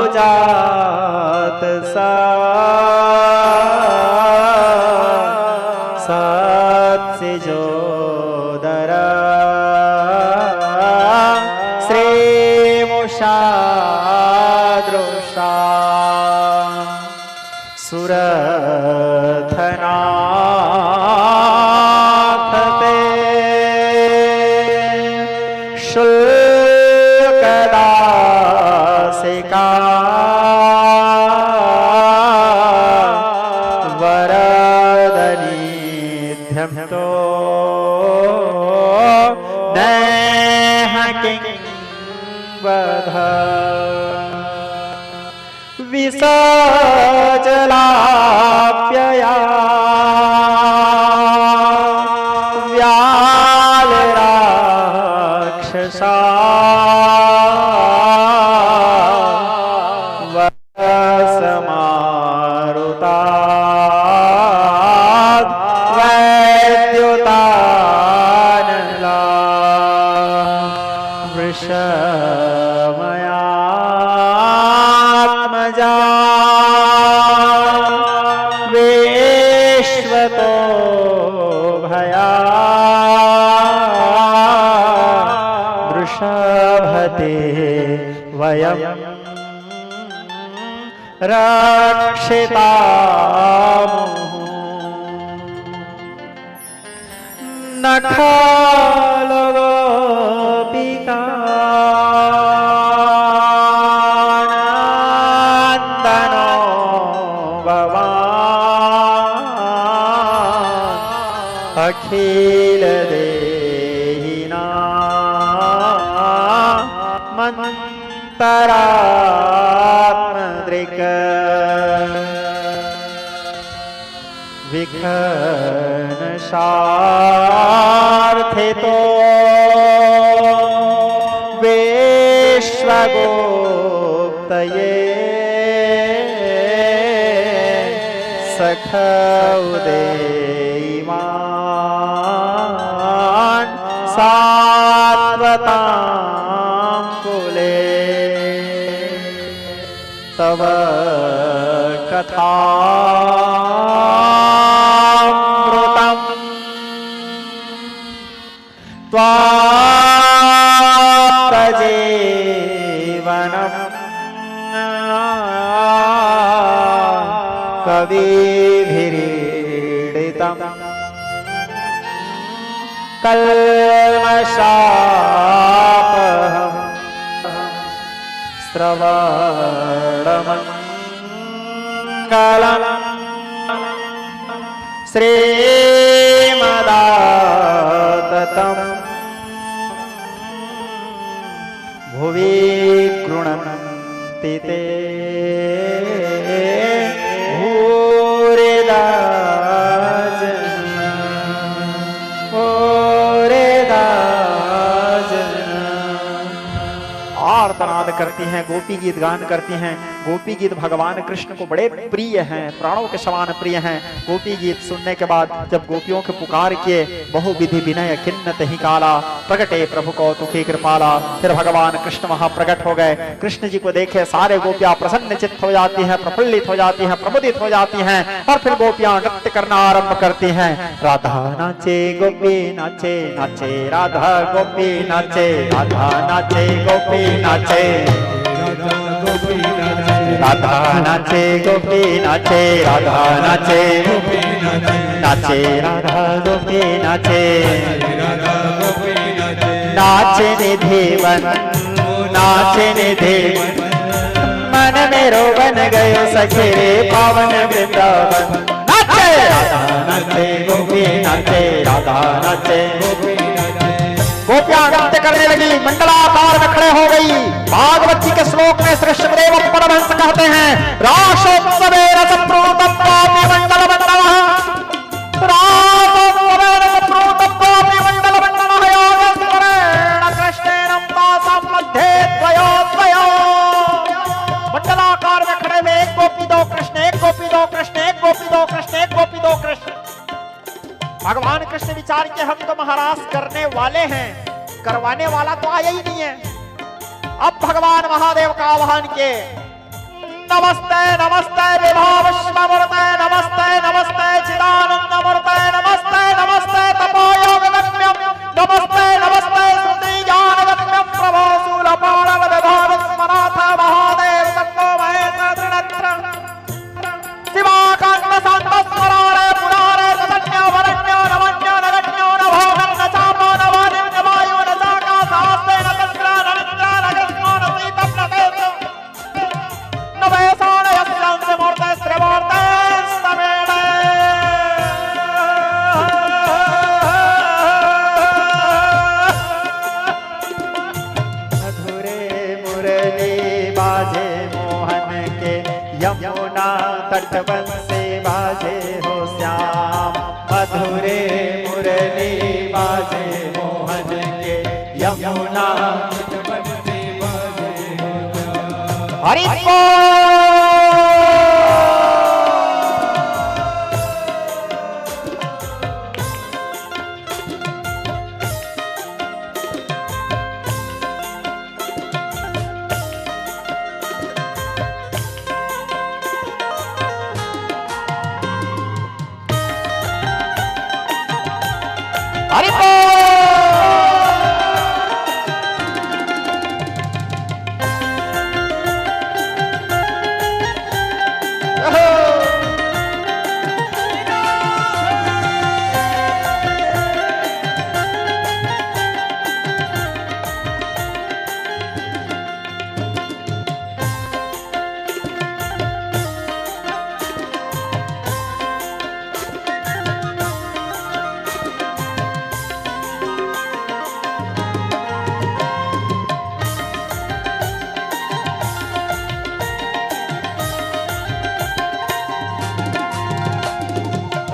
साधुजात सत्सिजोदर श्रीमुषादृशा सुरधना शुल्कदासिका वरदनिध्यं तो नेह किंवद विसजलाप्यया व्यालराक्षसा वसमारुता वैद्युतानला वृषमयात्मजा विश्वतो भया वृषभते वयं रक्षितामः नखलगोपिका नन्दनो भवान् अखिल देहिना मन्तरात्मदृक् विघ्नशार्थितो विश्वगोप्तये सखौदेयिमान् सात्वतां कुले त्वाप्तजीवनम् कविभिरीडितम् कल्मषापहम् श्रवणमङ्गलम् श्रीमदाततम् भुवि गृह्णन्ति ते भूरिदा आर्तनाद करती हैं, गोपी गीत गान करती हैं। गोपी गीत भगवान कृष्ण को बड़े प्रिय हैं, प्राणों के समान प्रिय हैं। गोपी गीत सुनने के बाद जब गोपियों के पुकार किए, बहुविधि विनय खिन्नत ही काला, प्रगटे प्रभु कौतुकी कृपाला। फिर भगवान कृष्ण वहां प्रकट हो गए। कृष्ण जी को देखे सारे गोपियां प्रसन्न चित्त हो जाती हैं, प्रफुल्लित हो जाती हैं, प्रमुदित हो जाती हैं और फिर गोपियां नृत्य करना आरंभ करती हैं। राधा नाचे गोपी नाचे, नाचे राधा गोपी नाचे, राधा नाचे गोपी नाचे, राधा नाचे गोपी नाचे, राधा नाचे नाचे राधा गोपी नाचे, नाचे निधिवन नाचे निधिवन, मन मेरो बन गयो सखे रे पावन वृंदावन। नाचे राधा नाचे गोपी नाचे, राधा नाचे गोपी नाचे। गोपियां नृत्य करने लगी, मंडलाकार में खड़े हो गई। भागवत जी के श्लोक में श्री शुकदेव परमहंस कहते हैं, रासोत्सवे रसप्रोतप्रापि मंडलमण्डलः, रासोत्सवे रसप्रोतप्रापि मंडलमण्डलः, योगेश्वरेण कृष्णेन तासां मध्ये द्वयोद्वयो। मंडलाकार में खड़े हुए एक गोपी दो कृष्ण, एक गोपी दो कृष्ण, एक गोपी दो कृष्ण, एक गोपी दो कृष्ण। भगवान कृष्ण विचार के हम तो महाराज करने वाले हैं, करवाने वाला तो आया ही नहीं है। अब भगवान महादेव का आह्वान किए, नमस्ते नमस्ते विभावस्वमूर्ते, नमस्ते नमस्ते चिदानंदमूर्ते, नमस्ते नमस्ते तपोयोगगम्यं, नमस्ते नमस्ते श्रुति ज्ञानगम्यं, प्रभो शूलपाणव विभावस्वनाथ महादेव तत्त्व महेश त्रिनेत्र, शिवाकांत शांत स्मरारे पुरारे तदन्य वरण्य नमन्य नगण्यो न भोगं न चापो न वानिं न वायु न चाका सास्ते न तत्र न निद्र न गस्मो न शीतं न तेजो न वैशान यस्यांश मूर्ते स्त्रिमूर्ते स्तमेणे। मधुरे मुरली बाजे मोहन के, यमुना तटवन से बाजे हो श्याम। मधुरे मुरली बाजे मोहन के, यमुना तटवन से बाजे हो श्याम। हरि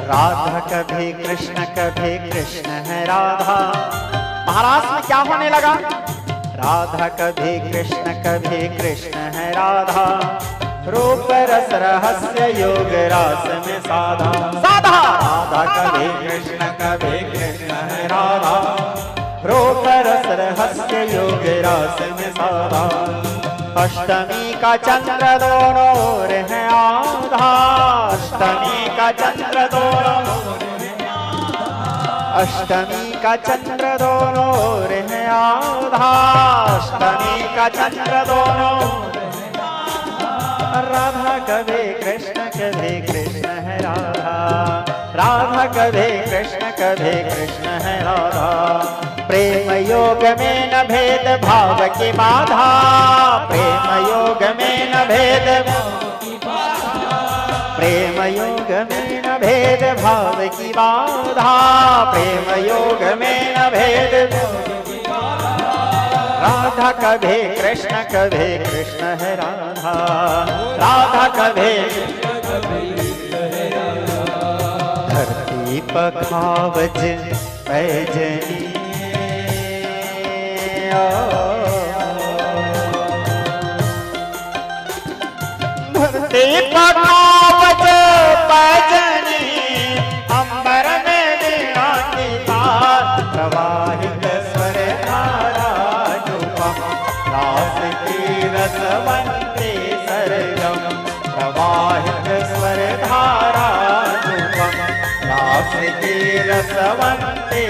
राधा कभी कृष्ण है राधा। महाराज में क्या होने लगा, राधा कभी कृष्ण है राधा, रूप रस रहस्य योग रास में साधा साधा। राधा कभी कृष्ण है राधा, रूप रस रहस्य योग रास में साधा। अष्टमी का चंद्र दोनों ओर है आधा, अष्टमी का चंद्र दोनों अष्टमी का चंद्र दोनों ओर है आधा, अष्टमी का चंद्र दोनों राधा कभी कृष्ण कभी कृष्ण है राधा, राधा कभी कृष्ण है राधा। प्रेम योग में न भेद भाव की बाधा, प्रेम योग में न भेद, प्रेम योग में न भेद भाव की बाधा, प्रेम योग में न भेद। राधा कभी कृष्ण है राधा, राधा कभी धरती पखावज पैजनी, धरती पखावज पैजनी, अंबर में वीणा की तार, प्रवाहित स्वर धारा अनुपम, रास की रसवंती सरगम, प्रवाहित स्वर धारा अनुपम, रास की रसवंती